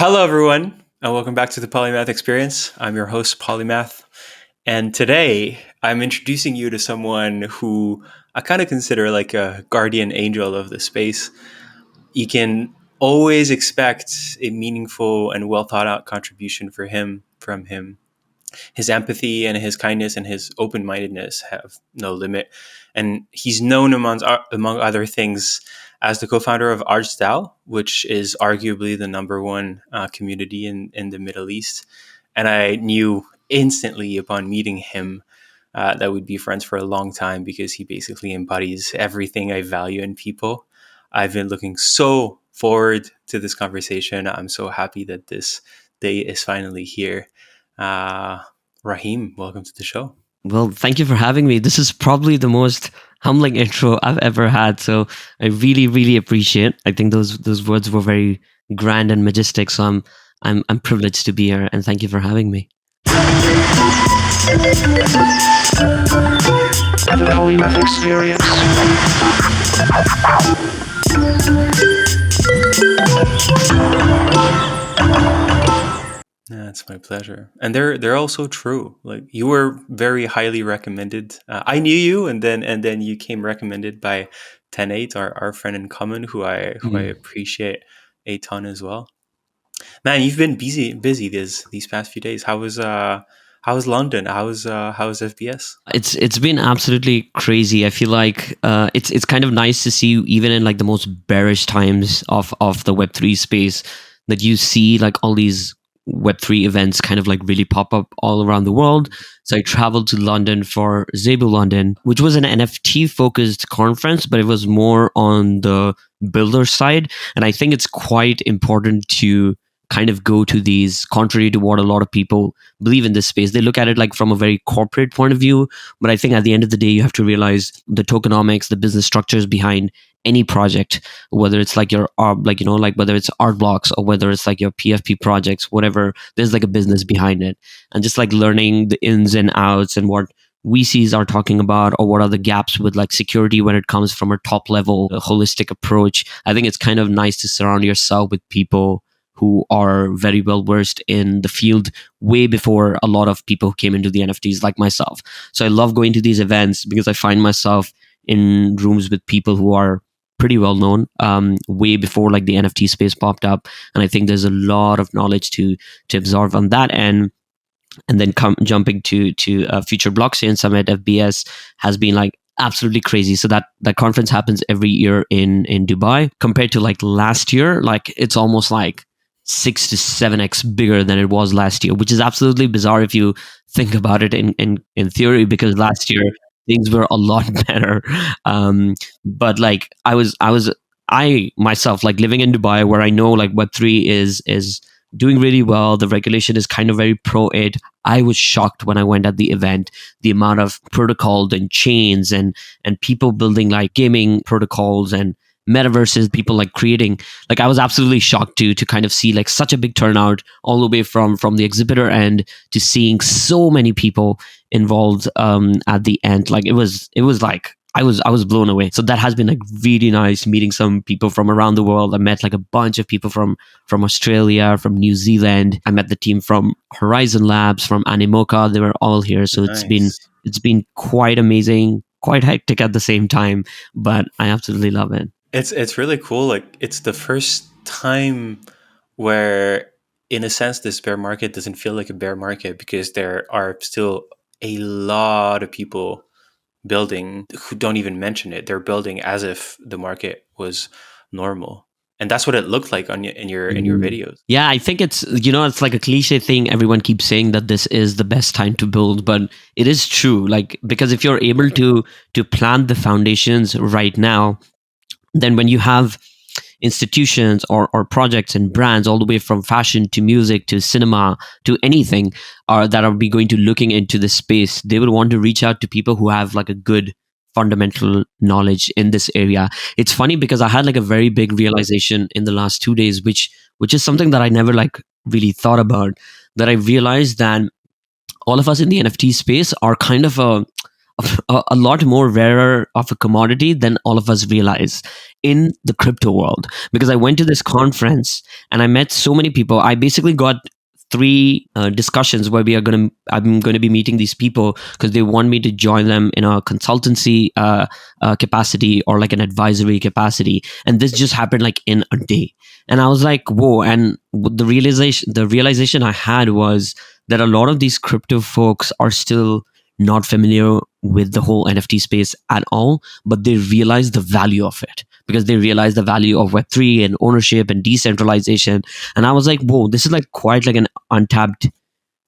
Hello, everyone, and welcome back to the Polymath Experience. I'm your host, Polymath, and today I'm introducing you to someone who I kind of consider like a guardian angel of the space. You can always expect a meaningful and well thought out contribution from him. His empathy and his kindness and his open mindedness have no limit. And he's known among other things as the co founder of ArtsDAO, which is arguably the number one community in the Middle East. And I knew instantly upon meeting him that we'd be friends for a long time because he basically embodies everything I value in people. I've been looking so forward to this conversation. I'm so happy that this day is finally here. Uh, Rahim, welcome to the show. Well, thank you for having me. This is probably the most humbling intro I've ever had. So I really, really appreciate. I think those words were very grand and majestic. So I'm privileged to be here, and thank you for having me. The Polymath Experience. Yeah, it's my pleasure, and they're also true. Like you were very highly recommended. I knew you, and then you came recommended by 10-8, our friend in common, who I Mm. appreciate a ton as well. Man, you've been busy these past few days. How was London? How was FBS? It's been absolutely crazy. I feel like it's kind of nice to see even in like the most bearish times of the Web3 space that you see like all these Web3 events kind of like really pop up all around the world. So I traveled to London for Zebu London, which was an NFT focused conference, but it was more on the builder side. And I think it's quite important to kind of go to these, contrary to what a lot of people believe in this space. They look at it like from a very corporate point of view, but I think at the end of the day, you have to realize the tokenomics, the business structures behind any project, whether it's like your like like whether it's art blocks or whether it's like your PFP projects, whatever. There's like a business behind it, and just like learning the ins and outs and what VCs are talking about, or what are the gaps with like security when it comes from a top level holistic approach. I think it's kind of nice to surround yourself with people who are very well versed in the field way before a lot of people came into the NFTs like myself. So I love going to these events because I find myself in rooms with people who are pretty well known way before like the NFT space popped up. And I think there's a lot of knowledge to absorb on that end. And then jumping to Future Blockchain Summit, FBS has been like absolutely crazy. So that conference happens every year in Dubai. Compared to like last year, like it's almost like 6 to 7x bigger than it was last year, which is absolutely bizarre if you think about it in theory, because last year things were a lot better. But like I myself like living in Dubai, where I know like Web3 is doing really well. The regulation is kind of very pro it. I was shocked when I went at the event, the amount of protocols and chains and people building like gaming protocols and metaverses, people like creating. Like I was absolutely shocked to kind of see like such a big turnout all the way from the exhibitor end to seeing so many people involved at the end. Like it was like I was blown away. So that has been like really nice meeting some people from around the world. I met like a bunch of people from Australia, from New Zealand. I met the team from Horizon Labs, from Animoca. They were all here. So Nice. it's been quite amazing, quite hectic at the same time, but I absolutely love it. It's really cool. Like it's the first time where, in a sense, this bear market doesn't feel like a bear market because there are still a lot of people building who don't even mention it. They're building as if the market was normal, and that's what it looked like in your Mm. videos. Yeah, I think it's like a cliche thing. Everyone keeps saying that this is the best time to build, but it is true. Like because if you're able to plant the foundations right now, then when you have institutions or projects and brands all the way from fashion to music to cinema to anything that are be going to looking into this space, they will want to reach out to people who have like a good fundamental knowledge in this area. It's funny because I had like a very big realization in the last 2 days, which is something that I never like really thought about. That I realized that all of us in the NFT space are kind of a lot more rarer of a commodity than all of us realize in the crypto world. Because I went to this conference and I met so many people. I basically got three discussions where I'm going to be meeting these people because they want me to join them in a consultancy capacity or like an advisory capacity, and this just happened like in a day. And I was like, whoa. And the realization I had was that a lot of these crypto folks are still not familiar with the whole NFT space at all, but they realize the value of it because they realize the value of Web3 and ownership and decentralization. And I was like, whoa, this is like quite like an untapped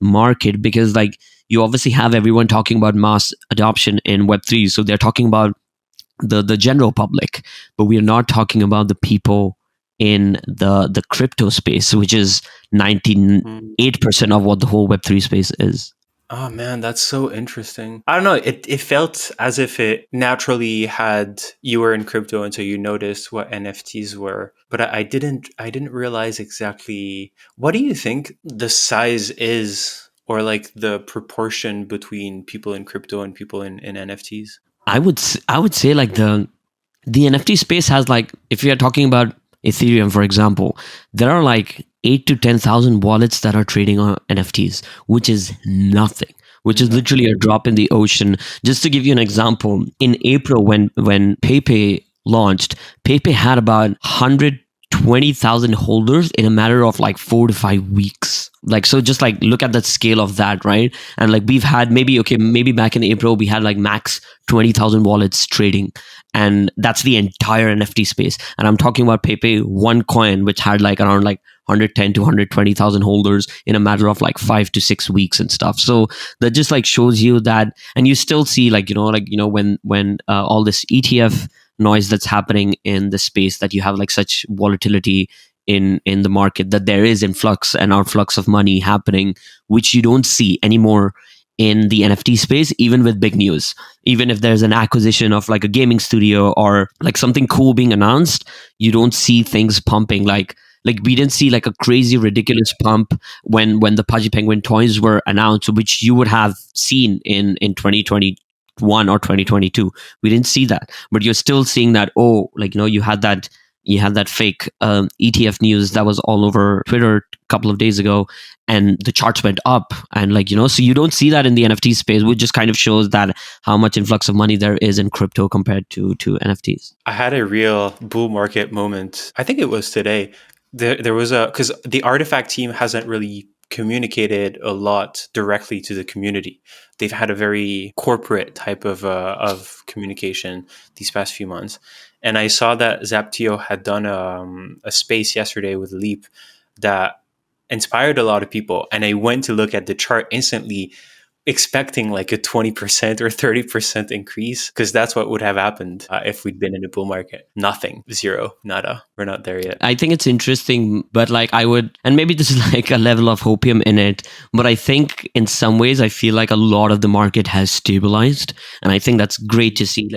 market, because like you obviously have everyone talking about mass adoption in Web3. So they're talking about the general public, but we are not talking about the people in the crypto space, which is 98% of what the whole Web3 space is. Oh man, that's so interesting. I don't know. It felt as if it naturally had you were in crypto, and so you noticed what NFTs were. But I didn't realize exactly. What do you think the size is, or like the proportion between people in crypto and people in NFTs? I would say like the NFT space has, like, if we are talking about Ethereum, for example, there are like 8 to 10,000 wallets that are trading on NFTs, which is nothing, which is literally a drop in the ocean. Just to give you an example, in April when PayPay launched, PayPay had about 120,000 holders in a matter of like 4 to 5 weeks. Like, so just like look at the scale of that, right? And like we've had maybe back in April we had like max 20,000 wallets trading, and that's the entire NFT space. And I'm talking about PayPay one coin, which had like around like 110 to 120,000 holders in a matter of like 5 to 6 weeks and stuff. So that just like shows you that. And you still see when all this ETF noise that's happening in the space, that you have like such volatility in the market, that there is influx and outflux of money happening, which you don't see anymore in the NFT space, even with big news. Even if there's an acquisition of like a gaming studio or like something cool being announced, you don't see things pumping like we didn't see like a crazy ridiculous pump when the Pudgy Penguin toys were announced, which you would have seen in 2021 or 2022. We didn't see that, but you're still seeing that. Oh, like, you had that fake ETF news that was all over Twitter a couple of days ago, and the charts went up. And so you don't see that in the NFT space, which just kind of shows that how much influx of money there is in crypto compared to NFTs. I had a real bull market moment. I think it was today. There was because the Artifact team hasn't really communicated a lot directly to the community. They've had a very corporate type of communication these past few months. And I saw that Zaptio had done a space yesterday with Leap that inspired a lot of people. And I went to look at the chart instantly, expecting like a 20% or 30% increase, because that's what would have happened if we'd been in a bull market. Nothing, zero, nada. We're not there yet. I think it's interesting, but like I would, and maybe this is like a level of hopium in it, but I think in some ways I feel like a lot of the market has stabilized, and I think that's great to see.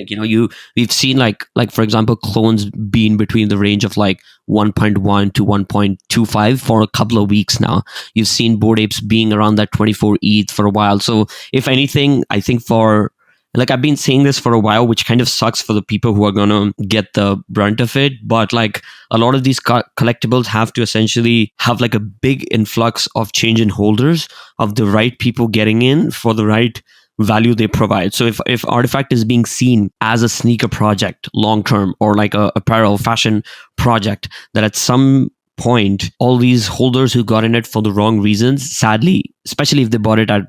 We've seen like for example, clones being between the range of like 1.1 to 1.25 for a couple of weeks now. You've seen Bored Apes being around that 24 ETH for a while. So if anything, I think I've been saying this for a while, which kind of sucks for the people who are going to get the brunt of it. But like a lot of these collectibles have to essentially have like a big influx of change in holders, of the right people getting in for the right value they provide. So if Artifact is being seen as a sneaker project long term, or like a apparel fashion project, that at some point all these holders who got in it for the wrong reasons, sadly, especially if they bought it at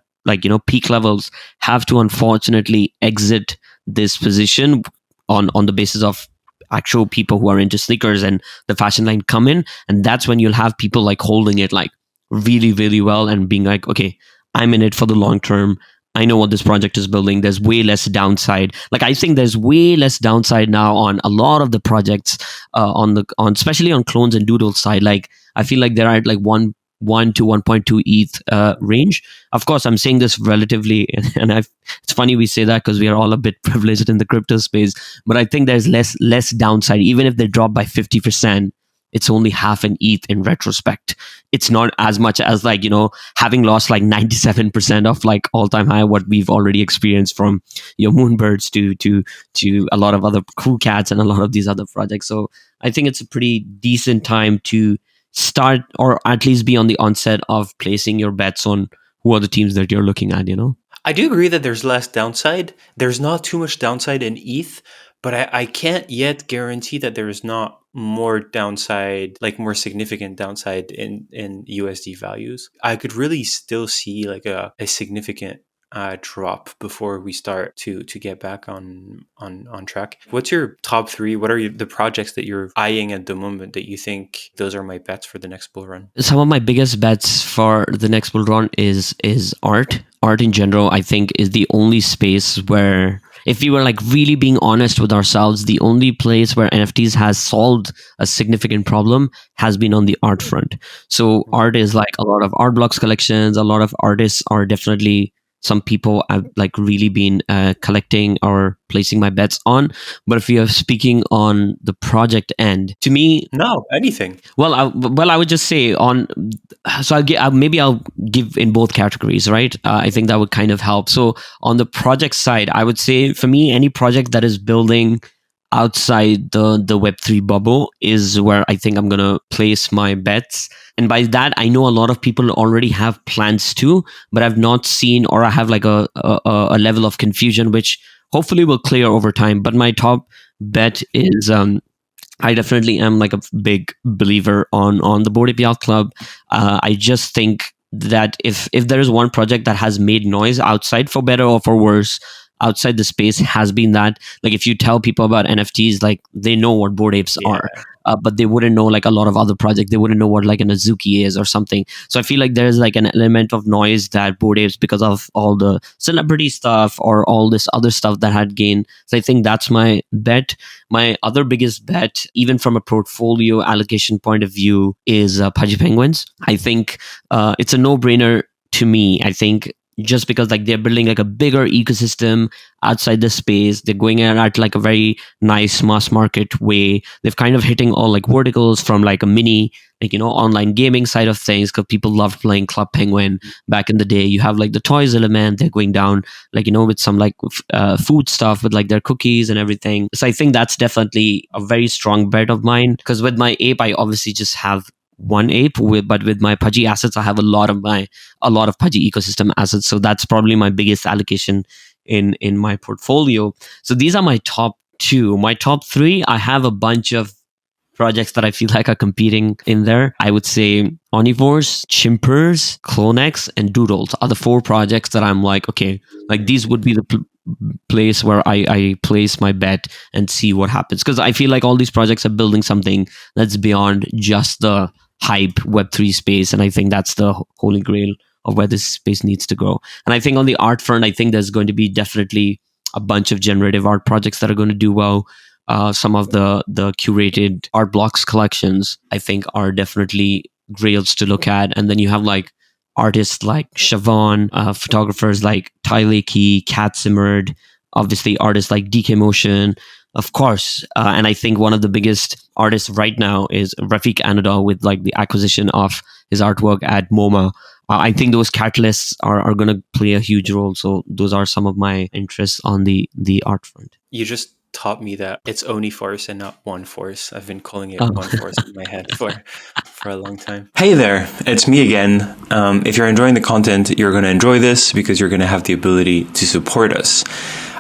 peak levels, have to unfortunately exit this position on the basis of actual people who are into sneakers and the fashion line come in. And that's when you'll have people like holding it like really, really well and being like, okay, I'm in it for the long term. I know what this project is building. There's way less downside. Like, I think there's way less downside now on a lot of the projects, on especially on clones and doodles side. Like, I feel like they're at like 1 to 1.2 ETH range. Of course, I'm saying this relatively, and it's funny we say that because we are all a bit privileged in the crypto space. But I think there's less downside, even if they drop by 50%. it's only half an ETH in retrospect. It's not as much as like, having lost like 97% of like all-time high, what we've already experienced from your Moonbirds to a lot of other Cool Cats and a lot of these other projects. So I think it's a pretty decent time to start, or at least be on the onset of placing your bets on who are the teams that you're looking at, I do agree that there's less downside. There's not too much downside in ETH, but I can't yet guarantee that there is not more downside, like more significant downside in USD values. I could really still see like a significant drop before we start to get back on track. What's your top three? What are the projects that you're eyeing at the moment that you think those are my bets for the next bull run? Some of my biggest bets for the next bull run is art. Art in general, I think, is the only space where, if we were like really being honest with ourselves, the only place where NFTs has solved a significant problem has been on the art front. So art is like a lot of art blocks collections. A lot of artists are definitely some people I've like really been collecting or placing my bets on. But if we are speaking on the project end, to me, no, anything. Well, I would just say on. So maybe I'll give in both categories, right? I think that would kind of help. So on the project side, I would say for me, any project that is building outside the Web3 bubble is where I think I'm gonna place my bets. And by that, I know a lot of people already have plans too, but I've not seen, or I have like a level of confusion, which hopefully will clear over time. But my top bet is I definitely am like a big believer on the Bored Ape Yacht Club. I just think that if there is one project that has made noise outside, for better or for worse, outside the space, has been that, like, if you tell people about NFTs, like, they know what Bored Apes are, but they wouldn't know like a lot of other projects. They wouldn't know what like an Azuki is or something. So I feel like there's like an element of noise that Bored Apes, because of all the celebrity stuff or all this other stuff that had gained. So I think that's my bet. My other biggest bet, even from a portfolio allocation point of view, is Pudgy Penguins. I think it's a no-brainer to me. I think just because like they're building like a bigger ecosystem outside the space, they're going at like a very nice mass market way. They've kind of hitting all like verticals, from like a mini, like, online gaming side of things, because people loved playing Club Penguin back in the day. You have like the toys element, they're going down like, with some like food stuff, with like their cookies and everything. So I think that's definitely a very strong bet of mine, because with my ape, I obviously just have one ape, but with my Pudgy assets, I have a lot of Pudgy ecosystem assets. So that's probably my biggest allocation in my portfolio. So these are my top two. My top three, I have a bunch of projects that I feel like are competing in there. I would say Omnivores, Chimpers, Clonex, and Doodles are the four projects that I'm like, okay, like these would be the place where I place my bet and see what happens. Because I feel like all these projects are building something that's beyond just the hype Web3 space. And I think that's the holy grail of where this space needs to go. And I think on the art front, I think there's going to be definitely a bunch of generative art projects that are going to do well. Some of the curated art blocks collections, I think, are definitely grails to look at. And then you have like artists like Siobhan, photographers like Tyler Key, Kat Simmered, obviously artists like DK Motion, of course. And I think one of the biggest artists right now is Rafiq Anadol, with like the acquisition of his artwork at MoMA. I think those catalysts are going to play a huge role. So those are some of my interests on the art front. You just taught me that it's Oni Force and not One Force. I've been calling it One Force in my head for a long time. Hey there, it's me again. If you're enjoying the content, you're going to enjoy this because you're going to have the ability to support us.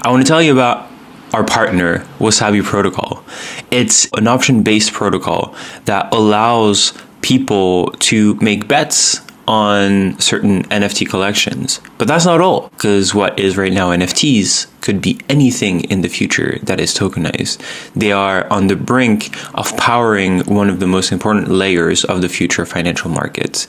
I want to tell you about our partner, Wasabi Protocol. It's an option-based protocol that allows people to make bets on certain NFT collections. But that's not all, because what is right now NFTs could be anything in the future that is tokenized. They are on the brink of powering one of the most important layers of the future financial markets.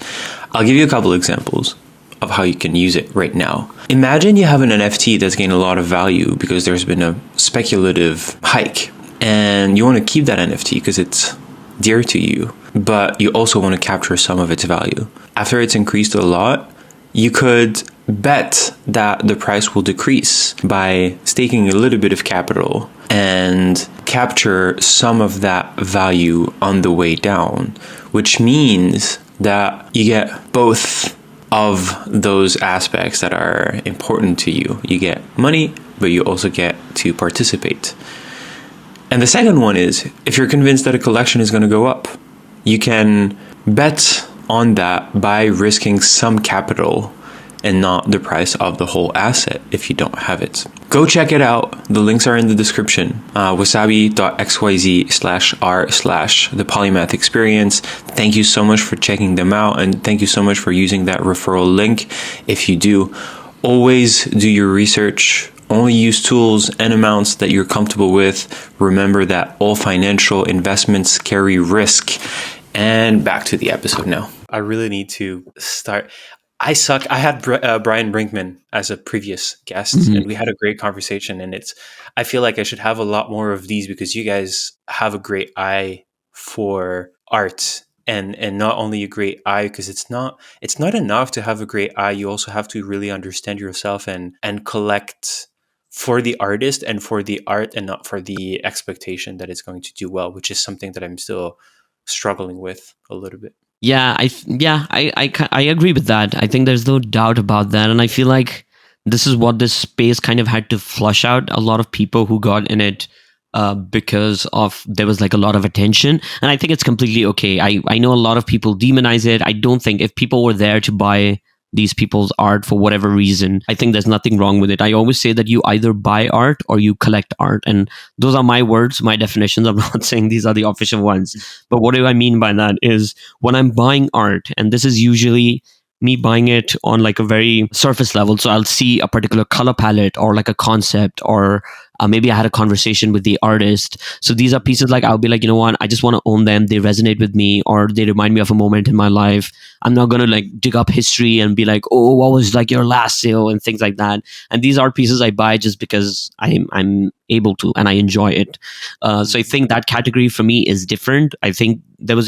I'll give you a couple examples of how you can use it right now. Imagine you have an NFT that's gained a lot of value because there's been a speculative hike, and you want to keep that NFT because it's dear to you, but you also want to capture some of its value. After it's increased a lot, you could bet that the price will decrease by staking a little bit of capital. and capture some of that value on the way down, which means that you get both of those aspects that are important to you. You get money, but you also get to participate. And the second one is, if you're convinced that a collection is going to go up, you can bet on that by risking some capital and not the price of the whole asset if you don't have it. Go check it out. The links are in the description. wasabi.xyz/r/the polymath experience. Thank you so much for checking them out, and thank you so much for using that referral link. If you do, always do your research. Only use tools and amounts that you're comfortable with. Remember that all financial investments carry risk. And back to the episode now. I really need to start. I suck. I had Brian Brinkman as a previous guest, and we had a great conversation. And I feel like I should have a lot more of these because you guys have a great eye for art, and not only a great eye, because it's not enough to have a great eye. You also have to really understand yourself and collect for the artist and for the art, and not for the expectation that it's going to do well, which is something that I'm still struggling with a little bit. I agree with that. I think there's no doubt about that, and I feel like this is what this space kind of had to flush out. A lot of people who got in it because of there was like a lot of attention, and I think it's completely okay. I know a lot of people demonize it. I don't think if people were there to buy these people's art for whatever reason, I think there's nothing wrong with it. I always say that you either buy art or you collect art. And those are my words, my definitions. I'm not saying these are the official ones. But what do I mean by that is when I'm buying art, and this is usually me buying it on like a very surface level. So I'll see a particular color palette or like a concept, or maybe I had a conversation with the artist. So these are pieces like I'll be like, you know what, I just want to own them. They resonate with me, or they remind me of a moment in my life. I'm not going to like dig up history and be like, oh, what was like your last sale and things like that. And these are pieces I buy just because I'm able to and I enjoy it. So I think that category for me is different. I think there was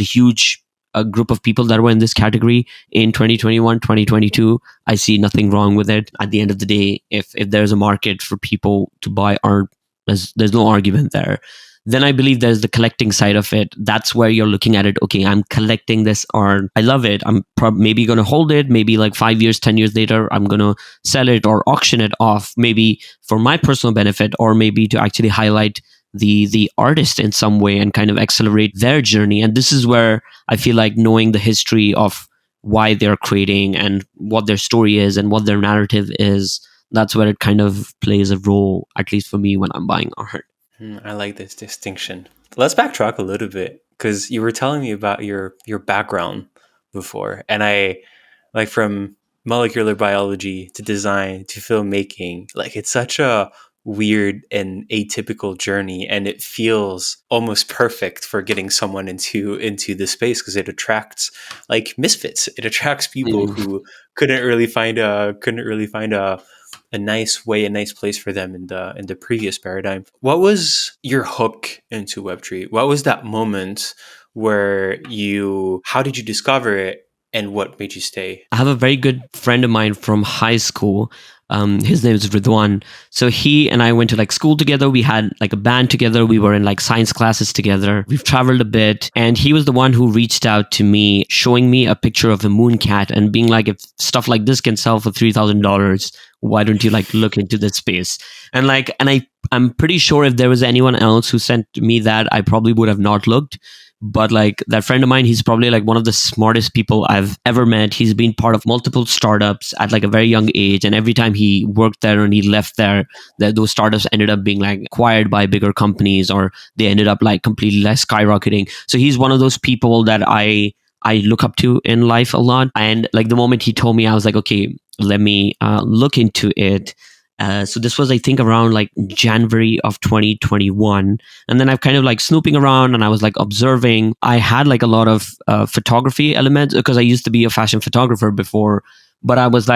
a group of people that were in this category in 2021, 2022. I see nothing wrong with it. At the end of the day, if there's a market for people to buy art, there's no argument there. Then I believe there's the collecting side of it. That's where you're looking at it. Okay, I'm collecting this art. I love it. I'm maybe going to hold it. Maybe like 5 years, 10 years later, I'm going to sell it or auction it off, maybe for my personal benefit, or maybe to actually highlight the artist in some way and kind of accelerate their journey. And this is where I feel like knowing the history of why they're creating and what their story is and what their narrative is, that's where it kind of plays a role, at least for me when I'm buying art. I like this distinction. Let's backtrack a little bit, because you were telling me about your background before, and I like from molecular biology to design to filmmaking, like it's such a weird and atypical journey, and it feels almost perfect for getting someone into the space, because it attracts like misfits. It attracts people who couldn't really find a nice way, a nice place for them in the previous paradigm. What was your hook into Web3? What was that moment where how did you discover it, and what made you stay? I have a very good friend of mine from high school. His name is Ridwan. So he and I went to like school together. We had like a band together. We were in like science classes together. We've traveled a bit. And he was the one who reached out to me, showing me a picture of a moon cat and being like, if stuff like this can sell for $3,000, why don't you like look into this space? And I'm pretty sure if there was anyone else who sent me that, I probably would have not looked. But like that friend of mine, he's probably like one of the smartest people I've ever met. He's been part of multiple startups at like a very young age. And every time he worked there and he left there, those startups ended up being like acquired by bigger companies, or they ended up like completely like skyrocketing. So he's one of those people that I look up to in life a lot. And like the moment he told me, I was like, okay, let me look into it. So this was, I think, around like January of 2021. And then I've kind of like snooping around and I was like observing. I had like a lot of photography elements because I used to be a fashion photographer before. But I was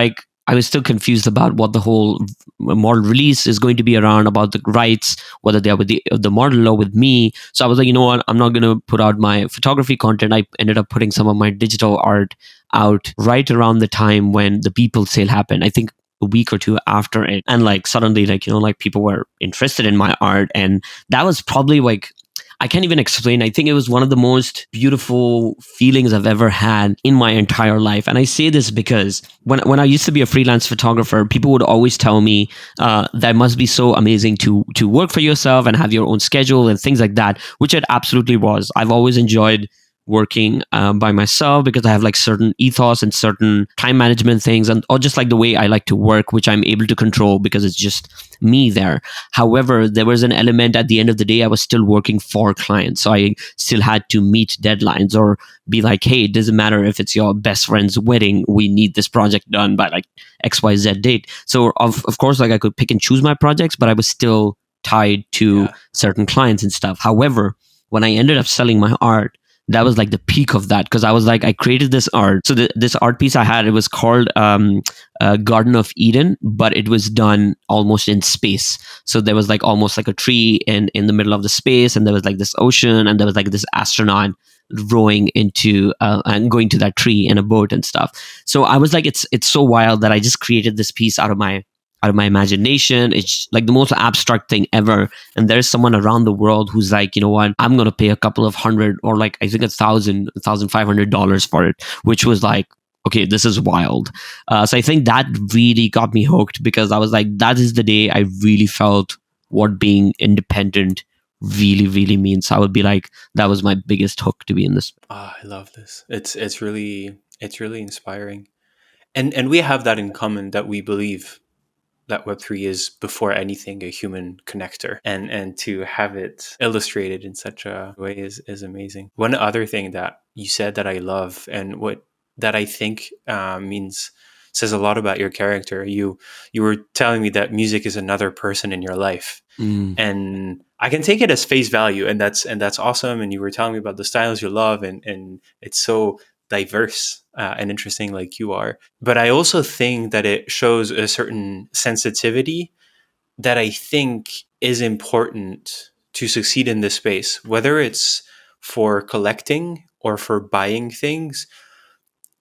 still confused about what the whole model release is going to be around, about the rights, whether they're with the model or with me. So I was like, you know what, I'm not going to put out my photography content. I ended up putting some of my digital art out right around the time when the People sale happened. I think a week or two after it, and like suddenly, like, like people were interested in my art, and that was probably like, I can't even explain. I think it was one of the most beautiful feelings I've ever had in my entire life. And I say this because when I used to be a freelance photographer, people would always tell me that must be so amazing to work for yourself and have your own schedule and things like that, which it absolutely was. I've always enjoyed working by myself because I have like certain ethos and certain time management things, and or just like the way I like to work, which I'm able to control because it's just me there. However, there was an element at the end of the day, I was still working for clients, so I still had to meet deadlines or be like, hey, it doesn't matter if it's your best friend's wedding, we need this project done by like XYZ date. So of course, like I could pick and choose my projects, but I was still tied to Yeah. certain clients and stuff. However, when I ended up selling my art, that was like the peak of that, because I was like, I created this art. So this art piece I had, it was called Garden of Eden, but it was done almost in space. So there was like almost like a tree in the middle of the space, and there was like this ocean, and there was like this astronaut rowing into and going to that tree in a boat and stuff. So I was like, it's so wild that I just created this piece out of my imagination. It's like the most abstract thing ever. And there's someone around the world who's like, you know what, I'm going to pay a couple of hundred, or like, I think $1,500 for it, which was like, okay, this is wild. So I think that really got me hooked, because I was like, that is the day I really felt what being independent really, really means. I would be like, that was my biggest hook to be in this. Ah, I love this. It's really inspiring. And we have that in common, that we believe that Web3 is before anything a human connector, and to have it illustrated in such a way is amazing. One other thing that you said that I love, and what that I think means says a lot about your character. You were telling me that music is another person in your life, Mm, and I can take it as face value, and that's awesome. And you were telling me about the styles you love, and it's so diverse and interesting, like you are. But I also think that it shows a certain sensitivity that I think is important to succeed in this space, whether it's for collecting or for buying things.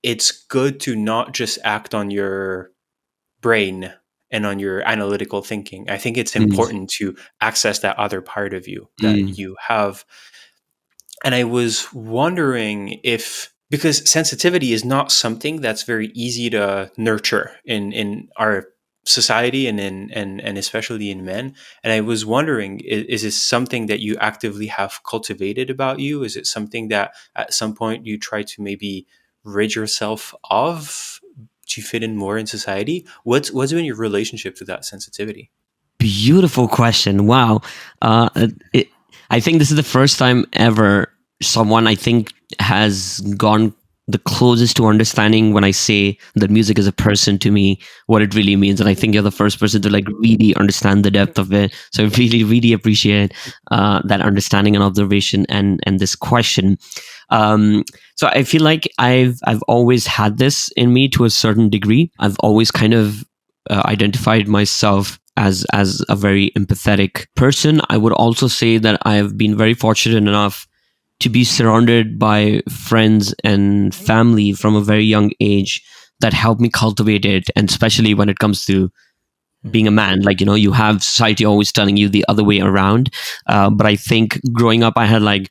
It's good to not just act on your brain and on your analytical thinking. I think it's mm, important to access that other part of you that mm, you have. And I was wondering if, because sensitivity is not something that's very easy to nurture in our society, and especially in men. And I was wondering, is this something that you actively have cultivated about you? Is it something that at some point you try to maybe rid yourself of to fit in more in society? What's been your relationship to that sensitivity? Beautiful question. Wow. Uh, it, I think this is the first time ever someone, I think, has gone the closest to understanding when I say that music is a person to me, what it really means. And I think you're the first person to like really understand the depth of it. So I really, really appreciate that understanding and observation and this question. Um, so I feel like I've always had this in me to a certain degree. I've always kind of identified myself as a very empathetic person. I would also say that I have been very fortunate enough to be surrounded by friends and family from a very young age that helped me cultivate it, and especially when it comes to being a man, like, you have society always telling you the other way around. But I think growing up, I had like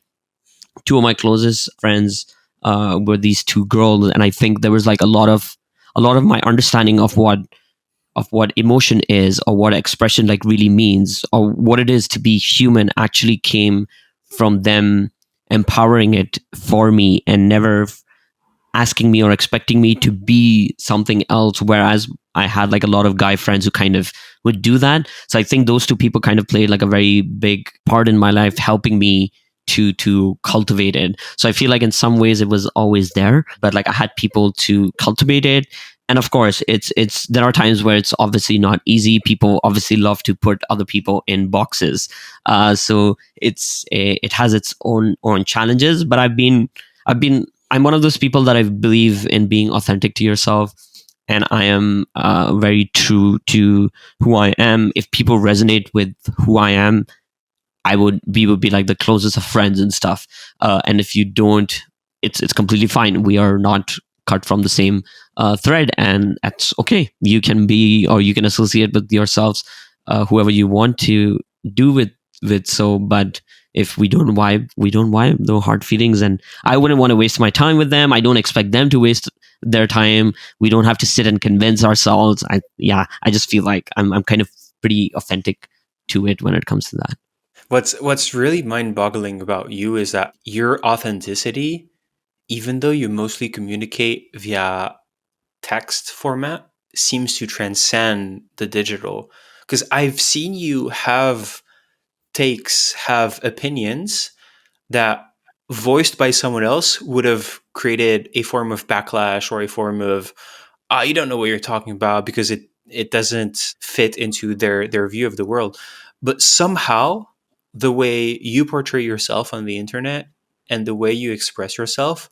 two of my closest friends were these two girls, and I think there was like a lot of my understanding of what emotion is, or what expression like really means, or what it is to be human actually came from them empowering it for me, and never asking me or expecting me to be something else. Whereas I had like a lot of guy friends who kind of would do that. So I think those two people kind of played like a very big part in my life, helping me to cultivate it. So I feel like in some ways it was always there, but like I had people to cultivate it. And of course, it's there are times where it's obviously not easy. People obviously love to put other people in boxes, so it has its own challenges. But I'm one of those people that I believe in being authentic to yourself, and I am very true to who I am. If people resonate with who I am, we would be like the closest of friends and stuff. And if you don't, it's completely fine. We are not cut from the same thread, and that's okay. You can be, or you can associate with yourselves, whoever you want to do with. So, but if we don't vibe, we don't vibe. No hard feelings, and I wouldn't want to waste my time with them. I don't expect them to waste their time. We don't have to sit and convince ourselves. I just feel like I'm kind of pretty authentic to it when it comes to that. What's really mind-boggling about you is that your authenticity, even though you mostly communicate via text format, seems to transcend the digital. Because I've seen you have takes, have opinions that voiced by someone else would have created a form of backlash or a form of you don't know what you're talking about because it doesn't fit into their view of the world. But somehow the way you portray yourself on the internet and the way you express yourself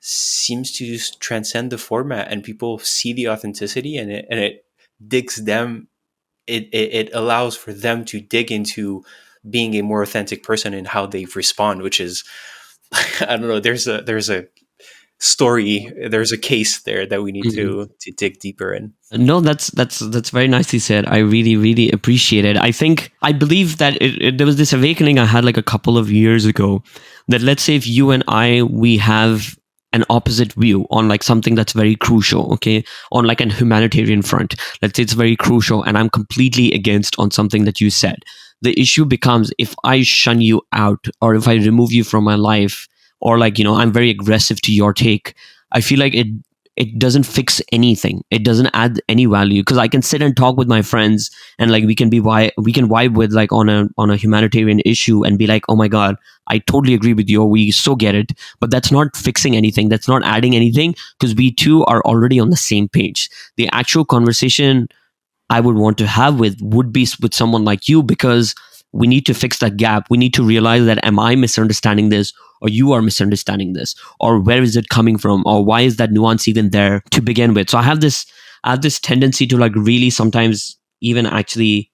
seems to just transcend the format, and people see the authenticity, and it digs them, it allows for them to dig into being a more authentic person in how they respond, which is I don't know, there's a story, there's a case there that we need Mhm. to dig deeper in. No, that's very nicely said. I really really appreciate it. I believe that there was this awakening I had like a couple of years ago, that let's say if you and I, we have an opposite view on like something that's very crucial, okay, on like an humanitarian front. Let's say it's very crucial, and I'm completely against on something that you said. The issue becomes, if I shun you out, or if I remove you from my life, or like, I'm very aggressive to your take. I feel like it doesn't fix anything. It doesn't add any value, because I can sit and talk with my friends, and like we can vibe with like on a humanitarian issue and be like, oh my god, I totally agree with you. We so get it. But that's not fixing anything. That's not adding anything, because we two are already on the same page. The actual conversation I would want to have would be with someone like you, because we need to fix that gap. We need to realize that, am I misunderstanding this, or you are misunderstanding this, or where is it coming from, or why is that nuance even there to begin with? So I have this tendency to like really sometimes even actually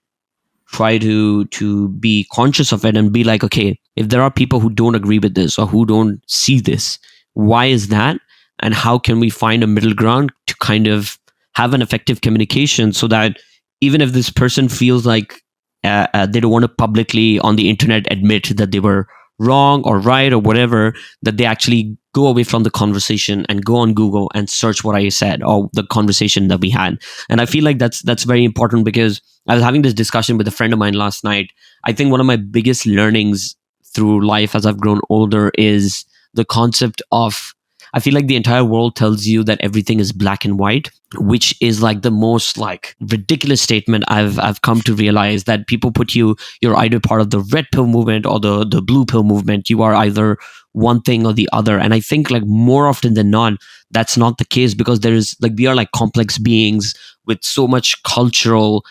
try to be conscious of it and be like, okay, if there are people who don't agree with this or who don't see this, why is that? And how can we find a middle ground to kind of have an effective communication, so that even if this person feels like they don't want to publicly on the internet admit that they were wrong or right or whatever, that they actually go away from the conversation and go on Google and search what I said or the conversation that we had. And I feel like that's very important, because I was having this discussion with a friend of mine last night. I think one of my biggest learnings through life as I've grown older is the concept of, I feel like the entire world tells you that everything is black and white, which is like the most like ridiculous statement I've come to realize, that people put you're either part of the red pill movement or the blue pill movement. You are either one thing or the other. And I think like more often than not, that's not the case, because there is like, we are like complex beings with so much cultural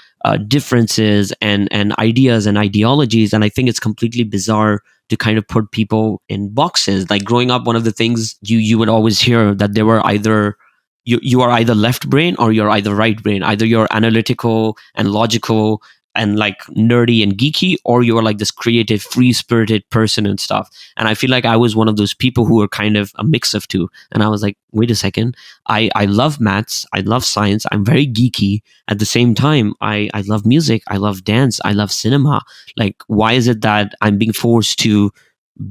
differences and ideas and ideologies. And I think it's completely bizarre to kind of put people in boxes. Like growing up, one of the things you would always hear, that there were either you are either left brain or you're either right brain. Either you're analytical and logical and like nerdy and geeky, or you're like this creative, free spirited person and stuff. And I feel like I was one of those people who were kind of a mix of two. And I was like, wait a second, I love maths, I love science, I'm very geeky. At the same time, I love music, I love dance, I love cinema. Like, why is it that I'm being forced to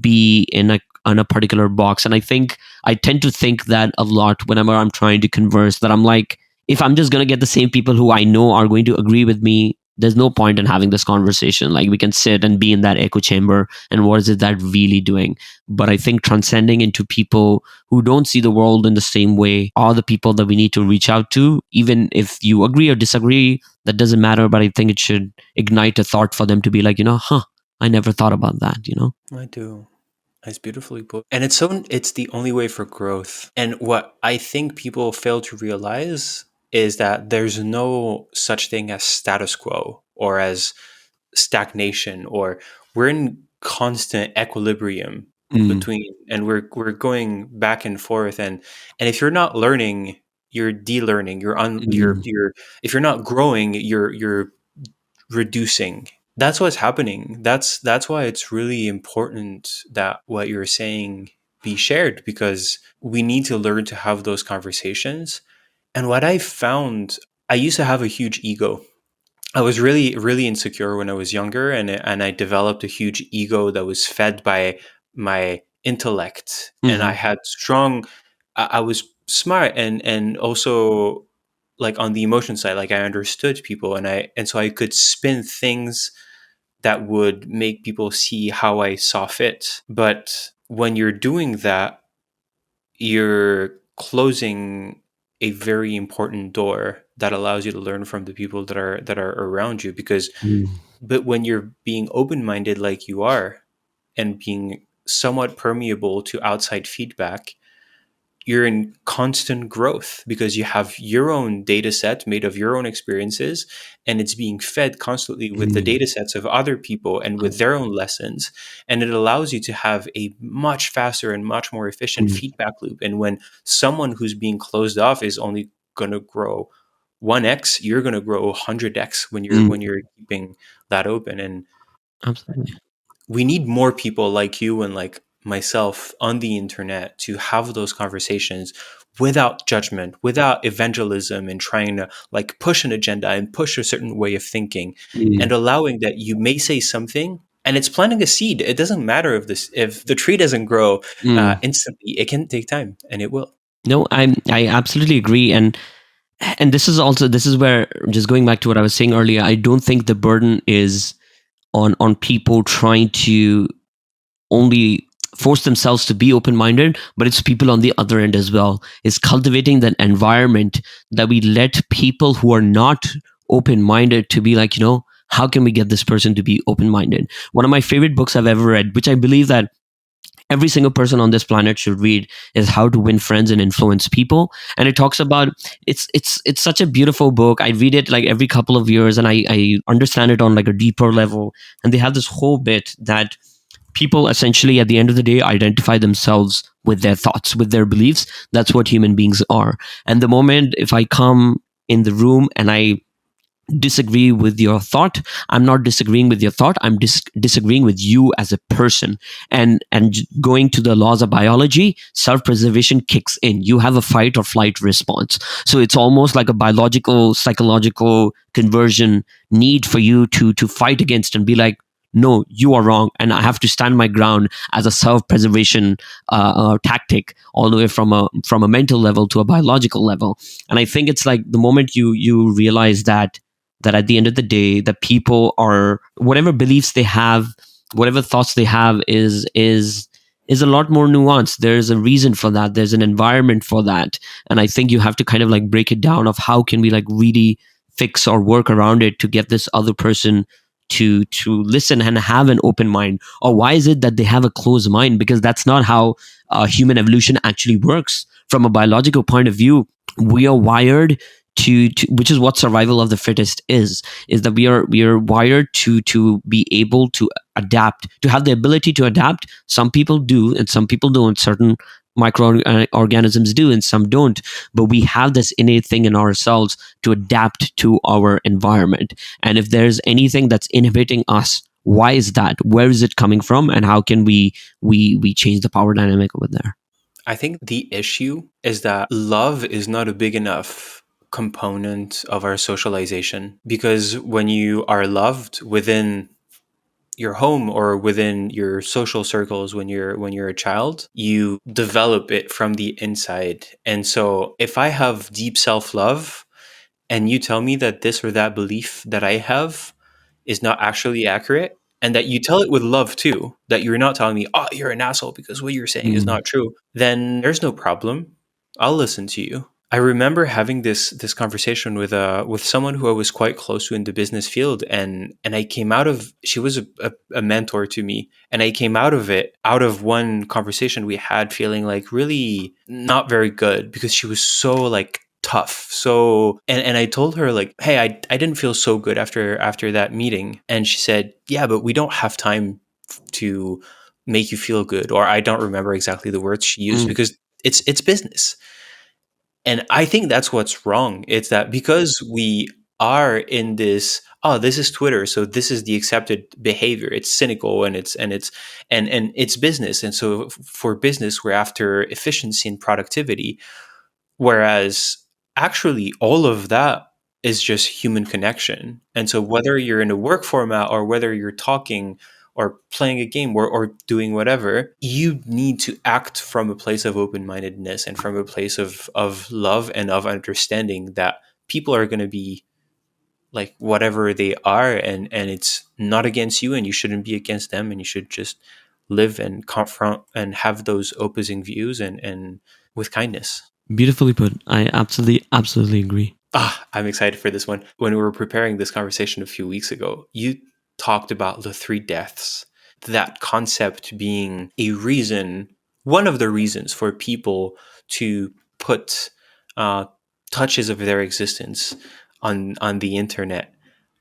be in a particular box? And I tend to think that a lot whenever I'm trying to converse, that I'm like, if I'm just going to get the same people who I know are going to agree with me, there's no point in having this conversation. Like, we can sit and be in that echo chamber, and what is it that really doing? But I think transcending into people who don't see the world in the same way are the people that we need to reach out to. Even if you agree or disagree, that doesn't matter. But I think it should ignite a thought for them to be like, I never thought about that. I do. It's beautifully put. And it's the only way for growth. And what I think people fail to realize is that there's no such thing as status quo or as stagnation, or we're in constant equilibrium Mm, between, and we're going back and forth, and if you're not learning, you're de-learning, mm, you're if you're not growing, you're reducing. That's what's happening. That's why it's really important that what you're saying be shared, because we need to learn to have those conversations. And what I found, I used to have a huge ego. I was really, really insecure when I was younger, and I developed a huge ego that was fed by my intellect, and I Mm-hmm. had strong. I was smart, and also like on the emotion side, like I understood people, and so I could spin things that would make people see how I saw fit. But when you're doing that, you're closing a very important door that allows you to learn from the people that are around you. Because but when you're being open-minded like you are, and being somewhat permeable to outside feedback, you're in constant growth, because you have your own data set made of your own experiences, and it's being fed constantly with the Mm-hmm. data sets of other people and with their own lessons. And it allows you to have a much faster and much more efficient feedback loop. And when someone who's being closed off is only going to grow 1x, you're going to grow 100x when you're keeping that open. And Absolutely. we need more people like you and like myself on the internet to have those conversations without judgment, without evangelism and trying to like push an agenda and push a certain way of thinking, and Mm. allowing that you may say something and it's planting a seed. It doesn't matter if the tree doesn't grow Mm. instantly. It can take time, and it will. No, I absolutely agree, and this is where, just going back to what I was saying earlier, I don't think the burden is on people trying to only force themselves to be open minded, but it's people on the other end as well. It's cultivating that environment that we let people who are not open minded to be like, how can we get this person to be open minded? One of my favorite books I've ever read, which I believe that every single person on this planet should read, is How to Win Friends and Influence People. And it talks about, it's such a beautiful book. I read it like every couple of years, and I understand it on like a deeper level. And they have this whole bit that people essentially at the end of the day identify themselves with their thoughts, with their beliefs. That's what human beings are. And the moment if I come in the room and I disagree with your thought, I'm not disagreeing with your thought, I'm disagreeing with you as a person. And going to the laws of biology, self-preservation kicks in. You have a fight or flight response. So it's almost like a biological psychological conversion need for you to fight against and be like, no, you are wrong, and I have to stand my ground as a self-preservation tactic, all the way from a mental level to a biological level. And I think it's like the moment you realize that at the end of the day, the people are, whatever beliefs they have, whatever thoughts they have is a lot more nuanced. There's a reason for that, there's an environment for that. And I think you have to kind of like break it down of how can we like really fix or work around it to get this other person to listen and have an open mind. Or why is it that they have a closed mind? Because that's not how human evolution actually works. From a biological point of view, we are wired to which is what survival of the fittest is that we are wired to be able to adapt, to have the ability to adapt. Some people do and some people don't. Certain microorganisms do and some don't, but we have this innate thing in ourselves to adapt to our environment. And if there's anything that's inhibiting us, why is that? Where is it coming from? And how can we change the power dynamic over there? I think the issue is that love is not a big enough component of our socialization, because when you are loved within your home or within your social circles, when you're a child, you develop it from the inside. And so if I have deep self-love and you tell me that this or that belief that I have is not actually accurate, and that you tell it with love too, that you're not telling me, oh, you're an asshole because what you're saying is Mm. not true, then there's no problem. I'll listen to you. I remember having this conversation with someone who I was quite close to in the business field, and I came out of, she was a mentor to me, and I came out of it, out of one conversation we had, feeling like really not very good, because she was so like tough. So and I told her like, hey, I didn't feel so good after that meeting. And she said, yeah, but we don't have time to make you feel good. Or I don't remember exactly the words she used, Mm. because it's business. And I think that's what's wrong. It's that because we are in this, oh, this is Twitter, so this is the accepted behavior. It's cynical, and it's business. And so for business, we're after efficiency and productivity. Whereas actually all of that is just human connection. And so whether you're in a work format or whether you're talking or playing a game or doing whatever, you need to act from a place of open-mindedness and from a place of love and of understanding that people are going to be like whatever they are, and it's not against you, and you shouldn't be against them, and you should just live and confront and have those opposing views and with kindness. Beautifully put. I absolutely agree. I'm excited for this one. When we were preparing this conversation a few weeks ago, you talked about the three deaths, that concept being a reason, one of the reasons for people to put uh, touches of their existence on the internet.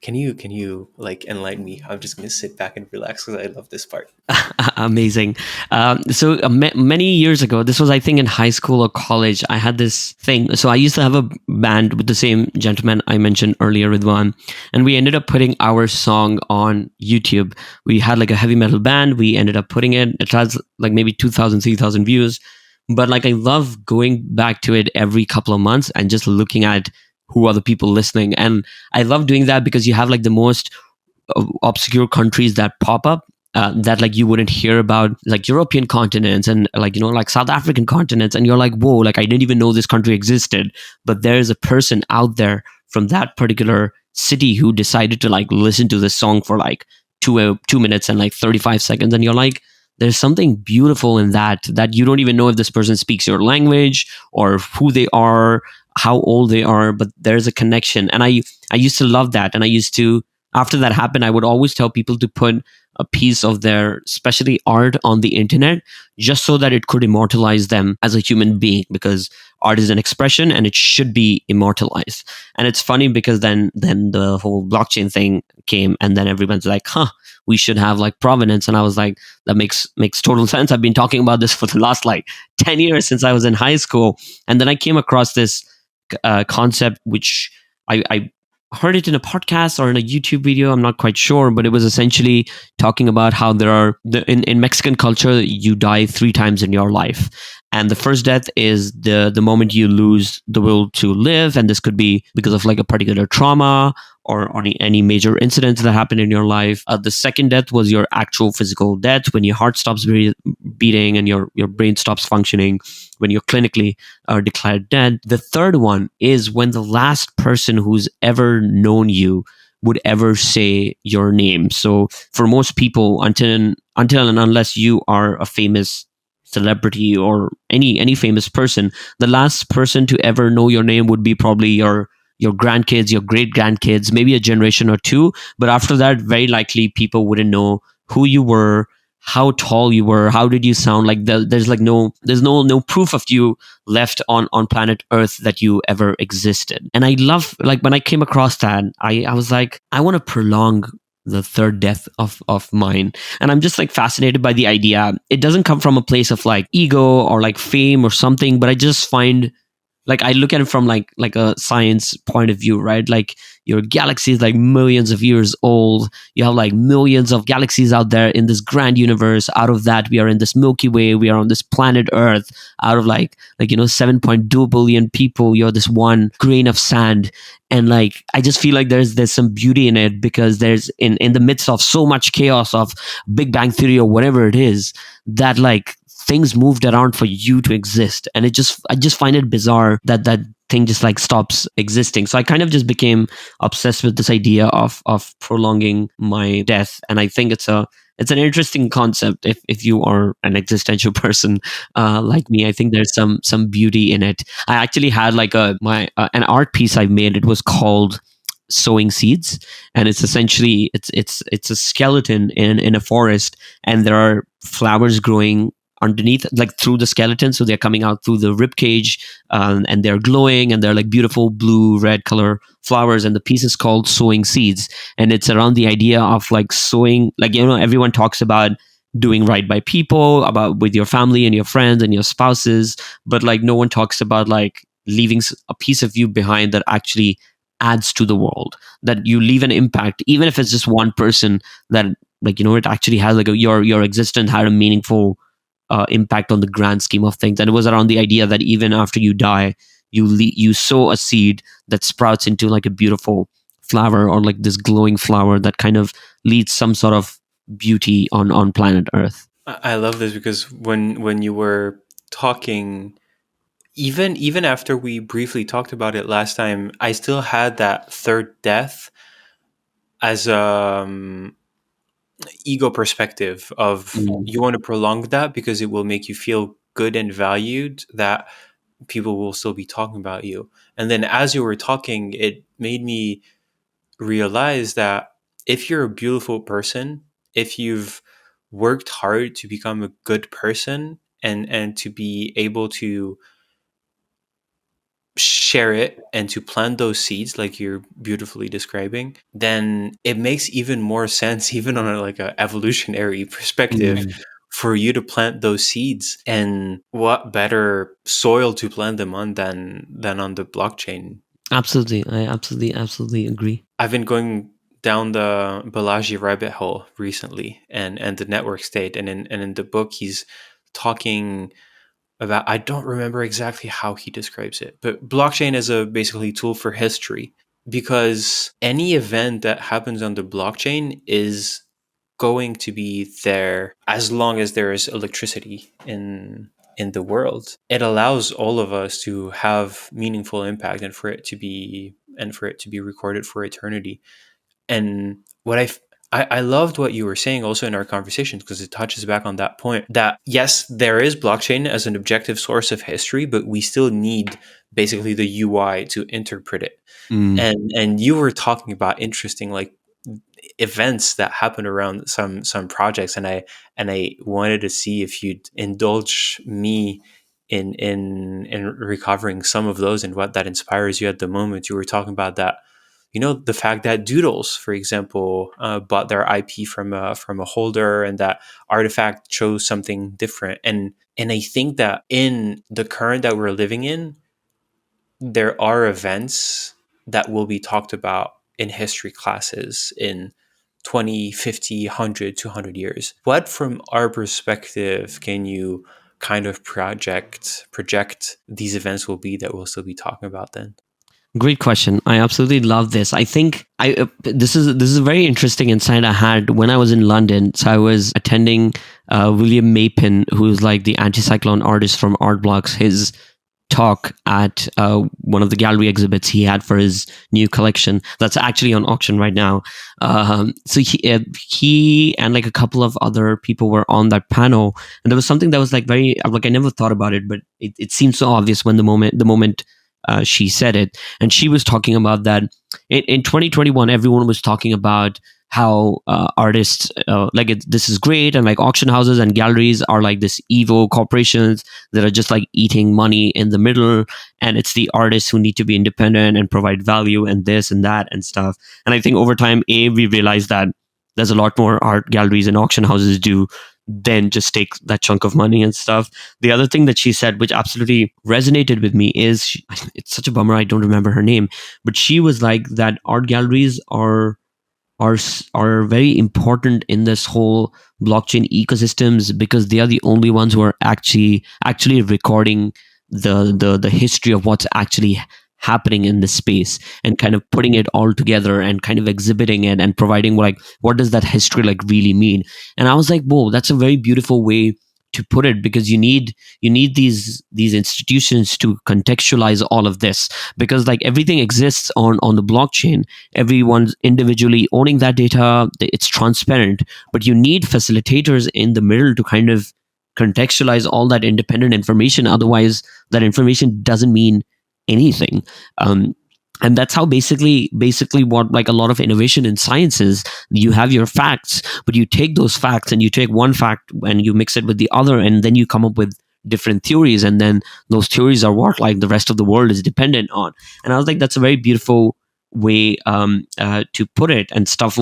Can you like enlighten me? I'm just gonna sit back and relax because I love this part. Amazing. Many years ago, this was, I think, in high school or college, I had this thing. So I used to have a band with the same gentleman I mentioned earlier, Ridwan, and we ended up putting our song on YouTube. We had like a heavy metal band. We ended up putting it. It has like maybe 2,000, 3,000 views. But like I love going back to it every couple of months and just looking at who are the people listening. And I love doing that because you have like the most obscure countries that pop up, that like you wouldn't hear about, like European continents and like, like South African continents, and you're like, whoa, like I didn't even know this country existed, but there's a person out there from that particular city who decided to like listen to this song for like 2 minutes and like 35 seconds, and you're like, there's something beautiful in that you don't even know if this person speaks your language or who they are, how old they are, but there's a connection. And I used to love that, and I used to, after that happened, I would always tell people to put a piece of their, especially art, on the internet, just so that it could immortalize them as a human being, because art is an expression and it should be immortalized. And it's funny because then the whole blockchain thing came, and then everyone's like, we should have like provenance. And I was like, that makes total sense. I've been talking about this for the last like 10 years since I was in high school. And then I came across this concept, which I heard it in a podcast or in a YouTube video. I'm not quite sure, but it was essentially talking about how there are in Mexican culture, you die 3 times in your life. And the first death is the moment you lose the will to live. And this could be because of like a particular trauma or any major incidents that happened in your life. The second death was your actual physical death, when your heart stops beating and your brain stops functioning, when you're clinically declared dead. The third one is when the last person who's ever known you would ever say your name. So for most people, until and unless you are a famous celebrity or any famous person, the last person to ever know your name would be probably your grandkids, your great grandkids, maybe a generation or two. But after that, very likely people wouldn't know who you were, how tall you were, how did you sound. Like there's no proof of you left on planet Earth that you ever existed. And I love, like, when I came across that, I was like, I want to prolong the third death of mine. And I'm just like fascinated by the idea. It doesn't come from a place of like ego or like fame or something, but I just find, like, I look at it from like a science point of view, right? Like, your galaxy is like millions of years old. You have like millions of galaxies out there in this grand universe. Out of that, we are in this Milky Way. We are on this planet Earth. Out of like 7.2 billion people, you're this one grain of sand. And like, I just feel like there's some beauty in it, because there's in the midst of so much chaos of Big Bang Theory or whatever it is, that like things moved around for you to exist. And I just find it bizarre that thing just like stops existing. So I kind of just became obsessed with this idea of prolonging my death. And I think it's an interesting concept if you are an existential person like me. I think there's some beauty in it. I actually had like an art piece I made. It was called Sowing Seeds, and it's essentially it's a skeleton in a forest, and there are flowers growing underneath, like through the skeleton. So they're coming out through the rib cage, and they're glowing, and they're like beautiful blue, red color flowers. And the piece is called Sowing Seeds. And it's around the idea of like sowing, like, everyone talks about doing right by people, about with your family and your friends and your spouses. But like, no one talks about like leaving a piece of you behind that actually adds to the world, that you leave an impact, even if it's just one person, that like it actually has like your existence had a meaningful impact on the grand scheme of things. And it was around the idea that even after you die, you sow a seed that sprouts into like a beautiful flower, or like this glowing flower that kind of leads some sort of beauty on planet Earth. I love this because when you were talking, even after we briefly talked about it last time, I still had that third death as ego perspective of Mm. you want to prolong that because it will make you feel good and valued, that people will still be talking about you. And then as you were talking, it made me realize that if you're a beautiful person, if you've worked hard to become a good person, and to be able to share it and to plant those seeds like you're beautifully describing, then it makes even more sense, even on a, like a evolutionary perspective, Mm. for you to plant those seeds. And what better soil to plant them on than on the blockchain? Absolutely, I absolutely agree. I've been going down the Balaji rabbit hole recently, and the network state, and in the book he's talking about, I don't remember exactly how he describes it, but blockchain is a basically tool for history, because any event that happens on the blockchain is going to be there as long as there is electricity in the world. It allows all of us to have meaningful impact, and for it to be recorded for eternity. And I loved what you were saying also in our conversations, because it touches back on that point that yes, there is blockchain as an objective source of history, but we still need basically the UI to interpret it. Mm. And you were talking about interesting like events that happen around some projects, and I wanted to see if you'd indulge me in recovering some of those and what that inspires you at the moment. You were talking about that, the fact that Doodles, for example, bought their IP from a holder, and that artifact chose something different. And I think that in the current that we're living in, there are events that will be talked about in history classes in 20, 50, 100, 200 years. What, from our perspective, can you kind of project these events will be that we'll still be talking about then? Great question. I absolutely love this. I think this is a very interesting insight I had when I was in London. So I was attending William Mapin, who's like the anti-cyclone artist from Art Blocks, his talk at one of the gallery exhibits he had for his new collection that's actually on auction right now. So he and like a couple of other people were on that panel, and there was something that was like very like I never thought about it, but it seemed so obvious when the moment she said it. And she was talking about that in 2021 everyone was talking about how artists this is great, and like auction houses and galleries are like this evil corporations that are just like eating money in the middle, and it's the artists who need to be independent and provide value and this and that and stuff. And I think over time we realized that there's a lot more art galleries and auction houses do than just take that chunk of money and stuff. The other thing that she said, which absolutely resonated with me, is it's such a bummer I don't remember her name, but she was like that art galleries are very important in this whole blockchain ecosystems, because they are the only ones who are actually recording the history of what's actually happening in this space, and kind of putting it all together and kind of exhibiting it and providing like what does that history like really mean. And I was like, whoa, that's a very beautiful way to put it, because you need these institutions to contextualize all of this, because like everything exists on the blockchain, everyone's individually owning that data, it's transparent, but you need facilitators in the middle to kind of contextualize all that independent information, otherwise that information doesn't mean anything. And that's how basically what like a lot of innovation in science is. You have your facts, but you take those facts and you take one fact and you mix it with the other, and then you come up with different theories, and then those theories are what like the rest of the world is dependent on. And I was like, that's a very beautiful way to put it. And stuff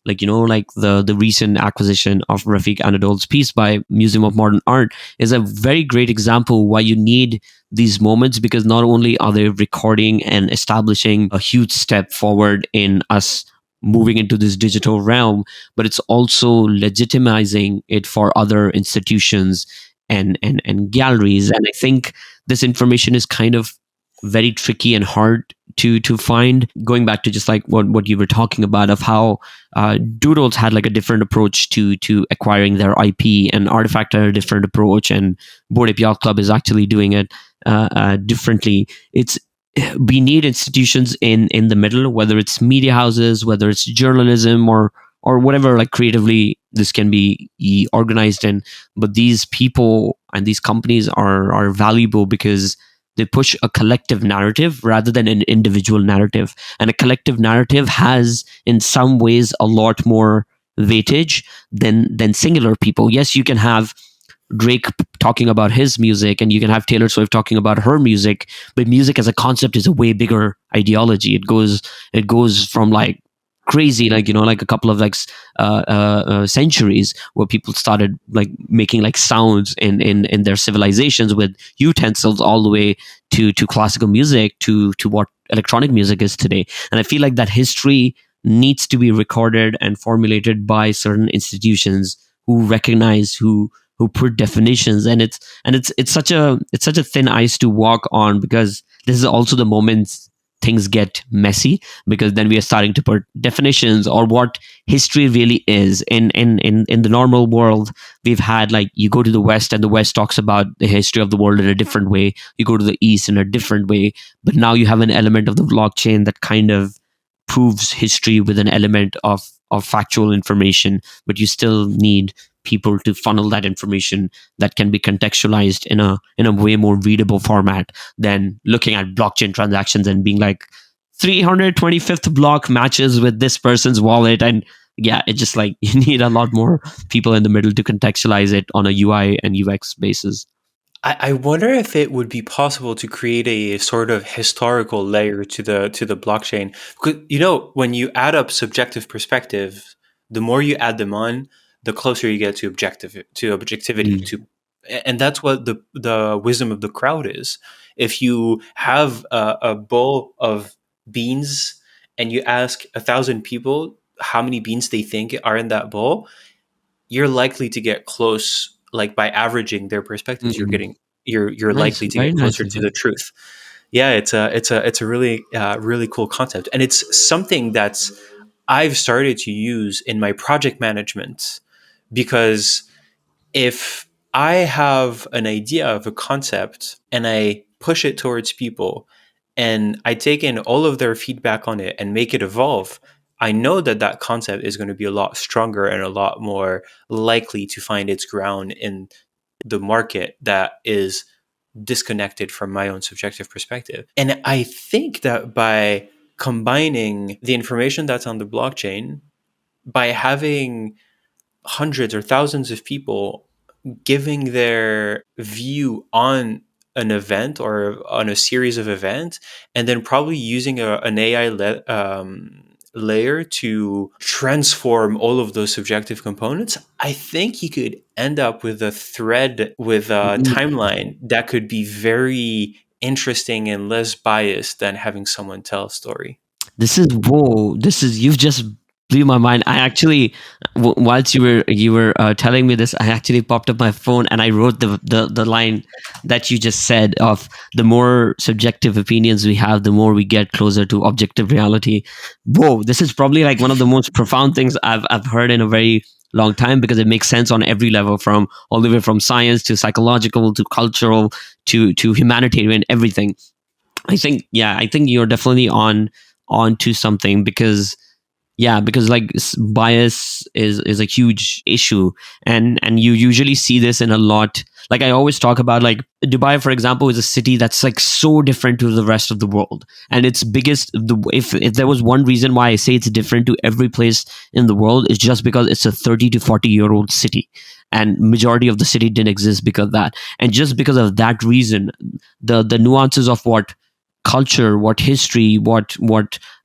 like like the recent acquisition of Rafiq Anadol's piece by Museum of Modern Art is a very great example why you need these moments, because not only are they recording and establishing a huge step forward in us moving into this digital realm, but it's also legitimizing it for other institutions and galleries. And I think this information is kind of very tricky and hard to find. Going back to just like what you were talking about, of how Doodles had like a different approach to acquiring their IP, and Artifact had a different approach, and Board Ape Yacht Club is actually doing it differently. It's We need institutions in the middle, whether it's media houses, whether it's journalism, or whatever, like creatively this can be organized in. But these people and these companies are valuable because they push a collective narrative rather than an individual narrative, and a collective narrative has in some ways a lot more weightage than singular people. Yes, you can have Drake talking about his music, and you can have Taylor Swift talking about her music, but music as a concept is a way bigger ideology. It goes from like crazy, like like a couple of like centuries, where people started like making like sounds in their civilizations with utensils, all the way to classical music, to what electronic music is today. And I feel like that history needs to be recorded and formulated by certain institutions who recognize, who put definitions. And it's such a thin ice to walk on, because this is also the moments things get messy, because then we are starting to put definitions or what history really is. In the normal world, we've had like, you go to the West and the West talks about the history of the world in a different way, you go to the East in a different way, but now you have an element of the blockchain that kind of proves history with an element of factual information, but you still need people to funnel that information that can be contextualized in a way more readable format than looking at blockchain transactions and being like 325th block matches with this person's wallet. And yeah, it's just like you need a lot more people in the middle to contextualize it on a UI and UX basis. I wonder if it would be possible to create a sort of historical layer to the blockchain. Because when you add up subjective perspectives, the more you add them on, the closer you get to objectivity. Mm. And that's what the wisdom of the crowd is. If you have a bowl of beans and you ask 1,000 people how many beans they think are in that bowl, you're likely to get close. Like by averaging their perspectives, Mm. you're Nice, likely to very get nice closer of to it. the truth. Yeah, it's a really really cool concept, and it's something that's I've started to use in my project management. Because if I have an idea of a concept and I push it towards people and I take in all of their feedback on it and make it evolve, I know that that concept is going to be a lot stronger and a lot more likely to find its ground in the market that is disconnected from my own subjective perspective. And I think that by combining the information that's on the blockchain, by having hundreds or thousands of people giving their view on an event or on a series of events, and then probably using an AI layer to transform all of those subjective components, I think you could end up with a thread with a Mm. timeline that could be very interesting and less biased than having someone tell a story. This is whoa. This is You've just blew my mind. I actually, whilst you were telling me this, I actually popped up my phone and I wrote the line that you just said of the more subjective opinions we have, the more we get closer to objective reality. Whoa, this is probably like one of the most profound things I've heard in a very long time, because it makes sense on every level, from all the way from science to psychological to cultural to humanitarian, everything. I think you're definitely on to something, because because like bias is a huge issue, and you usually see this in a lot. Like I always talk about, like Dubai, for example, is a city that's like so different to the rest of the world, and its biggest if there was one reason why I say it's different to every place in the world, it's just because it's a 30 to 40 year old city, and majority of the city didn't exist because of that. And just because of that reason, the nuances of what culture, what history, what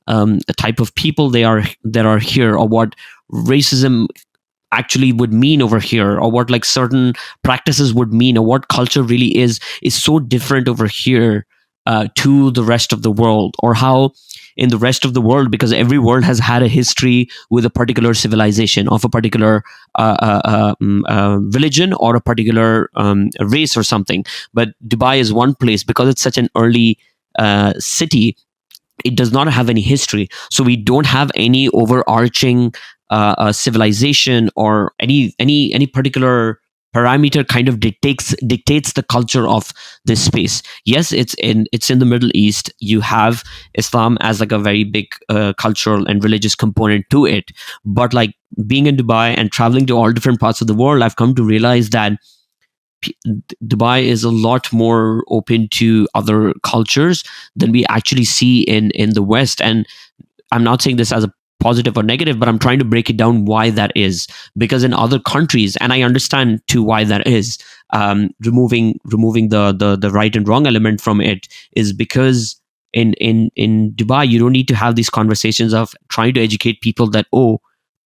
the type of people they are that are here, or what racism actually would mean over here, or what like certain practices would mean, or what culture really is so different over here to the rest of the world, or how in the rest of the world, because every world has had a history with a particular civilization of a particular religion or a particular race or something. But Dubai is one place, because it's such an early city, it does not have any history, so we don't have any overarching civilization, or any particular parameter kind of dictates the culture of this space. Yes, it's in the Middle East. You have Islam as like a very big cultural and religious component to it, but like being in Dubai and traveling to all different parts of the world, I've come to realize that P- Dubai is a lot more open to other cultures than we actually see in the West. And I'm not saying this as a positive or negative, but I'm trying to break it down why that is. Because in other countries, and I understand too why that is, removing the right and wrong element from it, is because in Dubai you don't need to have these conversations of trying to educate people that, oh,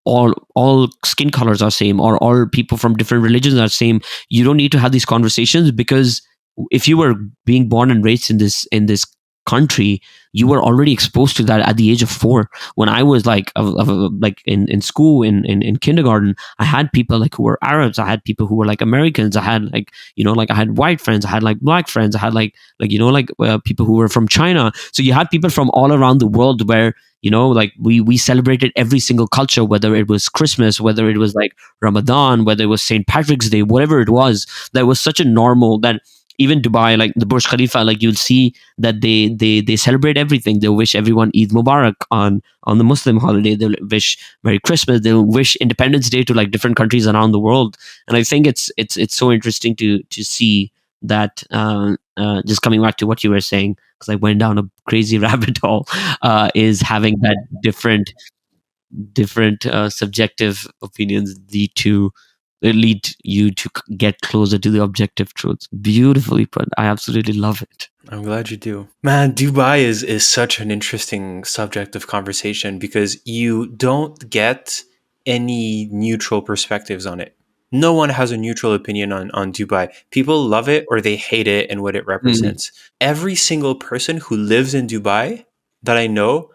all skin colors are same, or all people from different religions are same. You don't need to have these conversations, because if you were being born and raised in this country, you were already exposed to that at the age of 4. When I was like in school, in kindergarten, I had people like who were Arabs, I had people who were like Americans, I had like, like I had white friends, I had like black friends, I had like people who were from China. So you had people from all around the world, where like we celebrated every single culture, whether it was Christmas, whether it was like Ramadan, whether it was St. Patrick's Day, whatever it was. That was such a normal that even Dubai, like the Burj Khalifa, like you'll see that they celebrate everything. They'll wish everyone Eid Mubarak on the Muslim holiday. They'll wish Merry Christmas. They'll wish Independence Day to like different countries around the world. And I think it's so interesting to see that. Just coming back to what you were saying, because I went down a crazy rabbit hole, is having that different subjective opinions lead you to get closer to the objective truths. Beautifully put. I absolutely love it. I'm glad you do. Man, Dubai is such an interesting subject of conversation because you don't get any neutral perspectives on it. No one has a neutral opinion on Dubai. People love it or they hate it and what it represents. Every single person who lives in Dubai that I know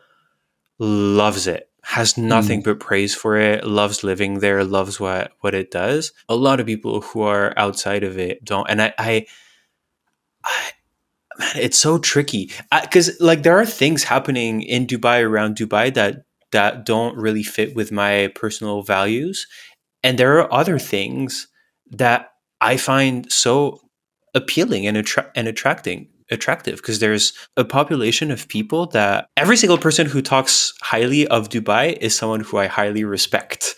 loves it, has nothing but praise for it, loves living there, loves what it does. A lot of people who are outside of it don't. And I man, it's so tricky because like there are things happening in Dubai, around Dubai, that don't really fit with my personal values, and there are other things that I find so appealing and attractive because there's a population of people that every single person who talks highly of Dubai is someone who I highly respect.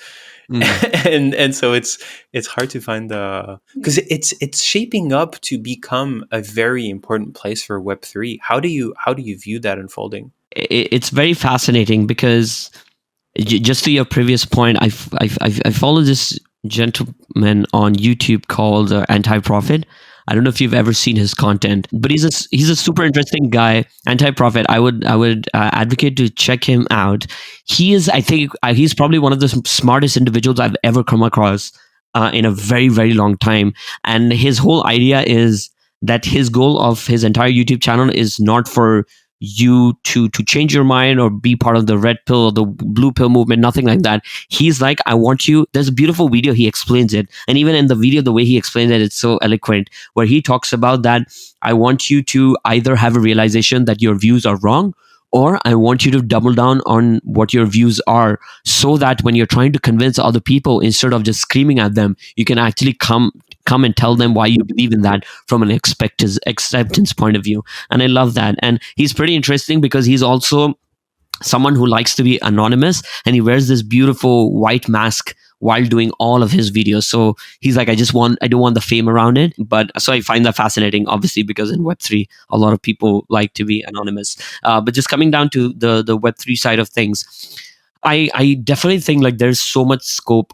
And so it's hard to find the, because it's shaping up to become a very important place for Web3. How do you view that unfolding? It's very fascinating because just to your previous point, I follow this gentleman on YouTube called Anti-Profit. I don't know if you've ever seen his content, but he's a super interesting guy. Anti-Profit. I would advocate to check him out. I think he's probably one of the smartest individuals I've ever come across in a very very long time. And his whole idea is that his goal of his entire YouTube channel is not for you to change your mind or be part of the red pill or the blue pill movement, nothing like that. He's like, I want you, there's a beautiful video, he explains it, and even in the video, the way he explains it, it's so eloquent, where he talks about that I want you to either have a realization that your views are wrong, or I want you to double down on what your views are, so that when you're trying to convince other people, instead of just screaming at them, you can actually come and tell them why you believe in that from an acceptance point of view. And I love that. And he's pretty interesting because he's also someone who likes to be anonymous, and he wears this beautiful white mask while doing all of his videos. So he's like, I don't want the fame around it. But so I find that fascinating, obviously, because in Web3, a lot of people like to be anonymous. But just coming down to the Web3 side of things, I definitely think like there's so much scope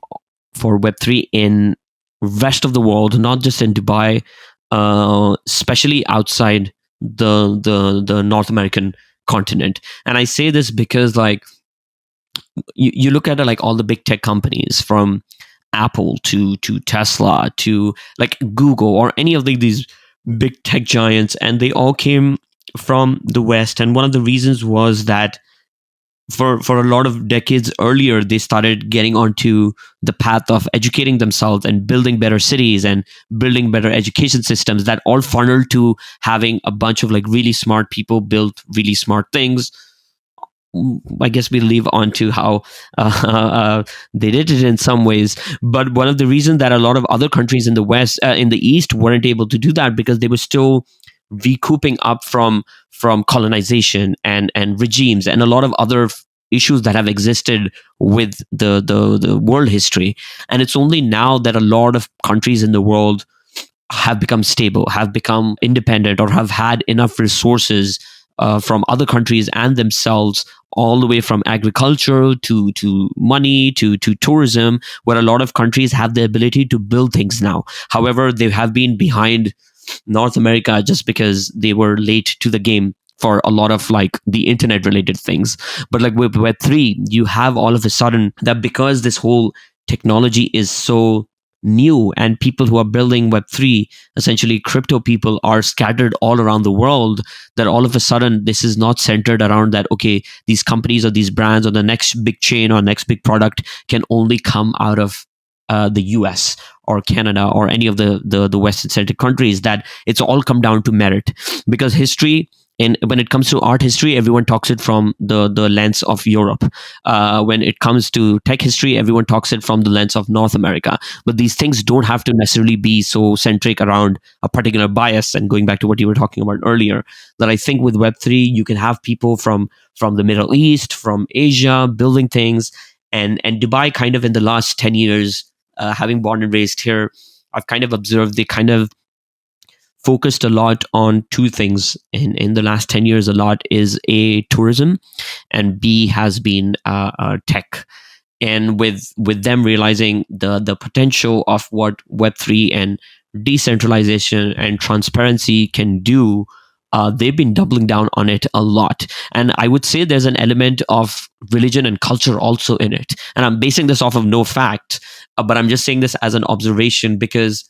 for Web3 in rest of the world, not just in Dubai, especially outside the North American continent. And I say this because like you look at it, like all the big tech companies, from Apple to Tesla to like Google or any of these big tech giants, and they all came from the West. And one of the reasons was that for a lot of decades earlier, they started getting onto the path of educating themselves and building better cities and building better education systems that all funneled to having a bunch of like really smart people build really smart things. I guess we leave on to how they did it in some ways. But one of the reasons that a lot of other countries in the West, in the East, weren't able to do that because they were still recouping up from colonization and regimes and a lot of other issues that have existed with the world history. And it's only now that a lot of countries in the world have become stable, have become independent, or have had enough resources from other countries and themselves, all the way from agriculture to money to tourism, where a lot of countries have the ability to build things now. However, they have been behind North America just because they were late to the game for a lot of like the internet related things. But like with Web3, you have all of a sudden that because this whole technology is so new and people who are building Web3, essentially crypto people, are scattered all around the world, that all of a sudden this is not centered around that, okay, these companies or these brands or the next big chain or next big product can only come out of the US or Canada or any of the Western centric countries, that it's all come down to merit. Because history, and when it comes to art history, everyone talks it from the lens of Europe. When it comes to tech history, everyone talks it from the lens of North America. But these things don't have to necessarily be so centric around a particular bias. And going back to what you were talking about earlier, that I think with Web3, you can have people from the Middle East, from Asia, building things. And Dubai, kind of in the last 10 years, having born and raised here, I've kind of observed they kind of focused a lot on two things in the last 10 years. A lot is A, tourism, and B has been tech. And with them realizing the potential of what Web3 and decentralization and transparency can do, they've been doubling down on it a lot. And I would say there's an element of religion and culture also in it. And I'm basing this off of no fact, but I'm just saying this as an observation, because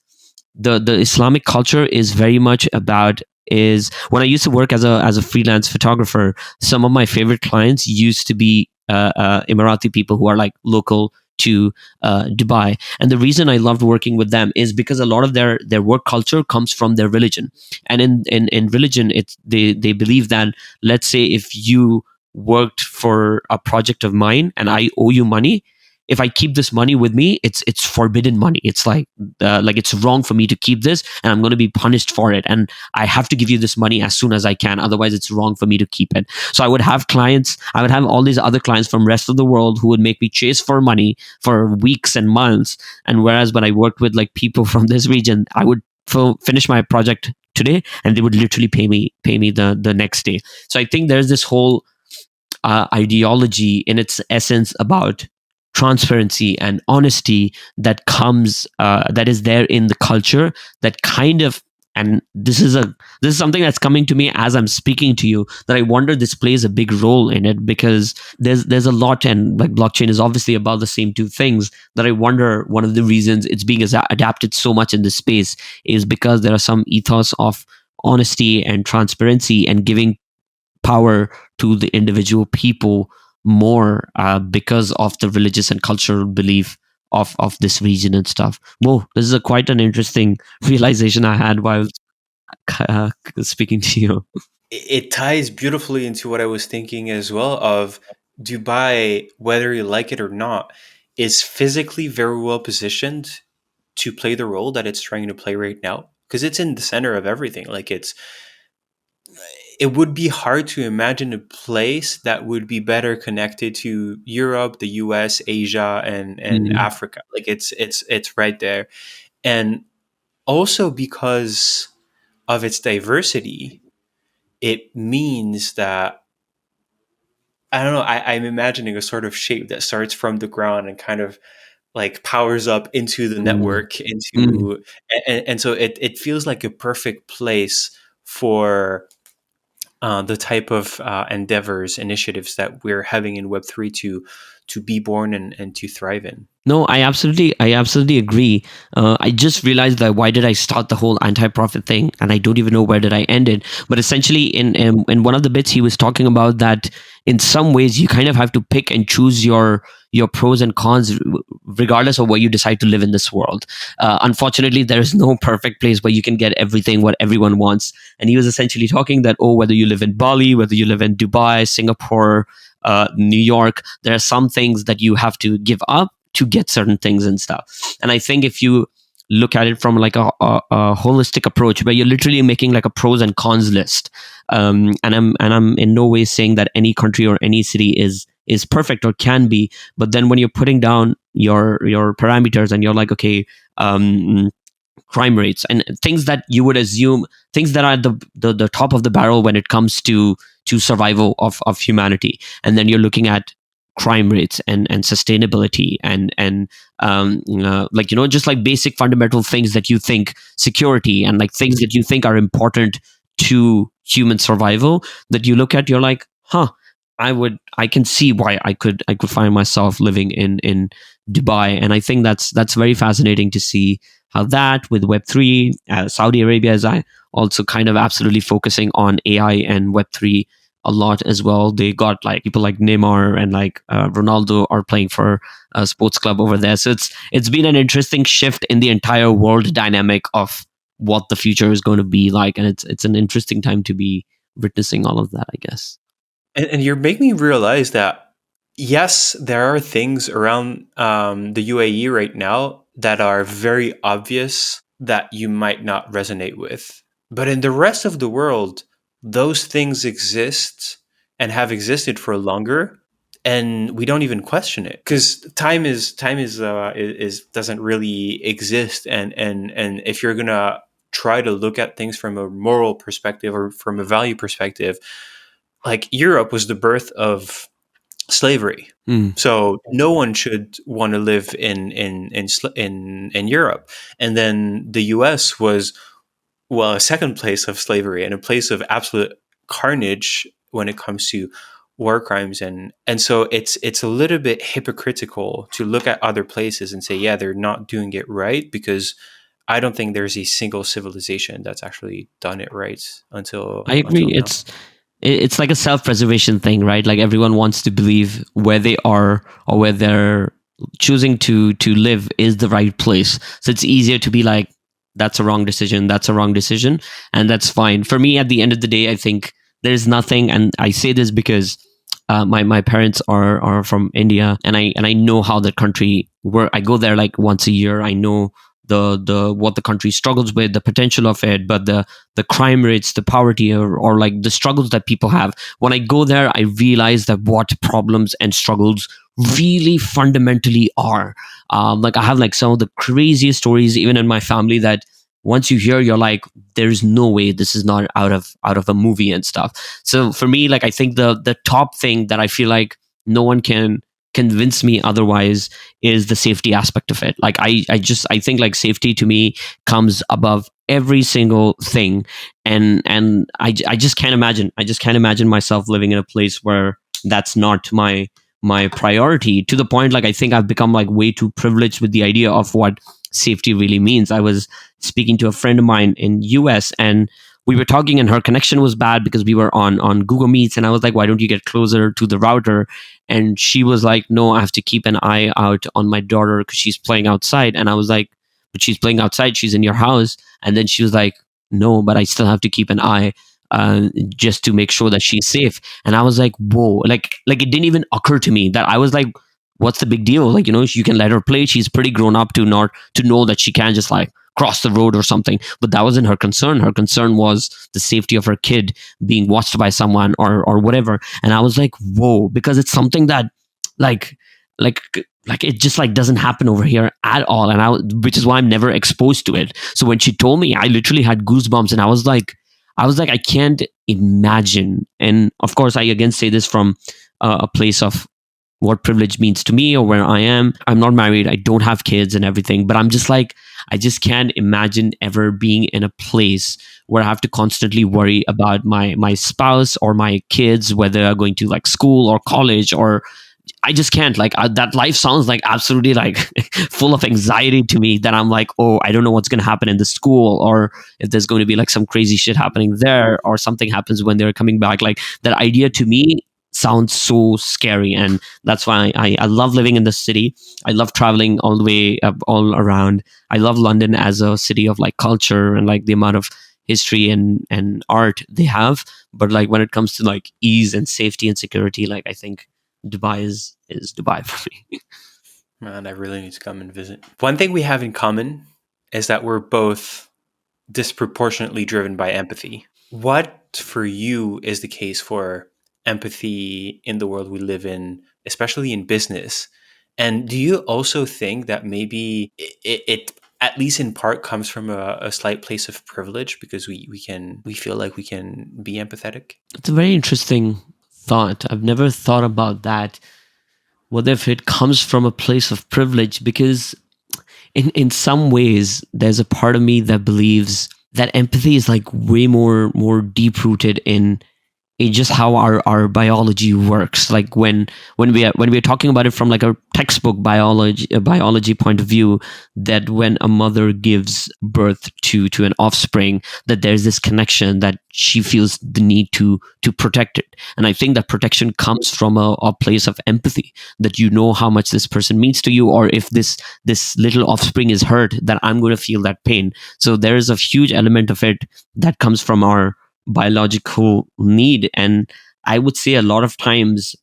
the Islamic culture is very much about, is when I used to work as a freelance photographer, some of my favorite clients used to be Emirati people who are like local to Dubai. And the reason I loved working with them is because a lot of their work culture comes from their religion. And in religion, it's they believe that, let's say if you worked for a project of mine and I owe you money, if I keep this money with me, it's forbidden money. It's like it's wrong for me to keep this, and I'm going to be punished for it. And I have to give you this money as soon as I can. Otherwise, it's wrong for me to keep it. So I would have clients. I would have all these other clients from rest of the world who would make me chase for money for weeks and months. And whereas when I worked with like people from this region, I would finish my project today, and they would literally pay me the next day. So I think there's this whole ideology in its essence about transparency and honesty that comes that is there in the culture, that kind of, and this is something that's coming to me as I'm speaking to you, that I wonder this plays a big role in it, because there's a lot, and like blockchain is obviously about the same two things, that I wonder one of the reasons it's being adapted so much in this space is because there are some ethos of honesty and transparency and giving power to the individual people more, because of the religious and cultural belief of this region and stuff. Whoa, this is a quite an interesting realization I had while speaking to you. It ties beautifully into what I was thinking as well of Dubai, whether you like it or not, is physically very well positioned to play the role that it's trying to play right now because it's in the center of everything. Like it would be hard to imagine a place that would be better connected to Europe, the US, Asia, and Mm, Africa. Like it's right there. And also because of its diversity, it means that I don't know, I'm imagining a sort of shape that starts from the ground and kind of like powers up into the mm, network mm, and so it feels like a perfect place for the type of endeavors, initiatives that we're having in Web3 to be born and to thrive in. No, I absolutely agree. I just realized that why did I start the whole anti-profit thing, and I don't even know where did I end it. But essentially, in one of the bits, he was talking about that in some ways you kind of have to pick and choose your pros and cons, regardless of where you decide to live in this world. Unfortunately, there is no perfect place where you can get everything what everyone wants. And he was essentially talking that, oh, whether you live in Bali, whether you live in Dubai, Singapore, New York, there are some things that you have to give up to get certain things and stuff. And I think if you look at it from like a holistic approach where you're literally making like a pros and cons list, and I'm in no way saying that any country or any city is perfect or can be, but then when you're putting down your parameters and you're like, okay, crime rates and things that you would assume, things that are the top of the barrel when it comes to survival of humanity, and then you're looking at crime rates and sustainability and like, just like basic fundamental things that you think, security and like things that you think are important to human survival, that you look at, you're like, I can see why I could find myself living in Dubai. And I think that's very fascinating to see how that with Web3, Saudi Arabia is also kind of absolutely focusing on AI and Web3 a lot as well. They got like people like Neymar and like Ronaldo are playing for a sports club over there. So it's been an interesting shift in the entire world dynamic of what the future is going to be like, and it's an interesting time to be witnessing all of that, I guess. And you're making me realize that, yes, there are things around the UAE right now that are very obvious that you might not resonate with. But in the rest of the world, those things exist and have existed for longer, and we don't even question it because time is doesn't really exist. And if you're gonna try to look at things from a moral perspective or from a value perspective, like Europe was the birth of slavery. Mm. So no one should want to live in Europe. And then the US was, well, a second place of slavery and a place of absolute carnage when it comes to war crimes. And so it's a little bit hypocritical to look at other places and say, yeah, they're not doing it right, because I don't think there's a single civilization that's actually done it right I agree. until now. It's like a self-preservation thing, right? Like everyone wants to believe where they are or where they're choosing to live is the right place. So it's easier to be like, that's a wrong decision, that's a wrong decision, and that's fine. For me, at the end of the day, I think there's nothing, and I say this because my parents are from India, and I know how the country work. I go there like once a year. I know the what the country struggles with, the potential of it, but the crime rates, the poverty, or like the struggles that people have. When I go there, I realize that what problems and struggles really fundamentally are. Like I have like some of the craziest stories even in my family that once you hear, you're like, there's no way this is not out of a movie and stuff. So for me, like I think the top thing that I feel like no one can convince me otherwise is the safety aspect of it. Like I think like safety to me comes above every single thing, and I just can't imagine. I just can't imagine myself living in a place where that's not my priority, to the point like I think I've become like way too privileged with the idea of what safety really means. I was speaking to a friend of mine in US, and we were talking and her connection was bad because we were on Google Meets, and I was like, why don't you get closer to the router? And she was like, no, I have to keep an eye out on my daughter because she's playing outside. And I was like, but she's playing outside, she's in your house. And then she was like, no, but I still have to keep an eye just to make sure that she's safe. And I was like, whoa, like it didn't even occur to me that I was like, what's the big deal? Like, you can let her play. She's pretty grown up to not to know that she can't just like cross the road or something. But that wasn't her concern. Her concern was the safety of her kid being watched by someone or whatever. And I was like, whoa, because it's something that like like like it just like doesn't happen over here at all. And which is why I'm never exposed to it. So when she told me, I literally had goosebumps, and I was like, I can't imagine. And of course, I again say this from a place of what privilege means to me or where I am. I'm not married, I don't have kids and everything, but I'm just like, I just can't imagine ever being in a place where I have to constantly worry about my spouse or my kids, whether they're going to like school or college, or I just can't. Like that life sounds like absolutely like full of anxiety to me. That I'm like, oh, I don't know what's going to happen in the school, or if there's going to be like some crazy shit happening there, or something happens when they're coming back. Like that idea to me sounds so scary, and that's why I love living in the city. I love traveling all the way up, all around. I love London as a city of like culture and like the amount of history and art they have. But like when it comes to like ease and safety and security, like I think Dubai is Dubai for me. Man, I really need to come and visit. One thing we have in common is that we're both disproportionately driven by empathy. What for you is the case for empathy in the world we live in, especially in business? And do you also think that maybe it at least in part comes from a slight place of privilege because we feel like we can be empathetic? It's a very interesting thought. I've never thought about that. What if it comes from a place of privilege? Because in some ways, there's a part of me that believes that empathy is like way more deep rooted in just how our biology works. Like when we're talking about it from like a textbook biology point of view, that when a mother gives birth to an offspring, that there's this connection that she feels the need to protect it. And I think that protection comes from a place of empathy, that you know how much this person means to you, or if this little offspring is hurt, that I'm going to feel that pain. So there is a huge element of it that comes from our biological need. And I would say a lot of times,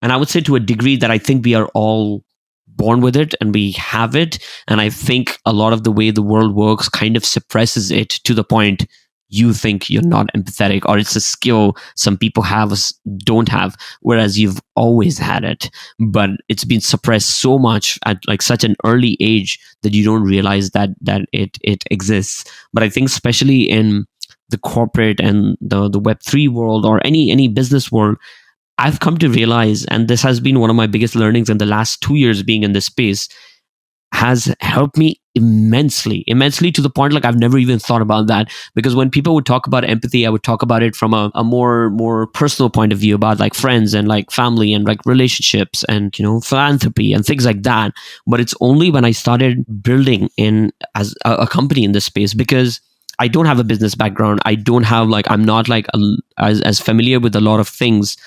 and I would say to a degree, that I think we are all born with it and we have it. And I think a lot of the way the world works kind of suppresses it to the point you think you're not empathetic, or it's a skill some people have don't have, whereas you've always had it, but it's been suppressed so much at like such an early age that you don't realize that it exists. But I think especially in the corporate and the web3 world, or any business world, I've come to realize, and this has been one of my biggest learnings in the last 2 years being in this space, has helped me immensely to the point like I've never even thought about that. Because when people would talk about empathy, I would talk about it from a more personal point of view, about like friends and like family and like relationships and philanthropy and things like that. But it's only when I started building in as a company in this space, because I don't have a business background. I don't have like, I'm not like as familiar with a lot of things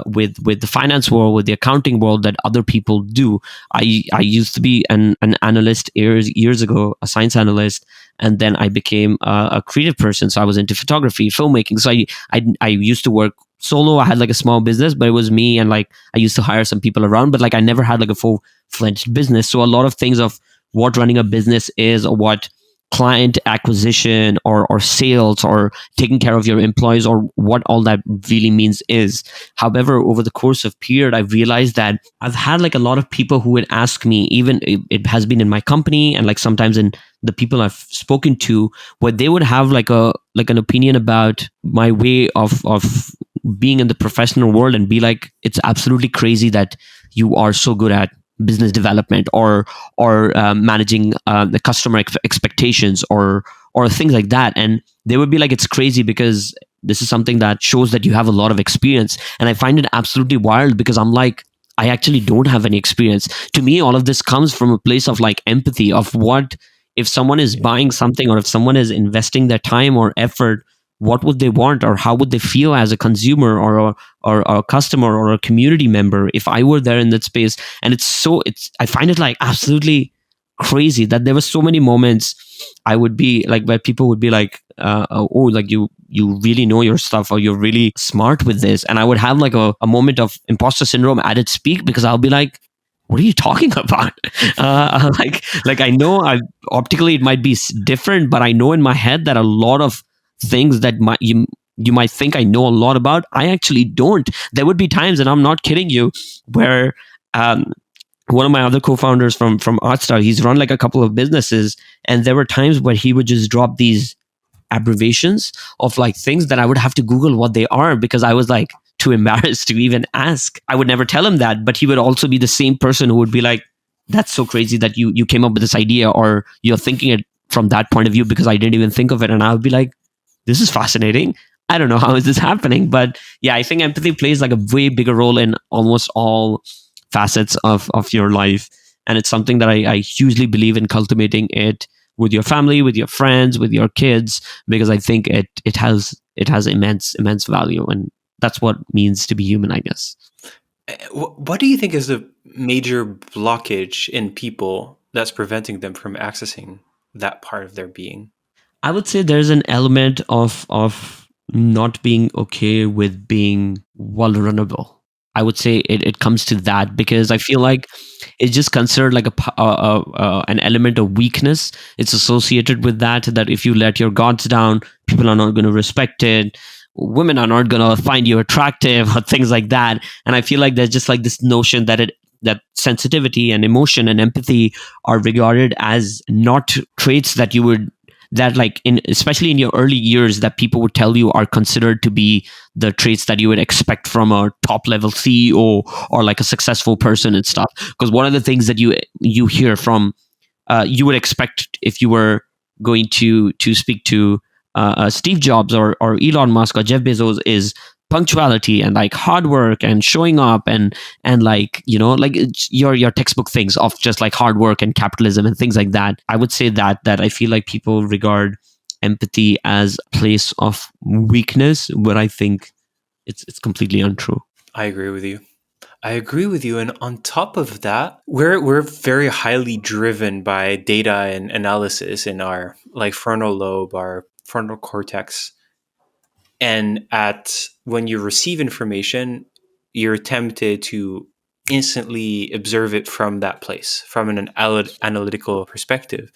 with the finance world, with the accounting world that other people do. I used to be an analyst years ago, a science analyst, and then I became a creative person. So I was into photography, filmmaking. So I used to work solo. I had like a small business, but it was me, and like I used to hire some people around, but like I never had like a full-fledged business. So a lot of things of what running a business is, or what client acquisition or sales or taking care of your employees, or what all that really means is. However, over the course of period, I've realized that I've had like a lot of people who would ask me, even it has been in my company and like sometimes in the people I've spoken to, where they would have like an opinion about my way of being in the professional world, and be like, it's absolutely crazy that you are so good at business development or managing the customer expectations or things like that. And they would be like, it's crazy because this is something that shows that you have a lot of experience. And I find it absolutely wild, because I'm like, I actually don't have any experience. To me, all of this comes from a place of like empathy of what if someone is buying something, or if someone is investing their time or effort, what would they want, or how would they feel as a consumer or a customer or a community member if I were there in that space. And I find it like absolutely crazy that there were so many moments I would be like, where people would be like, oh, like you really know your stuff, or you're really smart with this. And I would have like a moment of imposter syndrome at its peak, because I'll be like, what are you talking about? Like I know optically it might be different, but I know in my head that a lot of things that you might think I know a lot about, I actually don't. There would be times, and I'm not kidding you, where one of my other co-founders from ArtsDAO, he's run like a couple of businesses, and there were times where he would just drop these abbreviations of like things that I would have to Google what they are, because I was like, too embarrassed to even ask. I would never tell him that, but he would also be the same person who would be like, that's so crazy that you came up with this idea, or you're thinking it from that point of view, because I didn't even think of it. And I would be like, this is fascinating. I don't know how is this happening, but yeah, I think empathy plays like a way bigger role in almost all facets of your life. And it's something that I hugely believe in cultivating it with your family, with your friends, with your kids, because I think it has immense value, and that's what means to be human, I guess. What do you think is the major blockage in people that's preventing them from accessing that part of their being? I would say there's an element of not being okay with being vulnerable. I would say it comes to that, because I feel like it's just considered like an element of weakness. It's associated with that if you let your guards down, people are not going to respect it. Women are not going to find you attractive, or things like that. And I feel like there's just like this notion that sensitivity and emotion and empathy are regarded as not traits that you would, that like in, especially in your early years, that people would tell you are considered to be the traits that you would expect from a top level CEO or like a successful person and stuff. Because one of the things that you hear from, you would expect if you were going to speak to Steve Jobs or Elon Musk or Jeff Bezos, is punctuality and like hard work and showing up and like, like it's your textbook things of just like hard work and capitalism and things like that. I would say that I feel like people regard empathy as a place of weakness, but I think it's completely untrue. I agree with you. I agree with you. And on top of that, we're very highly driven by data and analysis in our like frontal lobe, our frontal cortex. And at when you receive information, you're tempted to instantly observe it from that place, from an analytical perspective.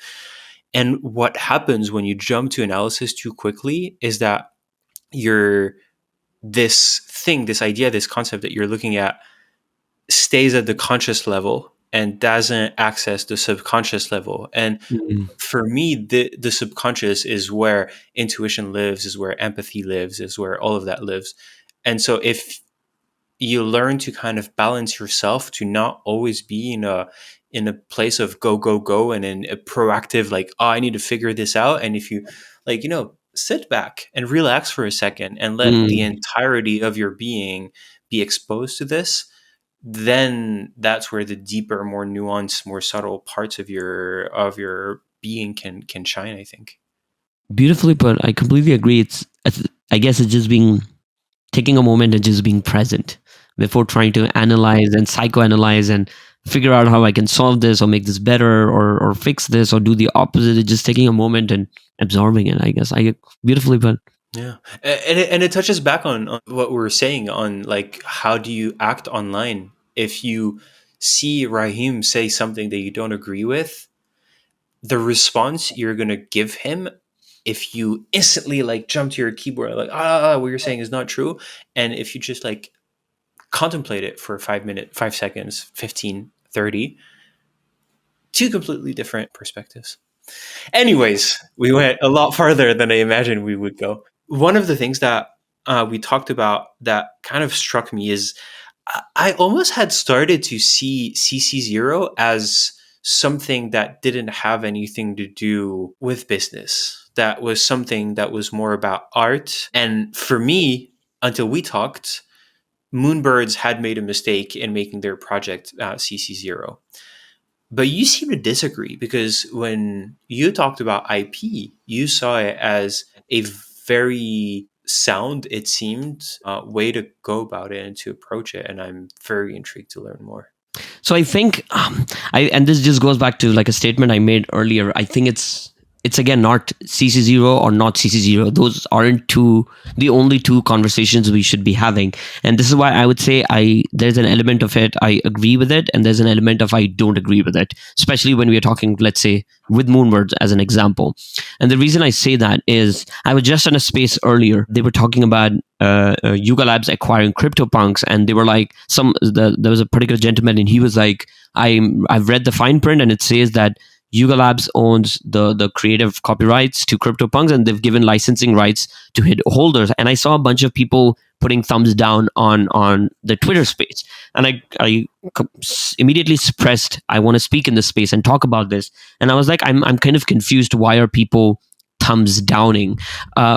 And what happens when you jump to analysis too quickly is that you're this idea, this concept that you're looking at stays at the conscious level and doesn't access the subconscious level. And Mm. for me, the subconscious is where intuition lives, is where empathy lives, is where all of that lives. And so if you learn to kind of balance yourself to not always be in a place of go go go and in a proactive like, oh, I need to figure this out. And if you like, sit back and relax for a second and let the Mm. entirety of your being be exposed to this, then that's where the deeper, more nuanced, more subtle parts of your being can shine, I think. Beautifully put. I completely agree. I guess it's just being, taking a moment and just being present before trying to analyze and psychoanalyze and figure out how I can solve this or make this better or fix this or do the opposite. It's just taking a moment and absorbing it, I guess. I beautifully put. Yeah, and it touches back on what we were saying on like how do you act online if you see Rahim say something that you don't agree with, the response you're gonna give him if you instantly like jump to your keyboard like what you're saying is not true, and if you just like contemplate it for 5 minutes, 5 seconds, 15, 30, two completely different perspectives. Anyways, we went a lot farther than I imagined we would go. One of the things that we talked about that kind of struck me is I almost had started to see CC0 as something that didn't have anything to do with business. That was something that was more about art. And for me, until we talked, Moonbirds had made a mistake in making their project CC0. But you seem to disagree because when you talked about IP, you saw it as a very sound, it seemed, way to go about it and to approach it. And I'm very intrigued to learn more. So I think, and this just goes back to like a statement I made earlier. I think it's again not CC0 or not CC0. Those aren't the only two conversations we should be having. And this is why I would say there's an element of it I agree with it, and there's an element of I don't agree with it, especially when we are talking, let's say, with Moonbirds as an example. And the reason I say that is I was just in a space earlier. They were talking about Yuga Labs acquiring CryptoPunks, and they were like, there was a particular gentleman, and he was like, I've read the fine print, and it says that Yuga Labs owns the creative copyrights to CryptoPunks, and they've given licensing rights to hit holders. And I saw a bunch of people putting thumbs down on the Twitter space. And I immediately suppressed, I want to speak in this space and talk about this. And I was like, I'm kind of confused. Why are people thumbs downing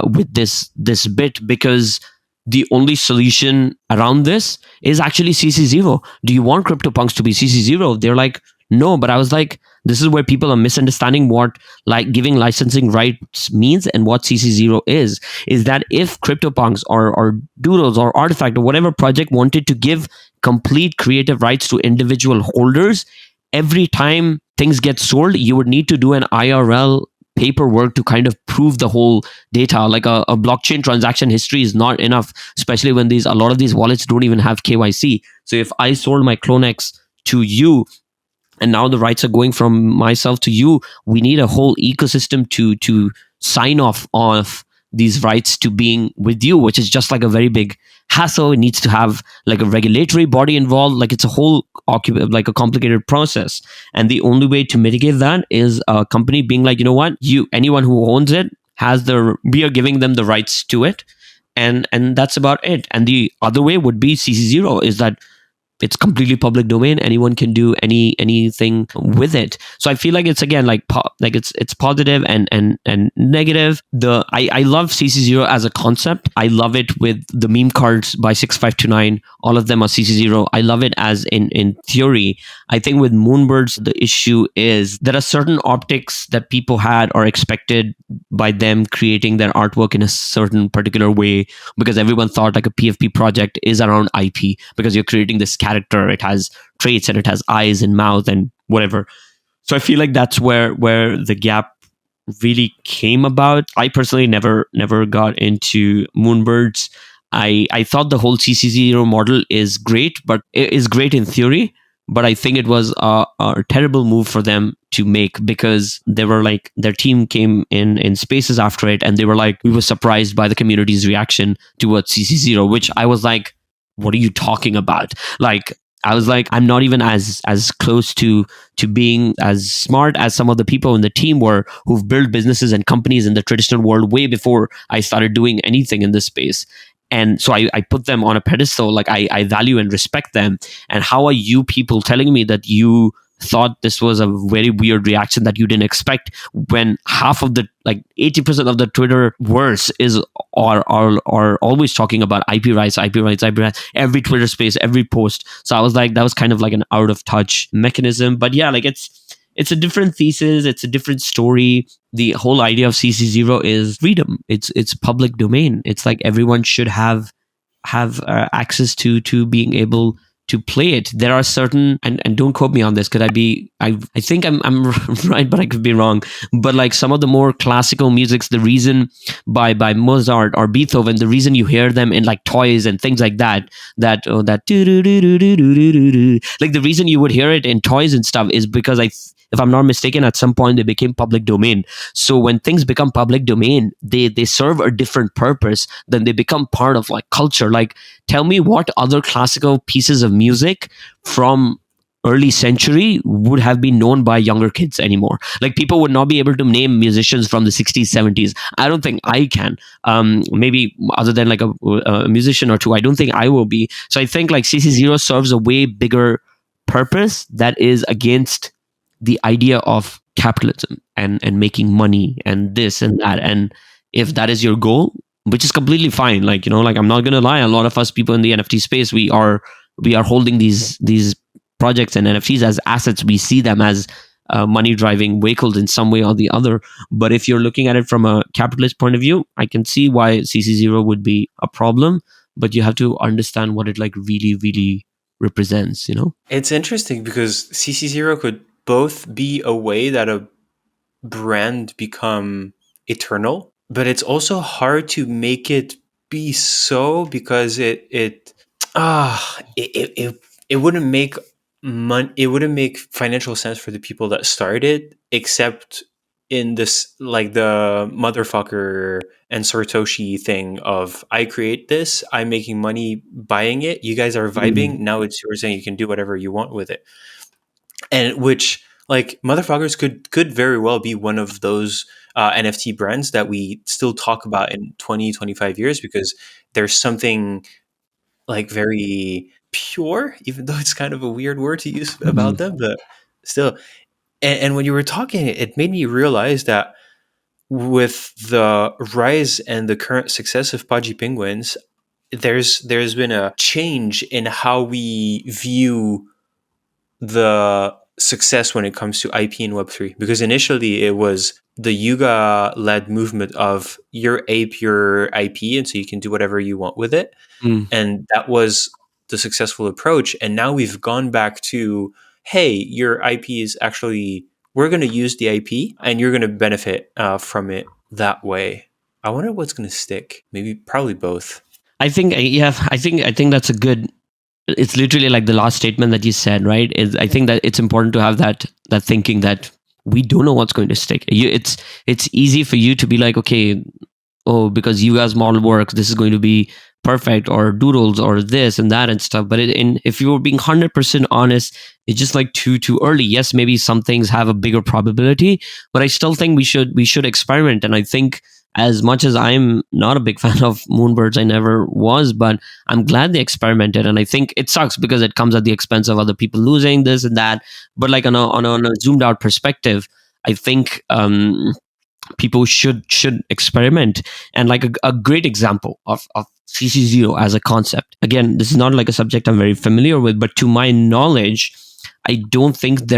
with this bit? Because the only solution around this is actually CC0. Do you want CryptoPunks to be CC0? They're like, no. But I was like, this is where people are misunderstanding what like giving licensing rights means and what CC0 is that if CryptoPunks or Doodles or Artifact or whatever project wanted to give complete creative rights to individual holders, every time things get sold, you would need to do an IRL paperwork to kind of prove the whole data. Like a blockchain transaction history is not enough, especially when a lot of these wallets don't even have KYC. So if I sold my CloneX to you, and now the rights are going from myself to you, we need a whole ecosystem to sign off of these rights to being with you, which is just like a very big hassle. It needs to have like a regulatory body involved. Like it's a whole like a complicated process. And the only way to mitigate that is a company being like, you know what, anyone who owns it we are giving them the rights to it. And that's about it. And the other way would be CC0, is that it's completely public domain. Anyone can do anything with it. So I feel like it's again like it's positive and negative. I love CC0 as a concept. I love it with the meme cards by 6529. All of them are CC0. I love it as in theory. I think with Moonbirds, the issue is there are certain optics that people had or expected by them creating their artwork in a certain particular way, because everyone thought like a PFP project is around IP, because you're creating this character, it has traits and it has eyes and mouth and whatever. So I feel like that's where the gap really came about. I personally never got into Moonbirds. I thought the whole CC0 model is great, but it is great in theory. But I think it was a terrible move for them to make, because they were like, their team came in spaces after it, and they were like, we were surprised by the community's reaction towards CC0, which I was like, what are you talking about? Like, I was like, I'm not even as close to being as smart as some of the people in the team were, who've built businesses and companies in the traditional world way before I started doing anything in this space. And so I put them on a pedestal. Like I value and respect them. And how are you people telling me that you thought this was a very weird reaction that you didn't expect, when half of the, like 80% of the Twitter verse are always talking about IP rights, every Twitter space, every post. So I was like, that was kind of like an out of touch mechanism. But yeah, like it's a different thesis, it's a different story. The whole idea of CC0 is freedom. It's public domain. It's like everyone should have access to being able to play it. There are certain, and don't quote me on this, could I think I'm right, but I could be wrong. But like some of the more classical musics, the reason by Mozart or Beethoven, the reason you hear them in like toys and things like that like the reason you would hear it in toys and stuff is because if I'm not mistaken, at some point they became public domain. So when things become public domain, they serve a different purpose. Then they become part of like culture. Like, tell me what other classical pieces of music from early century would have been known by younger kids anymore. Like, people would not be able to name musicians from the 60s, 70s. I don't think I can. Maybe other than like a musician or two, I don't think I will be. So I think like CC0 serves a way bigger purpose that is against the idea of capitalism and making money and this and that. And if that is your goal, which is completely fine, like, you know, like I'm not gonna lie, a lot of us people in the NFT space, we are holding these projects and NFTs as assets. We see them as money driving vehicles in some way or the other. But if you're looking at it from a capitalist point of view, I can see why CC0 would be a problem, but you have to understand what it like really, really represents, you know? It's interesting because CC0 could both be a way that a brand become eternal, but it's also hard to make it be so, because it wouldn't make it wouldn't make financial sense for the people that started, except in this, like the motherfucker and Satoshi thing of, I create this, I'm making money buying it, you guys are vibing, now it's yours and you can do whatever you want with it. And which Like Motherfuckers could very well be one of those NFT brands that we still talk about in 20, 25 years, because there's something like very pure, even though it's kind of a weird word to use about them, but still. And when you were talking, it made me realize that with the rise and the current success of Pudgy Penguins, there's been a change in how we view the success when it comes to IP and Web3. Because initially it was the Yuga led movement of your ape, your IP, and so you can do whatever you want with it. Mm. And that was the successful approach. And now we've gone back to, hey, your IP is actually, we're going to use the IP and you're going to benefit from it that way. I wonder what's going to stick. Maybe, probably both. I think, yeah, I think that's a good. It's literally like the last statement that you said, right? I think that it's important to have that thinking that we don't know what's going to stick. It's easy for you to be like, okay, oh, because you guys model works, this is going to be perfect, or doodles, or this and that and stuff. But if you were being 100% honest, it's just like too early. Yes, maybe some things have a bigger probability, but I still think we should experiment. And I think, as much as I'm not a big fan of Moonbirds, I never was, but I'm glad they experimented. And I think it sucks because it comes at the expense of other people losing this and that. But like on a zoomed out perspective, I think people should experiment. And like a great example of CC0 as a concept. Again, this is not like a subject I'm very familiar with, but to my knowledge, I don't think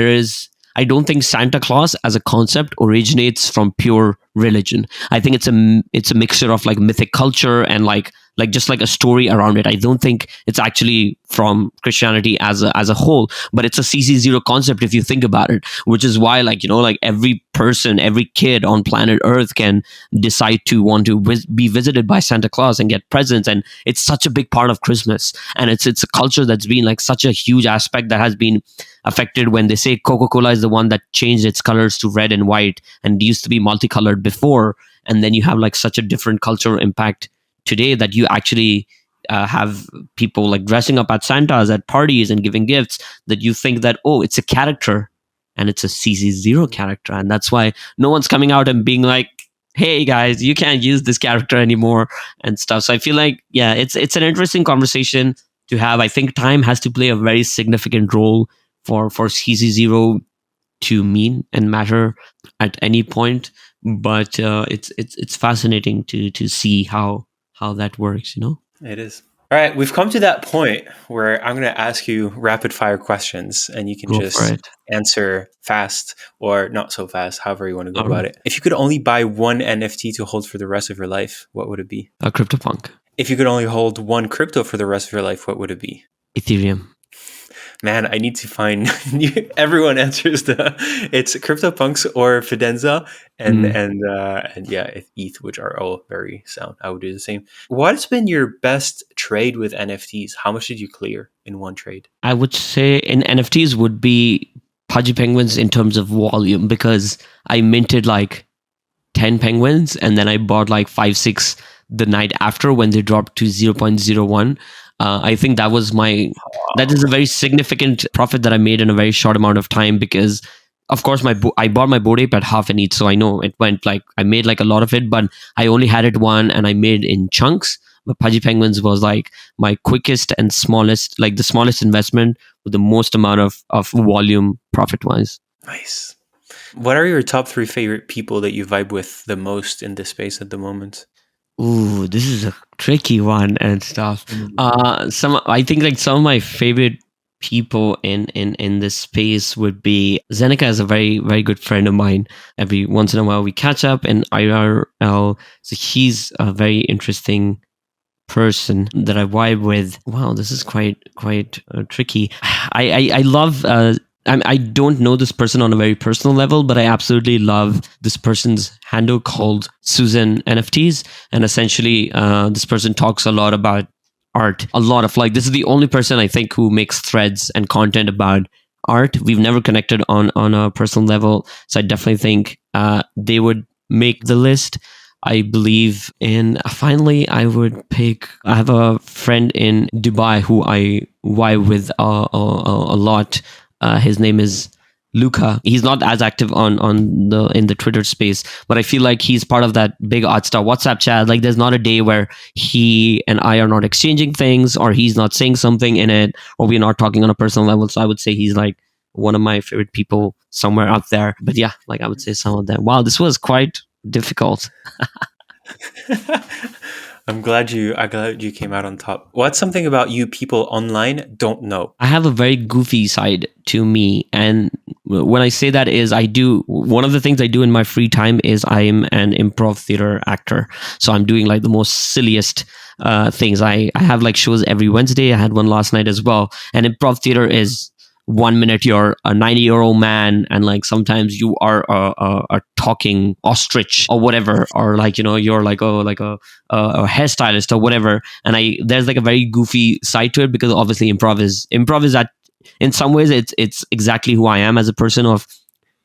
Santa Claus as a concept originates from pure religion. I think it's a mixture of like mythic culture and like just like a story around it. I don't think it's actually from Christianity as a whole, but it's a CC0 concept if you think about it, which is why like every person, every kid on planet Earth can decide to want to be visited by Santa Claus and get presents, and it's such a big part of Christmas. And it's a culture that's been like such a huge aspect that has been affected when they say Coca-Cola is the one that changed its colors to red and white and used to be multicolored before, and then you have like such a different cultural impact today that you actually have people like dressing up at Santas at parties and giving gifts, that you think that, oh, it's a character and it's a CC0 character. And that's why no one's coming out and being like, hey guys, you can't use this character anymore and stuff. So I feel like, yeah, it's an interesting conversation to have. I think time has to play a very significant role for CC0 to mean and matter at any point. But it's fascinating to see how that works, It is. All right, we've come to that point where I'm going to ask you rapid fire questions, and you can Go just for it. answer fast or not so fast, however you want to go All about right. it. If you could only buy one NFT to hold for the rest of your life, what would it be? A CryptoPunk. If you could only hold one crypto for the rest of your life, what would it be? Ethereum. Man, I need to find everyone answers it's CryptoPunks or Fidenza and yeah, ETH, which are all very sound. I would do the same. What's been your best trade with NFTs? How much did you clear in one trade? I would say in NFTs would be Pudgy Penguins in terms of volume, because I minted like 10 penguins and then I bought like 5-6 the night after when they dropped to 0.01. I think that is a very significant profit that I made in a very short amount of time, because of course I bought my Bored Ape at half an ETH, so I know it went like, I made like a lot of it, but I only had it one and I made in chunks. But Pudgy Penguins was like my quickest and smallest, like the smallest investment with the most amount of volume profit wise. Nice. What are your top 3 favorite people that you vibe with the most in this space at the moment? Ooh, this is a tricky one and stuff. I think like some of my favorite people in this space would be Zeneca is a very, very good friend of mine. Every once in a while we catch up in IRL. So he's a very interesting person that I vibe with. Wow, this is quite tricky. I love I don't know this person on a very personal level, but I absolutely love this person's handle called Susan NFTs. And essentially, this person talks a lot about art. A lot of like, this is the only person I think who makes threads and content about art. We've never connected on a personal level. So I definitely think they would make the list. I believe in, finally, I have a friend in Dubai who I vibe with a lot. His name is Luca. He's not as active on the in the Twitter space, but I feel like he's part of that big ArtsDAO WhatsApp chat. Like there's not a day where he and I are not exchanging things, or he's not saying something in it, or we're not talking on a personal level. So I would say he's like one of my favorite people somewhere up there. But yeah, like I would say some of them. Wow, this was quite difficult. I'm glad you came out on top. What's something about you people online don't know? I have a very goofy side to me, and when I say that is I do one of the things I do in my free time is I'm an improv theater actor. So I'm doing like the most silliest things. I have like shows every Wednesday. I had one last night as well. And improv theater is 1 minute you're a 90-year-old man, and like sometimes you are a talking ostrich or whatever, or like you're like a hairstylist or whatever. And I there's like a very goofy side to it, because obviously improv is at in some ways it's exactly who I am as a person, of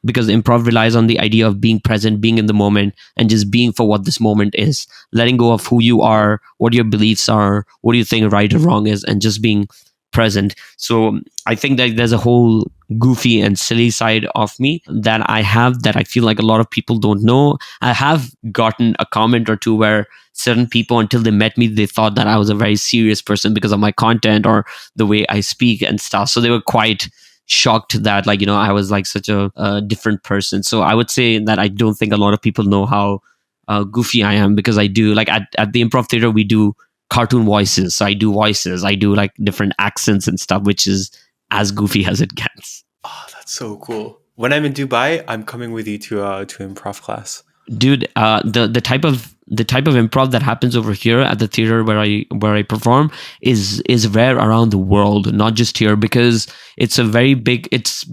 because improv relies on the idea of being present, being in the moment, and just being for what this moment is, letting go of who you are, what your beliefs are, what do you think right or wrong is, and just being present. So I think that there's a whole goofy and silly side of me that I have that I feel like a lot of people don't know. I have gotten a comment or two where certain people, until they met me, they thought that I was a very serious person because of my content or the way I speak and stuff. So they were quite shocked that I was like such a different person. So I would say that I don't think a lot of people know how goofy I am, because I do like at the improv theater we do cartoon voices. So I do voices, I do like different accents and stuff, which is as goofy as it gets. Oh, that's so cool. When I'm in Dubai, I'm coming with you to improv class. Dude, the type of improv that happens over here at the theater where I perform is rare around the world, not just here, because it's a very big it's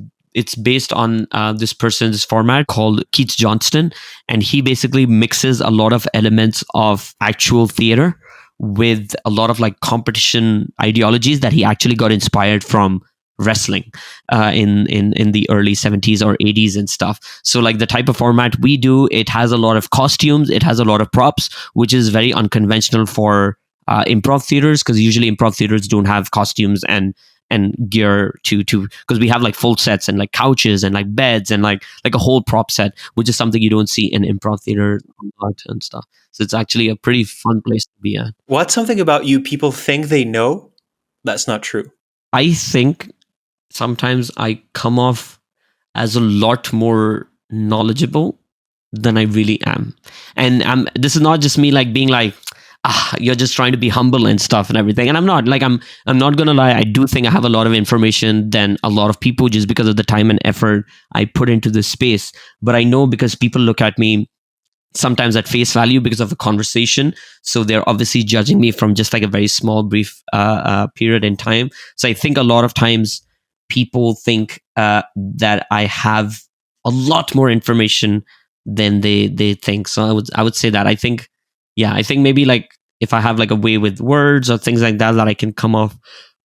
based on this person's format called Keith Johnston, and he basically mixes a lot of elements of actual theater with a lot of like competition ideologies that he actually got inspired from wrestling in the early 70s or 80s and stuff. So like the type of format we do, it has a lot of costumes, it has a lot of props, which is very unconventional for improv theaters, because usually improv theaters don't have costumes and gear to because we have like full sets and like couches and like beds and like a whole prop set, which is something you don't see in improv theater and stuff. So it's actually a pretty fun place to be at. What's something about you people think they know that's not true? I think sometimes I come off as a lot more knowledgeable than I really am. And this is not just me like being like, you're just trying to be humble and stuff and everything. And I'm not like, I'm not gonna lie. I do think I have a lot of information than a lot of people, just because of the time and effort I put into this space. But I know, because people look at me sometimes at face value because of the conversation, so they're obviously judging me from just like a very small brief period in time. So I think a lot of times people think that I have a lot more information than they think. So I would say that I think maybe like if I have like a way with words or things like that, that I can come off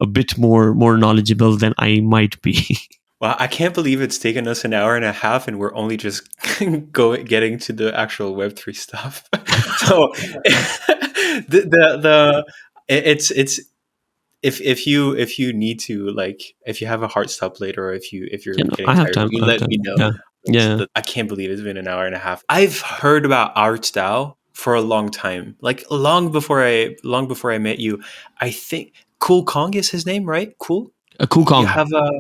a bit more knowledgeable than I might be. Well, I can't believe it's taken us an hour and a half, and we're only just getting to the actual Web3 stuff. So it's if you need to, like, if you have a hard stop later, or if you're getting I have tired, time. you let me know. Yeah. Yeah. I can't believe it's been an hour and a half. I've heard about ArtsDAO for a long time, like long before I met you. I think Cool Kong is his name, right? Cool. Cool Kong. You have a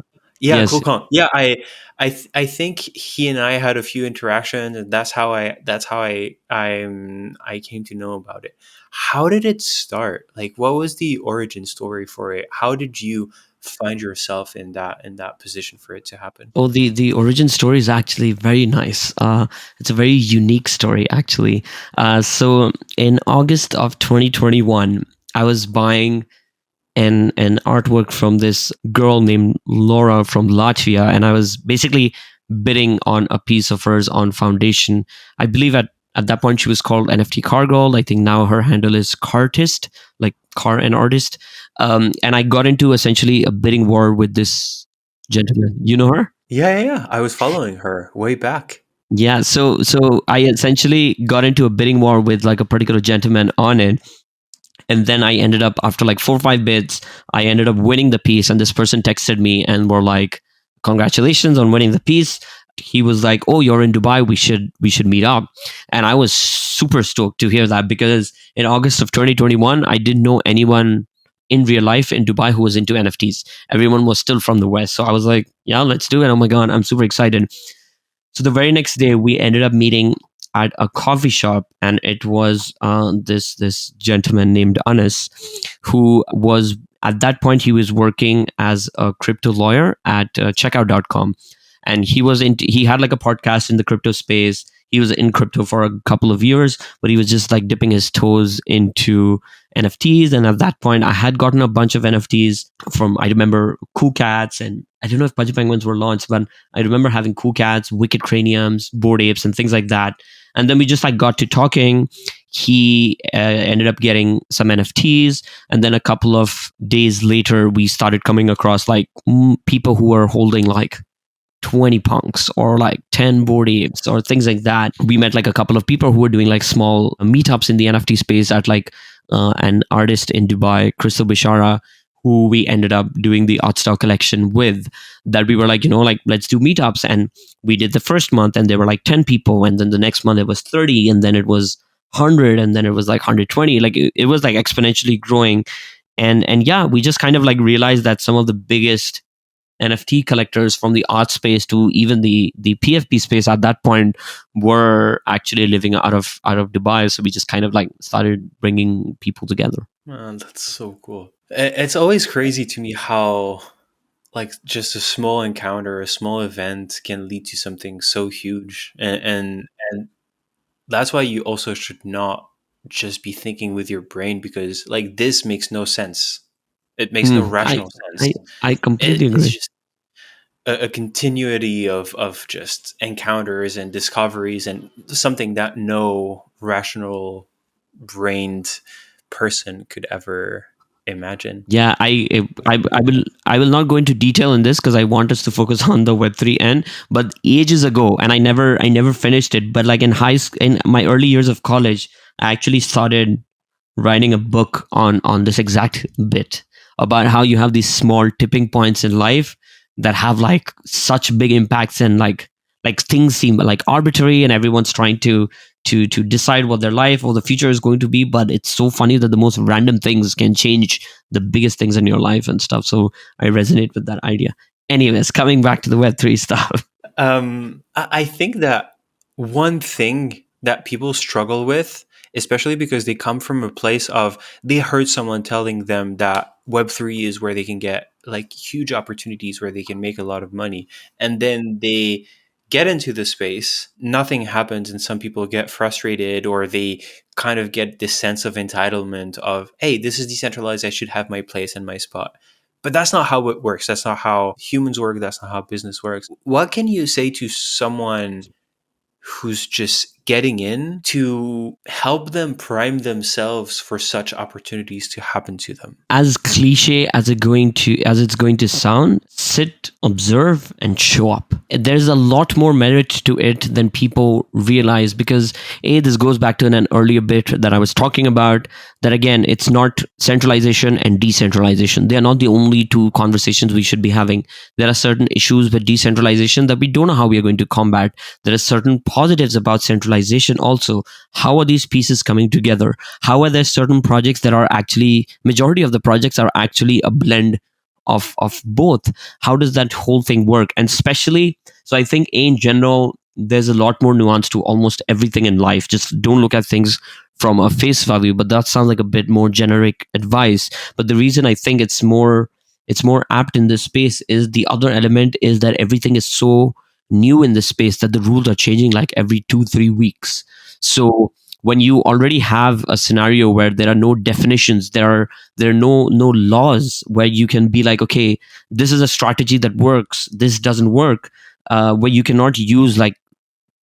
Yes. Cool Kong. Yeah, I think he and I had a few interactions, and that's how I came to know about it. How did it start? Like, what was the origin story for it? How did you find yourself in that position for it to happen? Oh, the origin story is actually very nice. It's a very unique story, actually. So in August of 2021, I was buying an artwork from this girl named Laura from Latvia, and I was basically bidding on a piece of hers on Foundation. I believe at that point she was called NFT Car Girl. I think now her handle is Cartist, like car and artist. And I got into essentially a bidding war with this gentleman. You know her? Yeah. I was following her way back. Yeah. So I essentially got into a bidding war with like a particular gentleman on it. And then I ended up, after like 4 or 5 bids, I ended up winning the piece. And this person texted me and were like, congratulations on winning the piece. He was like, oh, you're in Dubai, we should meet up. And I was super stoked to hear that, because in August of 2021 I didn't know anyone in real life in Dubai who was into NFTs. Everyone was still from the West. So I was like, yeah, let's do it. Oh my God, I'm super excited. So the very next day, we ended up meeting at a coffee shop, and it was this gentleman named Anas, who was, at that point, he was working as a crypto lawyer at checkout.com. And he had like a podcast in the crypto space. He was in crypto for a couple of years, but he was just like dipping his toes into NFTs. And at that point, I had gotten a bunch of NFTs from, I remember, Cool Cats, and I don't know if Budget Penguins were launched, but I remember having Cool Cats, Wicked Craniums, Bored Apes, and things like that. And then we just like got to talking. He ended up getting some NFTs, and then a couple of days later, we started coming across like people who were holding like 20 punks or like 10 Bored Apes or things like that. We met like a couple of people who were doing like small meetups in the NFT space at like an artist in Dubai, Crystal Bishara, who we ended up doing the ArtsDAO collection with. That we were like, like, let's do meetups. And we did the first month, and there were like 10 people. And then the next month it was 30, and then it was 100, and then it was like 120. Like it was like exponentially growing. And yeah, we just kind of like realized that some of the biggest NFT collectors from the art space to even the PFP space at that point were actually living out of Dubai. So we just kind of like started bringing people together. Man, that's so cool. It's always crazy to me how like just a small encounter, a small event can lead to something so huge, and that's why you also should not just be thinking with your brain, because like this makes no sense. It makes no rational sense. I completely It's agree. just a continuity of just encounters and discoveries, and something that no rational brained person could ever imagine. Yeah, I will not go into detail in this because I want us to focus on the Web3 end. But ages ago, and I never finished it. But like in my early years of college, I actually started writing a book on this exact bit about how you have these small tipping points in life that have like such big impacts, and like things seem like arbitrary, and everyone's trying to decide what their life or the future is going to be. But it's so funny that the most random things can change the biggest things in your life and stuff. So I resonate with that idea. Anyways, coming back to the Web3 stuff. I think that one thing that people struggle with, especially because they come from a place of they heard someone telling them that Web3 is where they can get like huge opportunities where they can make a lot of money. And then they get into the space, nothing happens, and some people get frustrated, or they kind of get this sense of entitlement of, hey, this is decentralized, I should have my place and my spot. But that's not how it works. That's not how humans work. That's not how business works. What can you say to someone who's just getting in to help them prime themselves for such opportunities to happen to them? As cliche as it's going to sound, sit, observe, and show up. There's a lot more merit to it than people realize, because this goes back to an earlier bit that I was talking about, that again, it's not centralization and decentralization. They are not the only two conversations we should be having. There are certain issues with decentralization that we don't know how we are going to combat. There are certain positives about centralization also. How are these pieces coming together? How are there certain projects that are actually, majority of the projects are actually a blend of both? How does that whole thing work? And especially, so I think in general, there's a lot more nuance to almost everything in life. Just don't look at things from a face value. But that sounds like a bit more generic advice. But the reason I think it's more apt in this space is the other element is that everything is so new in this space that the rules are changing like every 2-3 weeks. So when you already have a scenario where there are no definitions, there are no laws where you can be like, okay, this is a strategy that works, this doesn't work, where you cannot use like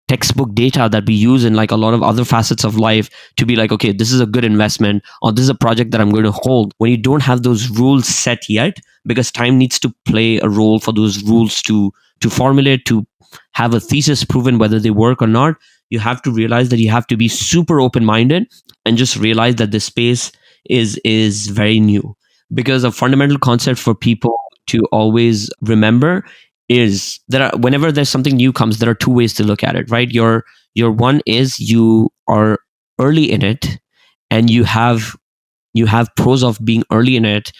textbook data that we use in like a lot of other facets of life to be like, okay, this is a good investment, or this is a project that I'm going to hold. When you don't have those rules set yet, because time needs to play a role for those rules to formulate, to have a thesis proven whether they work or not, you have to realize that you have to be super open-minded and just realize that this space is very new. Because a fundamental concept for people to always remember is there are whenever there's something new comes, there are two ways to look at it, right? Your one is you are early in it, and you have pros of being early in it,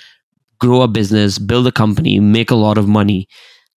grow a business, build a company, make a lot of money.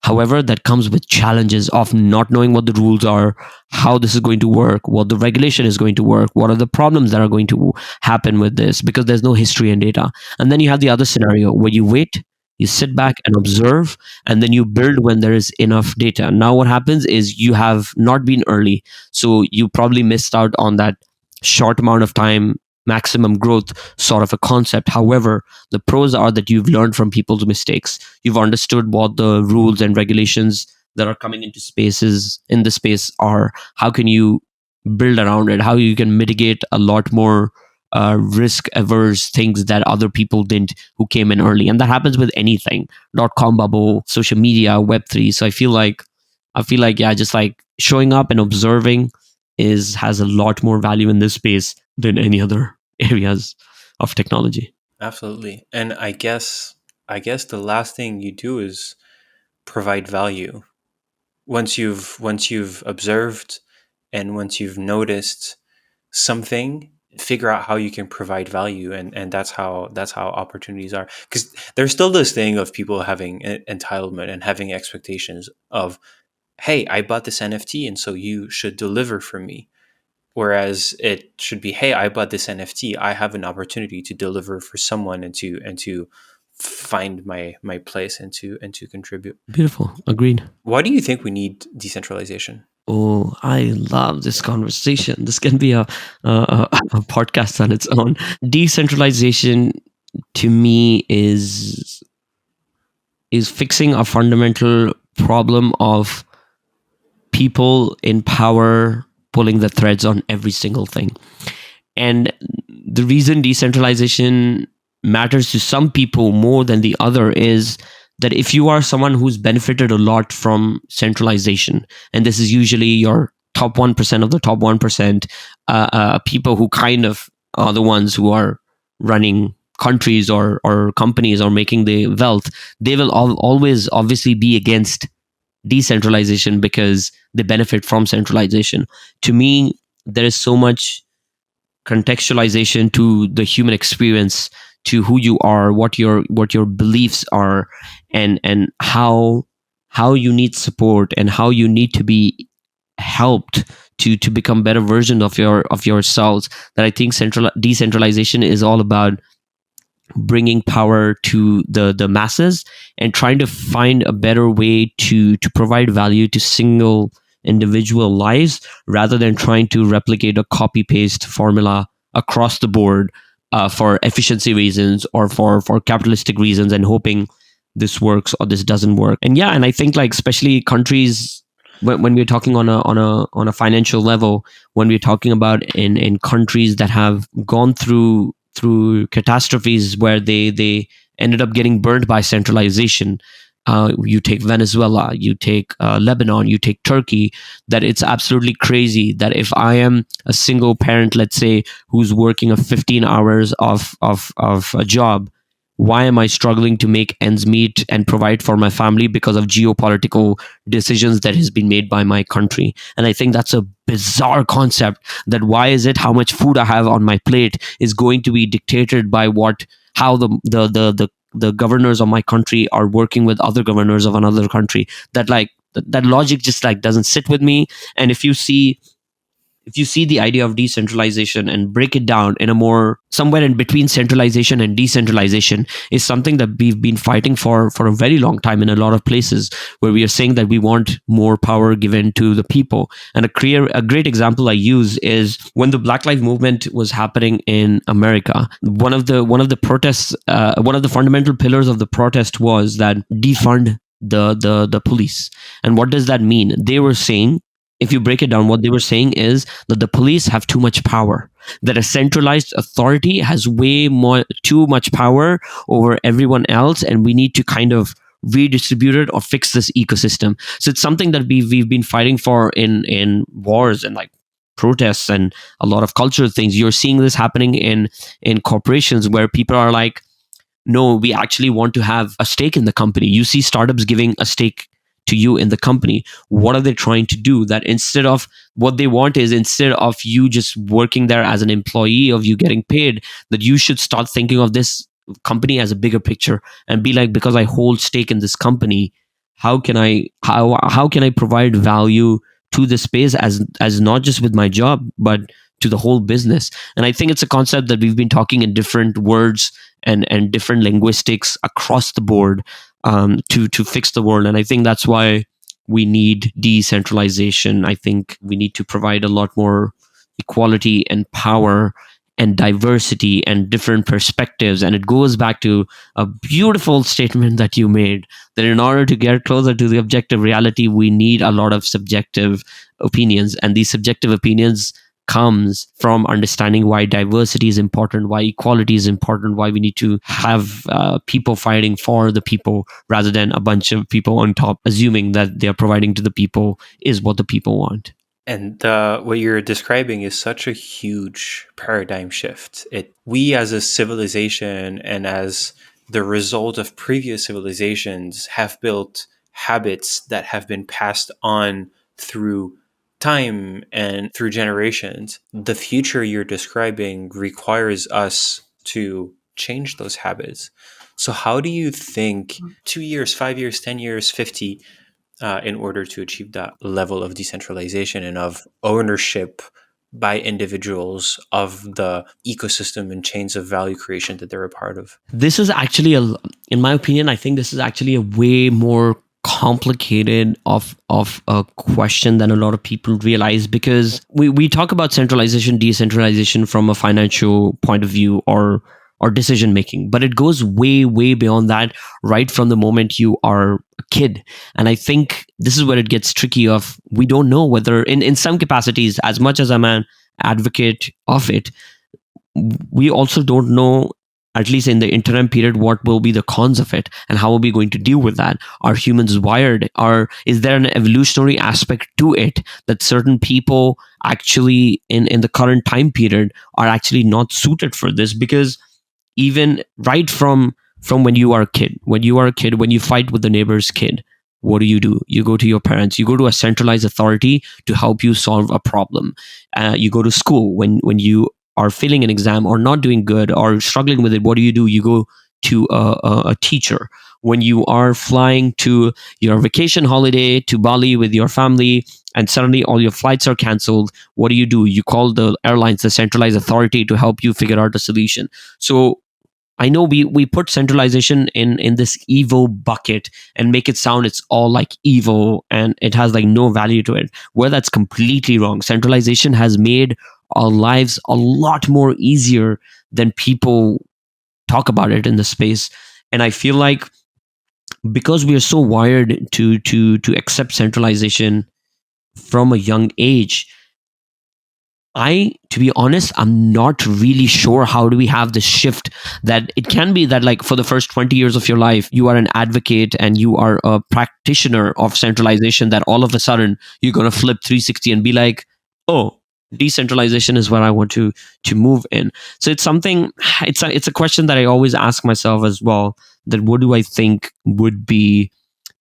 However, that comes with challenges of not knowing what the rules are, how this is going to work, what the regulation is going to work, what are the problems that are going to happen with this, because there's no history and data. And then you have the other scenario where you wait, you sit back and observe, and then you build when there is enough data. Now, what happens is you have not been early, so you probably missed out on that short amount of time, maximum growth sort of a concept. However, the pros are that you've learned from people's mistakes. You've understood what the rules and regulations that are coming into spaces in the space are. How can you build around it? How you can mitigate a lot more risk averse things that other people didn't who came in early. And that happens with anything. .com bubble, social media, web3. So I feel like yeah, just like showing up and observing is has a lot more value in this space than any other areas of technology. Absolutely. And I guess the last thing you do is provide value. Once you've observed and once you've noticed something, figure out how you can provide value, and that's how opportunities are. Because there's still this thing of people having entitlement and having expectations of, hey, I bought this NFT and so you should deliver for me. Whereas it should be, hey, I bought this NFT, I have an opportunity to deliver for someone and to find my place and to contribute. Beautiful. Agreed. Why do you think we need decentralization? Oh, I love this conversation. This can be a podcast on its own. Decentralization to me is fixing a fundamental problem of people in power pulling the threads on every single thing. And the reason decentralization matters to some people more than the other is that if you are someone who's benefited a lot from centralization, and this is usually your top 1% of the top 1%, people who kind of are the ones who are running countries or companies or making the wealth, they will always obviously be against decentralization because they benefit from centralization. To me, there is so much contextualization to the human experience, to who you are, what your beliefs are, and how you need support and how you need to be helped to become better version of yourselves. That I think decentralization is all about bringing power to the masses and trying to find a better way to provide value to single individual lives rather than trying to replicate a copy paste formula across the board for efficiency reasons or for capitalistic reasons and hoping this works or this doesn't work. And yeah, and I think like especially countries when we're talking on a financial level, when we're talking about in countries that have gone through catastrophes where they ended up getting burned by centralization. You take Venezuela, you take Lebanon, you take Turkey, that it's absolutely crazy that if I am a single parent, let's say, who's working a 15 hours of a job, why am I struggling to make ends meet and provide for my family because of geopolitical decisions that has been made by my country? And I think that's a bizarre concept, that why is it how much food I have on my plate is going to be dictated by how the governors of my country are working with other governors of another country. That like that logic just like doesn't sit with me. And if you see the idea of decentralization and break it down in a more somewhere in between centralization and decentralization, is something that we've been fighting for a very long time in a lot of places, where we are saying that we want more power given to the people. And a great example I use is when the Black Lives Movement was happening in America. One of the protests, one of the fundamental pillars of the protest was that defund the police. And what does that mean? They were saying, if you break it down, what they were saying is that the police have too much power, that a centralized authority has too much power over everyone else, and we need to kind of redistribute it or fix this ecosystem. So it's something that we've been fighting for in wars and like protests and a lot of cultural things. You're seeing this happening in corporations where people are like, no, we actually want to have a stake in the company. You see startups giving a stake to you in the company? What are they trying to do? That instead of what they want is, instead of you just working there as an employee, of you getting paid, that you should start thinking of this company as a bigger picture and be like, because I hold stake in this company, how can I provide value to the space, as not just with my job, but to the whole business. And I think it's a concept that we've been talking in different words and different linguistics across the board, to fix the world. And I think that's why we need decentralization. I think we need to provide a lot more equality and power and diversity and different perspectives. And it goes back to a beautiful statement that you made, that in order to get closer to the objective reality, we need a lot of subjective opinions. And these subjective opinions comes from understanding why diversity is important, why equality is important, why we need to have people fighting for the people rather than a bunch of people on top assuming that they're providing to the people is what the people want. And what you're describing is such a huge paradigm shift. We as a civilization and as the result of previous civilizations have built habits that have been passed on through time and through generations. The future you're describing requires us to change those habits. So how do you think 2 years, 5 years, 10 years, 50, in order to achieve that level of decentralization and of ownership by individuals of the ecosystem and chains of value creation that they're a part of? This is actually in my opinion, I think this is actually a way more complicated of a question than a lot of people realize, because we talk about centralization, decentralization from a financial point of view or decision making, but it goes way beyond that, right from the moment you are a kid. And I think this is where it gets tricky. Of we don't know whether in some capacities, as much as I'm an advocate of it, we also don't know, at least in the interim period, what will be the cons of it and how are we going to deal with that. Are humans wired? Is there an evolutionary aspect to it, that certain people actually in the current time period are actually not suited for this? Because even right from when you are a kid, when you fight with the neighbor's kid, what do? You go to your parents, you go to a centralized authority to help you solve a problem. You go to school when you are failing an exam or not doing good or struggling with it. What do? You go to a teacher. When you are flying to your vacation holiday to Bali with your family and suddenly all your flights are canceled, what do? You call the airlines, the centralized authority, to help you figure out a solution. So I know we put centralization in this evil bucket and make it sound it's all like evil and it has like no value to it, where that's completely wrong. Centralization has made our lives a lot more easier than people talk about it in the space. And I feel like because we are so wired to accept centralization from a young age, to be honest, I'm not really sure how do we have this shift, that it can be that like for the first 20 years of your life, you are an advocate and you are a practitioner of centralization, that all of a sudden you're going to flip 360 and be like, oh, decentralization is where I want to move in. So it's something, it's a question that I always ask myself as well, that what do I think would be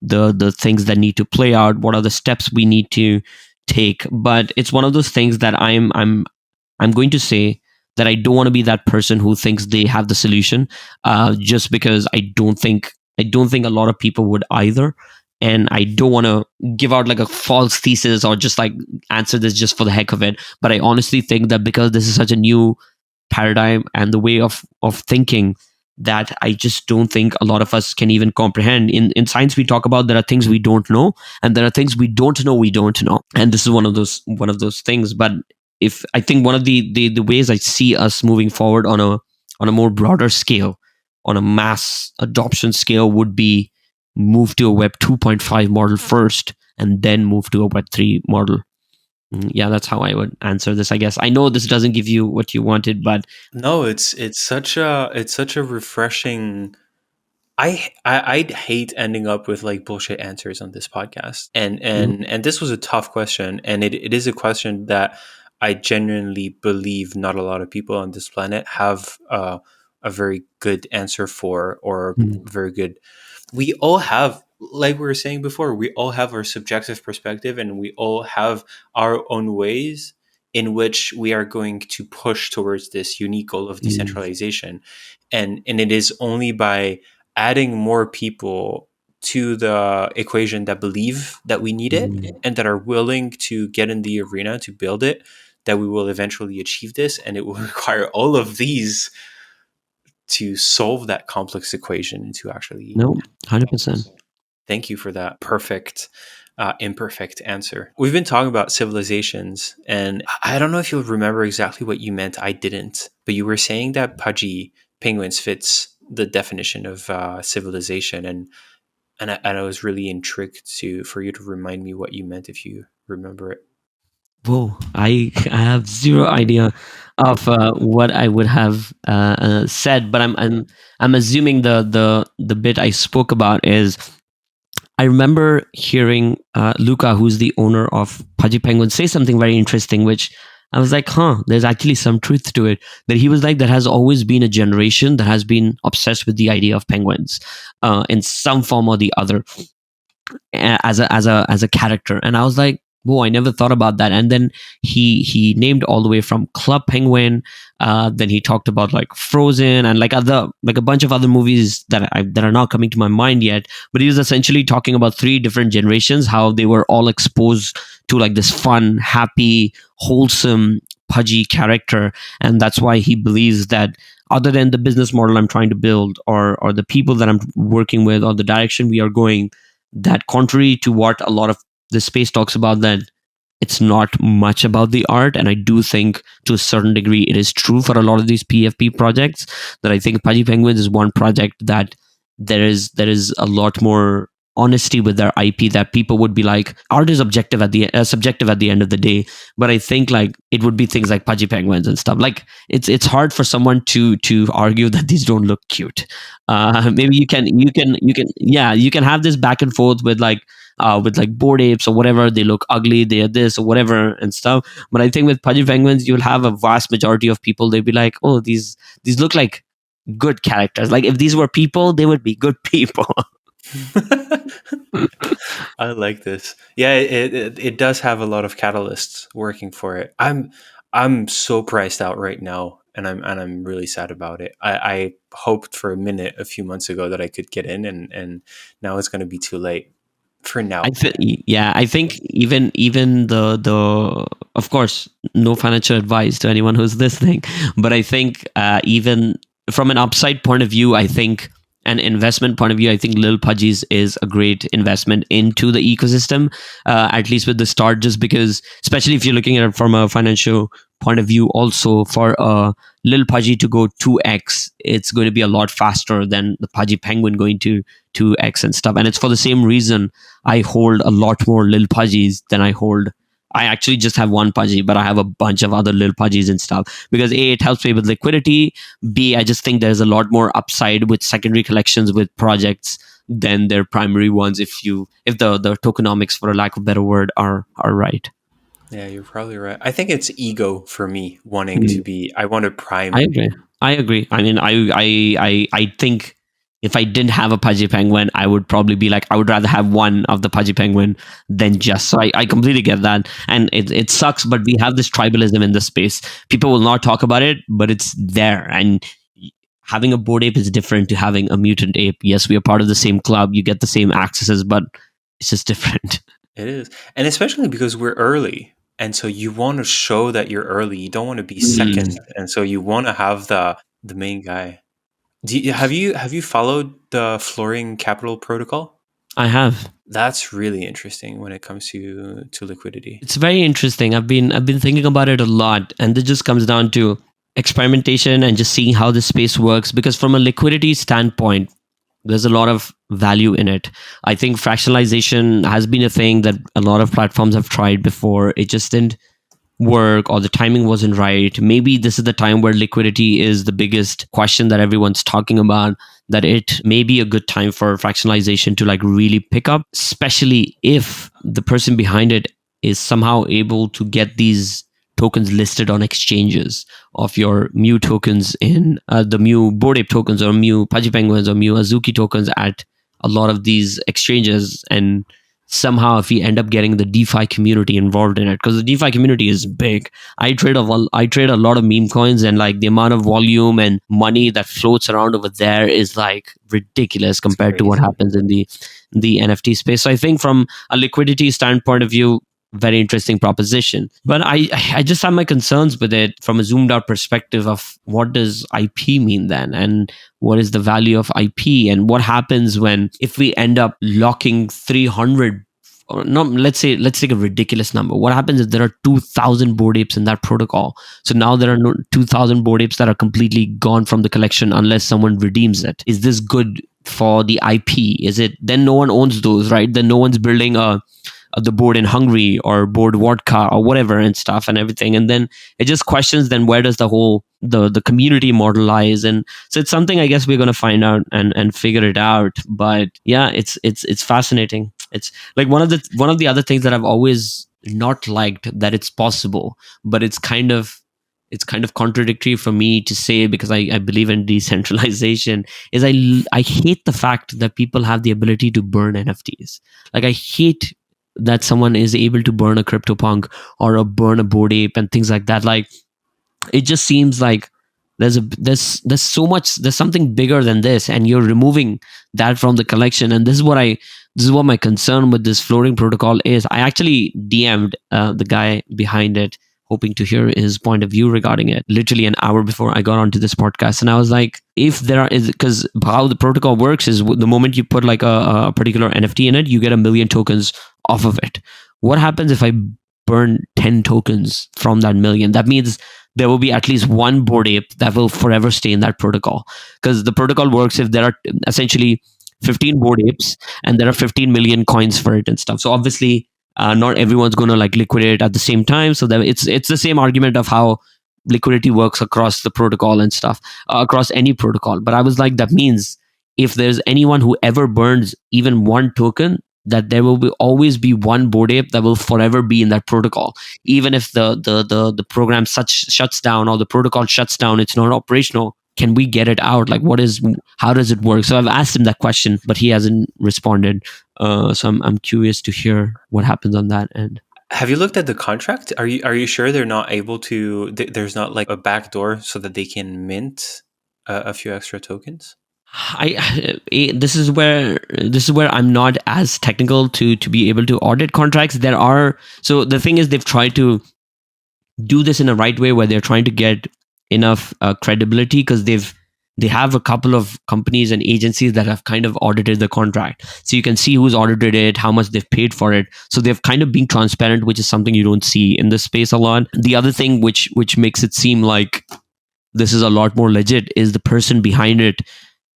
the things that need to play out? What are the steps we need to take? But it's one of those things that I'm going to say that I don't want to be that person who thinks they have the solution, just because I don't think a lot of people would either. And I don't want to give out like a false thesis or just like answer this just for the heck of it. But I honestly think that because this is such a new paradigm and the way of thinking, that I just don't think a lot of us can even comprehend. In science, we talk about there are things we don't know, and there are things we don't know. And this is one of those things. But if I think one of the ways I see us moving forward on a more broader scale, on a mass adoption scale, would be move to a Web 2.5 model first, and then move to a Web 3 model. Yeah, that's how I would answer this, I guess. I know this doesn't give you what you wanted, but No, it's such a refreshing. I'd hate ending up with like bullshit answers on this podcast, and mm, and this was a tough question, and it is a question that I genuinely believe not a lot of people on this planet have a very good answer for, or mm, very good. We all have like we were saying before, we all have our subjective perspective and we all have our own ways in which we are going to push towards this unique goal of Mm, decentralization. And it is only by adding more people to the equation that believe that we need it mm. and that are willing to get in the arena to build it, that we will eventually achieve this. And it will require all of these to solve that complex equation and to actually No, get 100%. this. Thank you for that perfect, imperfect answer. We've been talking about civilizations, and I don't know if you'll remember exactly what you meant. I didn't, but you were saying that pudgy penguins fits the definition of civilization, and I was really intrigued to for you to remind me what you meant if you remember it. Whoa, I have zero idea of what I would have said, but I'm assuming the bit I spoke about is I remember hearing Luca, who's the owner of Pudgy Penguin, say something very interesting, which I was like, huh, there's actually some truth to it. That he was like, there has always been a generation that has been obsessed with the idea of penguins in some form or the other as a character. And I was like, whoa, I never thought about that. And then he named all the way from Club Penguin. Then he talked about like Frozen and like a bunch of other movies that are not coming to my mind yet. But he was essentially talking about three different generations, how they were all exposed to like this fun, happy, wholesome, pudgy character, and that's why he believes that other than the business model I'm trying to build, or the people that I'm working with, or the direction we are going, that contrary to what a lot of the space talks about, that it's not much about the art. And I do think to a certain degree it is true for a lot of these PFP projects, that I think Pudgy Penguins is one project that there is a lot more honesty with their IP, that people would be like, art is objective at the subjective at the end of the day. But I think like it would be things like Pudgy Penguins and stuff like, it's hard for someone to argue that these don't look cute. Maybe you can yeah, you can have this back and forth with like bored apes or whatever, they look ugly, they are this or whatever and stuff. But I think with Pudgy Penguins you'll have a vast majority of people, they'll be like, oh, these look like good characters. Like if these were people, they would be good people. I like this. Yeah, it does have a lot of catalysts working for it. I'm so priced out right now, and I'm really sad about it. I hoped for a minute a few months ago that I could get in, and now it's going to be too late for now. Yeah, I think even the of course, no financial advice to anyone who's listening, but I think even from an upside point of view, I think an investment point of view, I think Lil Pudgies is a great investment into the ecosystem, at least with the start, just because, especially if you're looking at it from a financial point of view, also for a Lil Pudgy to go 2x, it's going to be a lot faster than the Pudgy Penguin going to 2x and stuff. And it's for the same reason I hold a lot more Lil Pudgies than I hold. I actually just have one Pudgy, but I have a bunch of other Lil Pudgies and stuff, because A, it helps me with liquidity. B, I just think there's a lot more upside with secondary collections with projects than their primary ones, if the tokenomics, for a lack of a better word, are right. Yeah, you're probably right. I think it's ego for me wanting to be. I want to I prime. agree. I agree. I mean, I think if I didn't have a Pudgy Penguin, I would probably be like, I would rather have one of the Pudgy Penguin than just. So I completely get that. And it sucks, but we have this tribalism in this space. People will not talk about it, but it's there. And having a bored ape is different to having a mutant ape. Yes, we are part of the same club. You get the same accesses, but it's just different. It is, and especially because we're early, and so you want to show that you're early. You don't want to be Mm, second, and so you want to have the main guy. Have you followed the Flooring Capital Protocol? I have. That's really interesting when it comes to liquidity. It's very interesting. I've been thinking about it a lot, and it just comes down to experimentation and just seeing how the space works. Because from a liquidity standpoint, there's a lot of value in it. I think fractionalization has been a thing that a lot of platforms have tried before. It just didn't work, or the timing wasn't right. Maybe this is the time where liquidity is the biggest question that everyone's talking about, that it may be a good time for fractionalization to like really pick up, especially if the person behind it is somehow able to get these tokens listed on exchanges of your Mu tokens in the Mu Bored Ape tokens, or Mu Pudgy Penguins, or Mu Azuki tokens at a lot of these exchanges, and somehow if we end up getting the DeFi community involved in it, because the DeFi community is big. I trade a lot of meme coins, and like the amount of volume and money that floats around over there is like ridiculous It's compared to what crazy. happens in the NFT space. So I think from a liquidity standpoint of view, very interesting proposition. But I just have my concerns with it from a zoomed out perspective of what does IP mean then, and what is the value of IP, and what happens when if we end up locking 300, or no, let's take a ridiculous number. What happens if there are 2,000 bored apes in that protocol? So now there are no 2,000 bored apes that are completely gone from the collection unless someone redeems it. Is this good for the IP? Is it then no one owns those, right? Then no one's building the board in Hungary or board vodka or whatever and stuff and everything. And then it just questions then where does the whole the community model lies. And so it's something I guess we're going to find out and figure it out. But yeah, it's fascinating. It's like one of the other things that I've always not liked that it's possible, but it's kind of contradictory for me to say because I believe in decentralization, is I hate the fact that people have the ability to burn NFTs. Like I hate that someone is able to burn a CryptoPunk or burn a Bored Ape and things like that. Like it just seems like there's so much, there's something bigger than this, and you're removing that from the collection. And this is what my concern with this floating protocol is. I actually DM'd the guy behind it, hoping to hear his point of view regarding it, literally an hour before I got onto this podcast. And I was like, if there are, because how the protocol works is the moment you put like a particular NFT in it, you get 1 million tokens off of it. What happens if I burn 10 tokens from that million? That means there will be at least one Bored Ape that will forever stay in that protocol, because the protocol works if there are essentially 15 Bored Apes and there are 15 million coins for it and stuff. So obviously not everyone's going to like liquidate at the same time. So that it's the same argument of how liquidity works across the protocol and stuff, across any protocol. But I was like, that means if there's anyone who ever burns even one token, that there will always be one Bored Ape that will forever be in that protocol, even if the program shuts down or the protocol shuts down, it's not operational. Can we get it out? Like, how does it work? So I've asked him that question, but he hasn't responded. So I'm curious to hear what happens on that end. Have you looked at the contract? Are you sure they're not able to? There's not like a back door so that they can mint a few extra tokens. This is where I'm not as technical to be able to audit contracts. There are, so the thing is, they've tried to do this in a right way where they're trying to get enough credibility, because they have a couple of companies and agencies that have kind of audited the contract, so you can see who's audited it, how much they've paid for it. So they've kind of been transparent, which is something you don't see in this space a lot. The other thing which makes it seem like this is a lot more legit is the person behind it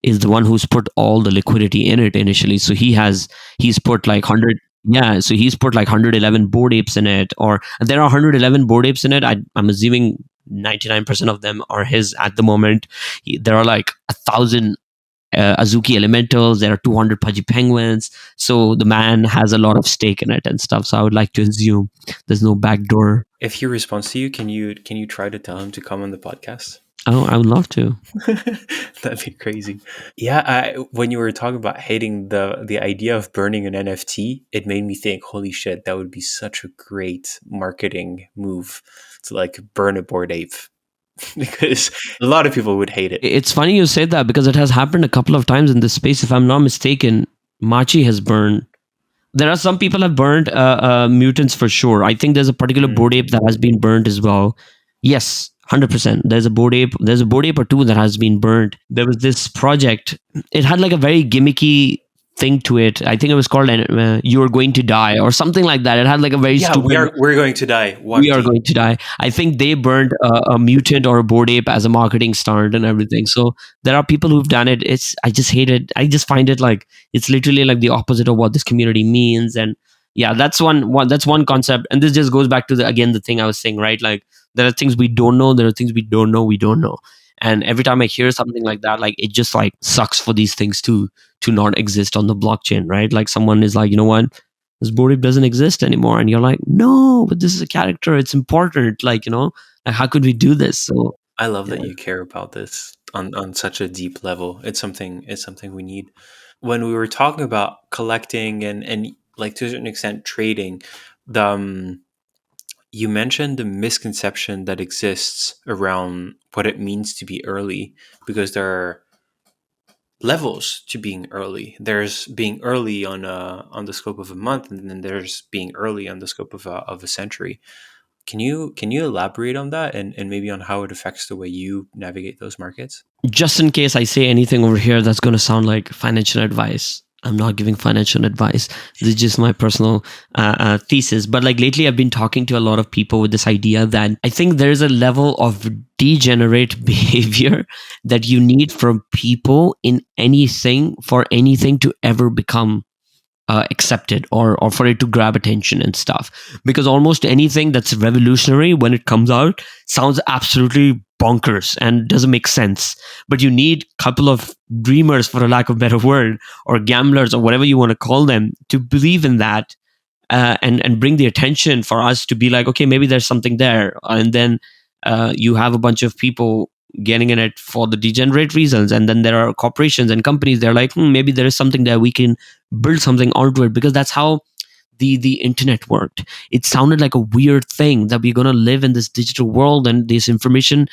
is the one who's put all the liquidity in it initially. So he's put like 100, yeah, so he's put like 111 Bored Apes in it, or there are 111 Bored Apes in it. I'm assuming 99% of them are his at the moment. There are like 1,000 Azuki Elementals. There are 200 Pudgy Penguins. So the man has a lot of stake in it and stuff. So I would like to assume there's no backdoor. If he responds to you, can you try to tell him to come on the podcast? Oh, I would love to. That'd be crazy. Yeah, when you were talking about hating the idea of burning an NFT, it made me think, holy shit, that would be such a great marketing move to like burn a Bored Ape. Because a lot of people would hate it. It's funny you say that, because it has happened a couple of times in this space. If I'm not mistaken, Machi has burned. There are some people have burned mutants for sure. I think there's a particular Bored Ape that has been burned as well. Yes, 100%. There's a Bored Ape. There's a Bored Ape or two that has been burned. There was this project. It had like a very gimmicky thing to it. I think it was called "You're Going to Die" or something like that. It had like a very stupid. We're going to die. We are going to die. I think they burned a mutant or a Bored Ape as a marketing stunt and everything. So there are people who've done it. I just hate it. I just find it like it's literally like the opposite of what this community means. And yeah, that's one concept. And this just goes back to the thing I was saying, right? Like there are things we don't know. There are things we don't know. We don't know. And every time I hear something like that, like it just like sucks for these things to not exist on the blockchain, right? Like someone is like, you know what, this Bored Ape doesn't exist anymore, and you're like, no, but this is a character. It's important. Like, you know, like how could we do this? So I love that you care about this on such a deep level. It's something we need. when we were talking about collecting and like to a certain extent trading, the you mentioned the misconception that exists around what it means to be early, because there are levels to being early. There's being early on the scope of a month, and then there's being early on the scope of a century. Can you elaborate on that, and maybe on how it affects the way you navigate those markets? Just in case I say anything over here that's going to sound like financial advice, I'm not giving financial advice. This is just my personal thesis. But like lately, I've been talking to a lot of people with this idea that I think there's a level of degenerate behavior that you need from people in anything for anything to ever become accepted, or for it to grab attention and stuff, because almost anything that's revolutionary when it comes out sounds absolutely bonkers and doesn't make sense. But you need a couple of dreamers, for a lack of a better word, or gamblers, or whatever you want to call them, to believe in that, and bring the attention for us to be like, okay, maybe there's something there. And then you have a bunch of people getting in it for the degenerate reasons, and then there are corporations and companies, they're like, maybe there is something there, we can build something onto it, because that's how the internet worked. It sounded like a weird thing that we're going to live in this digital world and this information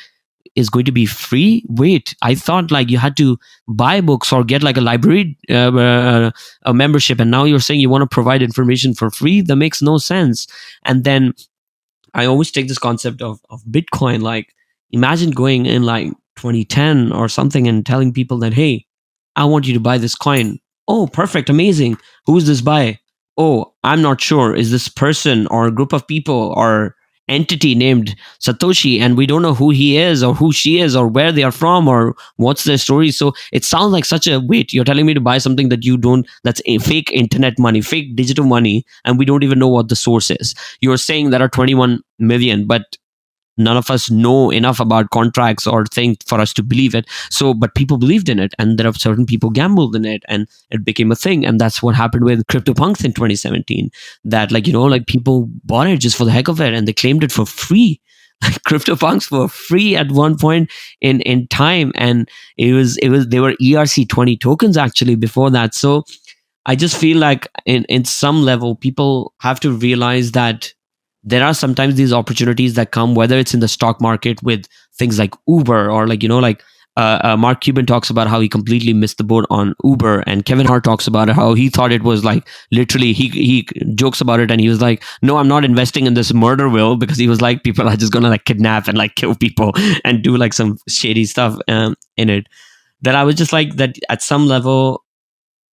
is going to be free. Wait, I thought like you had to buy books or get like a library a membership, and now you're saying you want to provide information for free? That makes no sense. And then I always take this concept of Bitcoin. Like, imagine going in like 2010 or something and telling people that, hey, I want you to buy this coin. Oh, perfect, amazing. Who's this by? Oh, I'm not sure. Is this person or a group of people or entity named Satoshi, and we don't know who he is or who she is or where they are from or what's their story. So it sounds like such a wait, you're telling me to buy something that you don't, that's a fake internet money, fake digital money, and we don't even know what the source is. You're saying there are 21 million, but none of us know enough about contracts or things for us to believe it. So but people believed in it, and there are certain people gambled in it, and it became a thing. And that's what happened with CryptoPunks in 2017, that like, like people bought it just for the heck of it, and they claimed it for free. Like CryptoPunks were free at one point in time, and it was they were ERC20 tokens actually before that. So I just feel like in some level, people have to realize that there are sometimes these opportunities that come, whether it's in the stock market with things like Uber, or like, Mark Cuban talks about how he completely missed the boat on Uber, and Kevin Hart talks about how he thought it was like literally, he jokes about it, and he was like, no, I'm not investing in this murder will, because he was like, people are just gonna like kidnap and like kill people and do like some shady stuff in it. That I was just like, that at some level,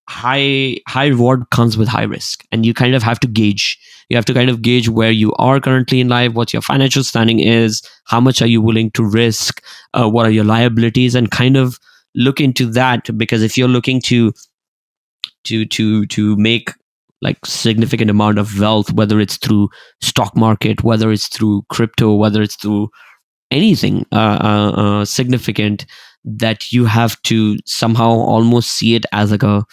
high reward comes with high risk, and you kind of have to gauge, kind of gauge where you are currently in life, what your financial standing is, how much are you willing to risk, what are your liabilities, and kind of look into that. Because if you're looking to make like significant amount of wealth, whether it's through stock market, whether it's through crypto, whether it's through anything significant, that you have to somehow almost see it as like a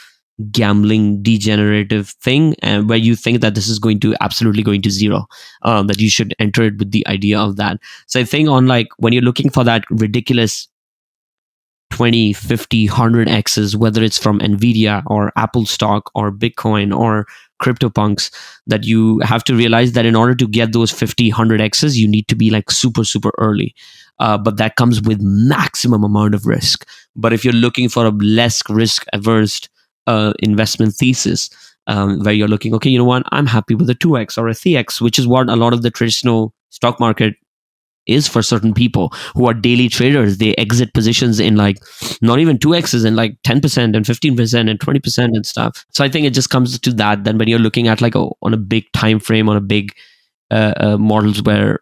gambling degenerative thing, and where you think that this is going to absolutely going to zero, that you should enter it with the idea of that. So I think on like, when you're looking for that ridiculous 20, 50, 100 x's, whether it's from Nvidia or Apple stock or Bitcoin or CryptoPunks, that you have to realize that in order to get those 50, 100 x's, you need to be like super, super early. But that comes with maximum amount of risk. But if you're looking for a less risk averse investment thesis, where you're looking, okay, you know what, I'm happy with a 2x or a 3x, which is what a lot of the traditional stock market is for certain people who are daily traders. They exit positions in like not even 2x's, and like 10% and 15% and 20% and stuff. So I think it just comes to that. Then when you're looking at like on a big time frame, on a big models where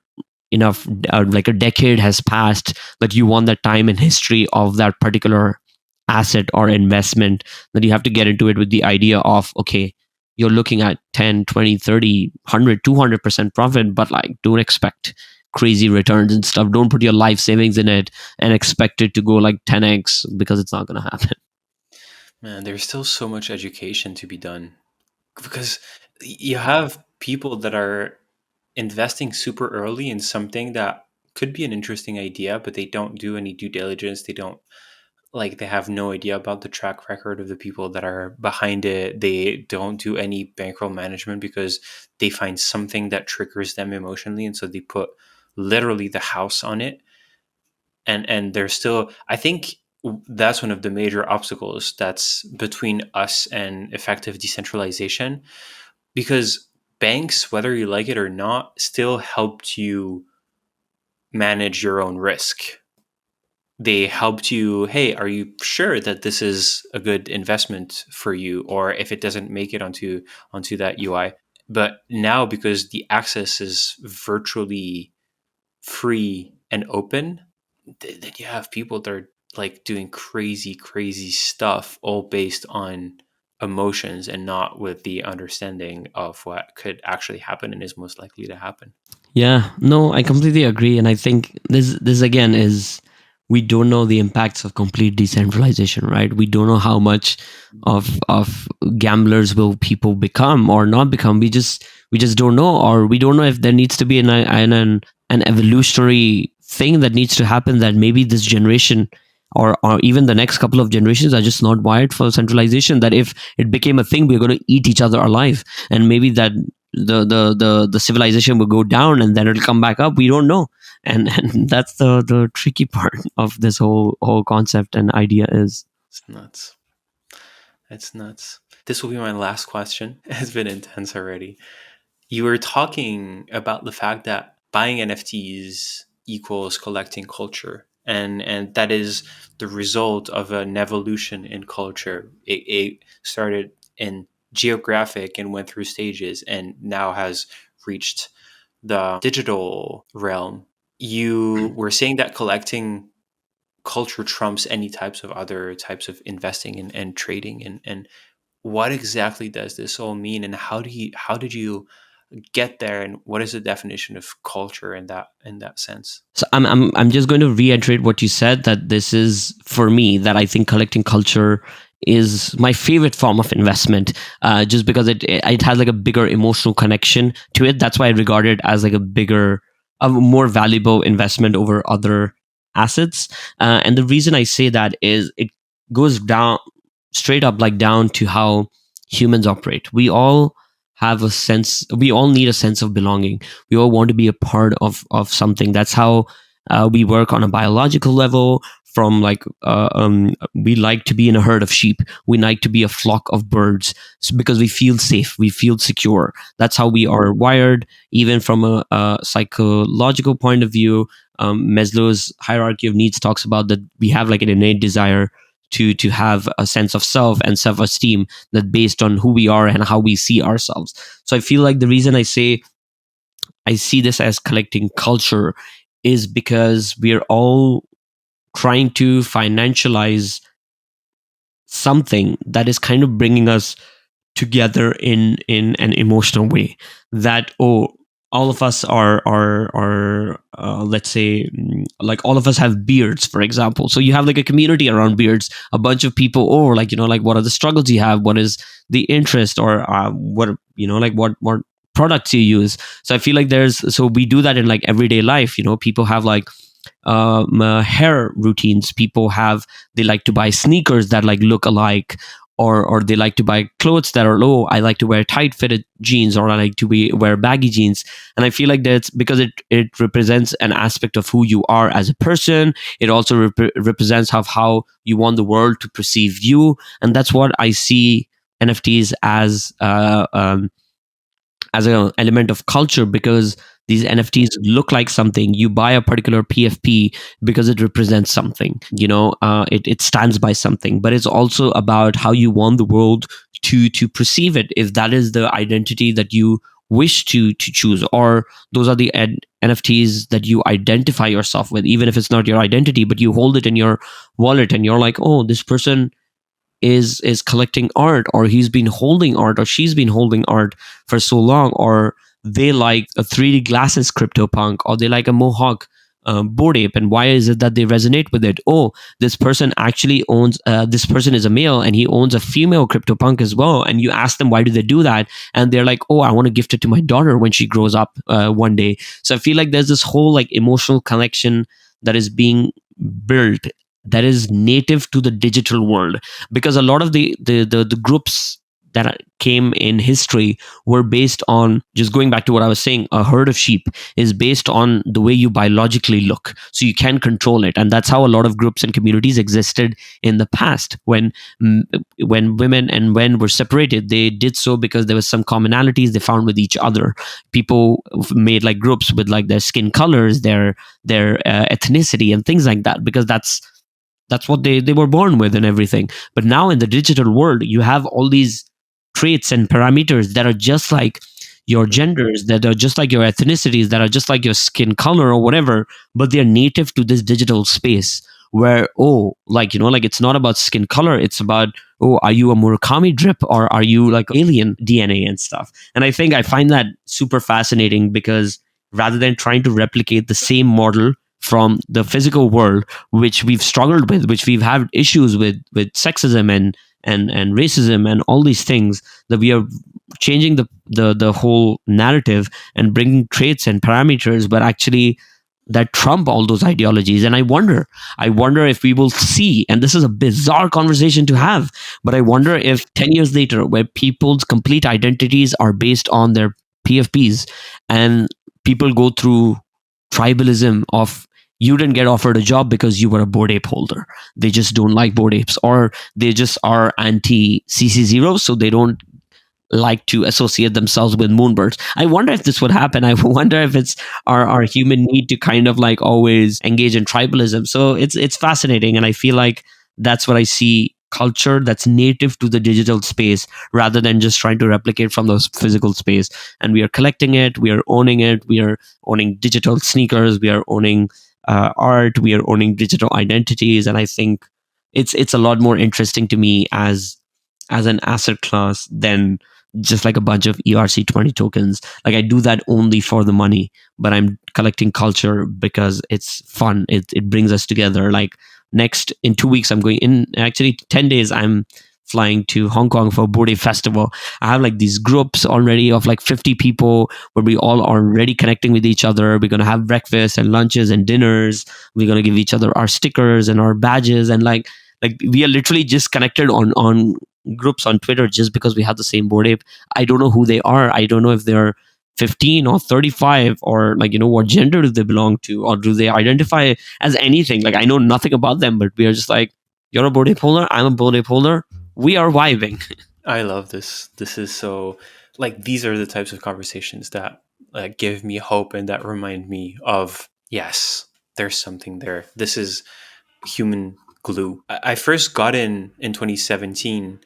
enough like a decade has passed, but you want that time in history of that particular asset or investment, that you have to get into it with the idea of, okay, you're looking at 10, 20, 30, 100, 200% profit, but like don't expect crazy returns and stuff. Don't put your life savings in it and expect it to go like 10x, because it's not going to happen. Man, there's still so much education to be done, because you have people that are investing super early in something that could be an interesting idea, but they don't do any due diligence. They don't like they have no idea about the track record of the people that are behind it. They don't do any bankroll management because they find something that triggers them emotionally, and so they put literally the house on it. And they're still, I think that's one of the major obstacles that's between us and effective decentralization, because banks, whether you like it or not, still helped you manage your own risk. They helped you, hey, are you sure that this is a good investment for you, or if it doesn't make it onto that UI. But now, because the access is virtually free and open, then you have people that are like doing crazy stuff, all based on emotions and not with the understanding of what could actually happen and is most likely to happen. Yeah, no, I completely agree, and I think this again is, we don't know the impacts of complete decentralization, right? We don't know how much of gamblers will people become or not become. We just don't know, or we don't know if there needs to be an evolutionary thing that needs to happen, that maybe this generation or even the next couple of generations are just not wired for centralization, that if it became a thing, we're going to eat each other alive, and maybe that the civilization will go down and then it'll come back up. We don't know, and that's the tricky part of this whole concept and idea is. It's nuts. It's nuts. This will be my last question. It's been intense already. You were talking about the fact that buying NFTs equals collecting culture, and that is the result of an evolution in culture. It started in geographic and went through stages, and now has reached the digital realm. You were saying that collecting culture trumps any types of other types of investing and trading, and what exactly does this all mean, and how did you get there, and what is the definition of culture in that sense? So I'm just going to reiterate what you said, that this is, for me, that I think collecting culture is my favorite form of investment, just because it has like a bigger emotional connection to it. That's why I regard it as like a more valuable investment over other assets. And the reason I say that is it goes down straight up, like down to how humans operate. We all need a sense of belonging. We all want to be a part of something. That's how we work on a biological level. From we like to be in a herd of sheep. We like to be a flock of birds, because we feel safe, we feel secure. That's how we are wired. Even from a psychological point of view, Maslow's hierarchy of needs talks about that we have like an innate desire to have a sense of self and self-esteem, that based on who we are and how we see ourselves. So I feel like the reason I say I see this as collecting culture is because we are all trying to financialize something that is kind of bringing us together in an emotional way. That, oh, all of us are let's say, like, all of us have beards, for example. So you have like a community around beards, a bunch of people over, like, like, what are the struggles you have, what is the interest, or what, like, what products you use. So I feel like so we do that in like everyday life. People have like hair routines. People have, they like to buy sneakers that like look alike, or they like to buy clothes that are low. I like to wear tight fitted jeans, or I like to wear baggy jeans. And I feel like that's because it represents an aspect of who you are as a person. It also represents how you want the world to perceive you. And that's what I see NFTs as an element of culture, because these NFTs look like something. You buy a particular PFP because it represents something. It stands by something. But it's also about how you want the world to perceive it. If that is the identity that you wish to choose, or those are the NFTs that you identify yourself with, even if it's not your identity, but you hold it in your wallet and you're like, oh, this person is collecting art, or he's been holding art, or she's been holding art for so long, or they like a 3D glasses CryptoPunk, or they like a Mohawk Bored Ape. And why is it that they resonate with it? Oh, this person actually owns, this person is a male and he owns a female CryptoPunk as well. And you ask them, why do they do that? And they're like, oh, I want to gift it to my daughter when she grows up one day. So I feel like there's this whole like emotional connection that is being built that is native to the digital world, because a lot of the groups that came in history were based on, just going back to what I was saying, a herd of sheep is based on the way you biologically look, so you can control it. And that's how a lot of groups and communities existed in the past. When women and men were separated, they did so because there was some commonalities they found with each other. People made like groups with like their skin colors, their ethnicity and things like that, because that's what they were born with and everything. But now in the digital world, you have all these traits and parameters that are just like your genders, that are just like your ethnicities, that are just like your skin color or whatever, but they're native to this digital space where, oh, like, like it's not about skin color, it's about, oh, are you a Murakami drip or are you like alien DNA and stuff. And I find that super fascinating, because rather than trying to replicate the same model from the physical world, which we've struggled with, which we've had issues with sexism and racism and all these things, that we are changing the whole narrative and bringing traits and parameters, but actually that trump all those ideologies. And I wonder if we will see, and this is a bizarre conversation to have, but I wonder if 10 years later, where people's complete identities are based on their PFPs, and people go through tribalism of, you didn't get offered a job because you were a Bored Ape holder. They just don't like Bored Apes, or they just are anti CC0, so they don't like to associate themselves with moonbirds. I wonder if this would happen. I wonder if it's our human need to kind of like always engage in tribalism. So it's fascinating, and I feel like that's what I see, culture that's native to the digital space rather than just trying to replicate from the physical space. And we are collecting it, we are owning it, we are owning digital sneakers, we are owning art, we are owning digital identities. And I think it's a lot more interesting to me as an asset class than just like a bunch of ERC20 tokens. Like, I do that only for the money, but I'm collecting culture because it's fun. It brings us together. Like, next, in 2 weeks, I'm going, in actually 10 days, I'm flying to Hong Kong for Bored Ape Festival. I have like these groups already of like 50 people where we all are already connecting with each other. We're going to have breakfast and lunches and dinners. We're going to give each other our stickers and our badges. And like we are literally just connected on groups on Twitter just because we have the same Bored Ape. I don't know who they are. I don't know if they're 15 or 35 or like, what gender do they belong to, or do they identify as anything. Like, I know nothing about them, but we are just like, you're a Bored Ape holder, I'm a Bored Ape holder, we are vibing. I love this. This is so, like, these are the types of conversations that give me hope and that remind me of, yes, there's something there. This is human glue. I first got in 2017,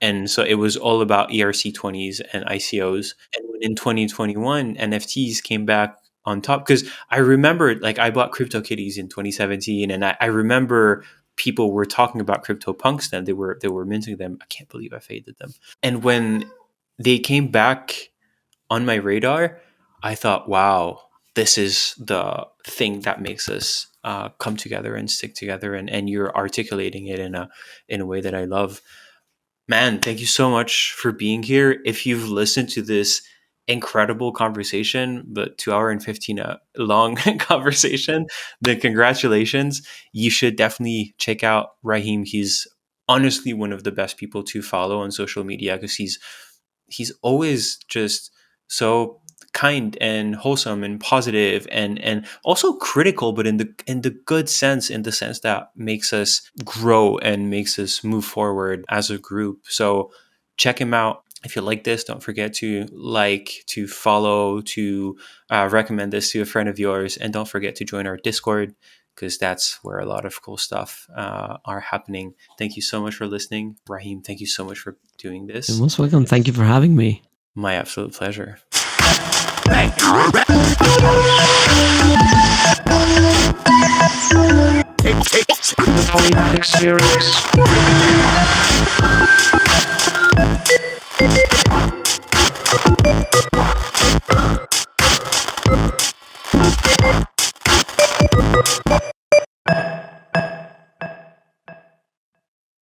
and so it was all about ERC20s and ICOs. And when in 2021, NFTs came back on top, because I remember, like, I bought CryptoKitties in 2017, and I remember people were talking about CryptoPunks then. They were minting them. I can't believe I faded them. And when they came back on my radar, I thought, wow, this is the thing that makes us come together and stick together. And you're articulating it in a way that I love. Man, thank you so much for being here. If you've listened to this incredible conversation, but 2 hour and 15 long conversation, then congratulations. You should definitely check out Rahim. He's honestly one of the best people to follow on social media, because he's always just so kind and wholesome and positive, and also critical, but in the good sense, in the sense that makes us grow and makes us move forward as a group. So check him out. If you like this, don't forget to like, to follow, to recommend this to a friend of yours, and don't forget to join our Discord, because that's where a lot of cool stuff are happening. Thank you so much for listening. Rahim, thank you so much for doing this. You're most welcome. Thank you for having me. My absolute pleasure. Experience.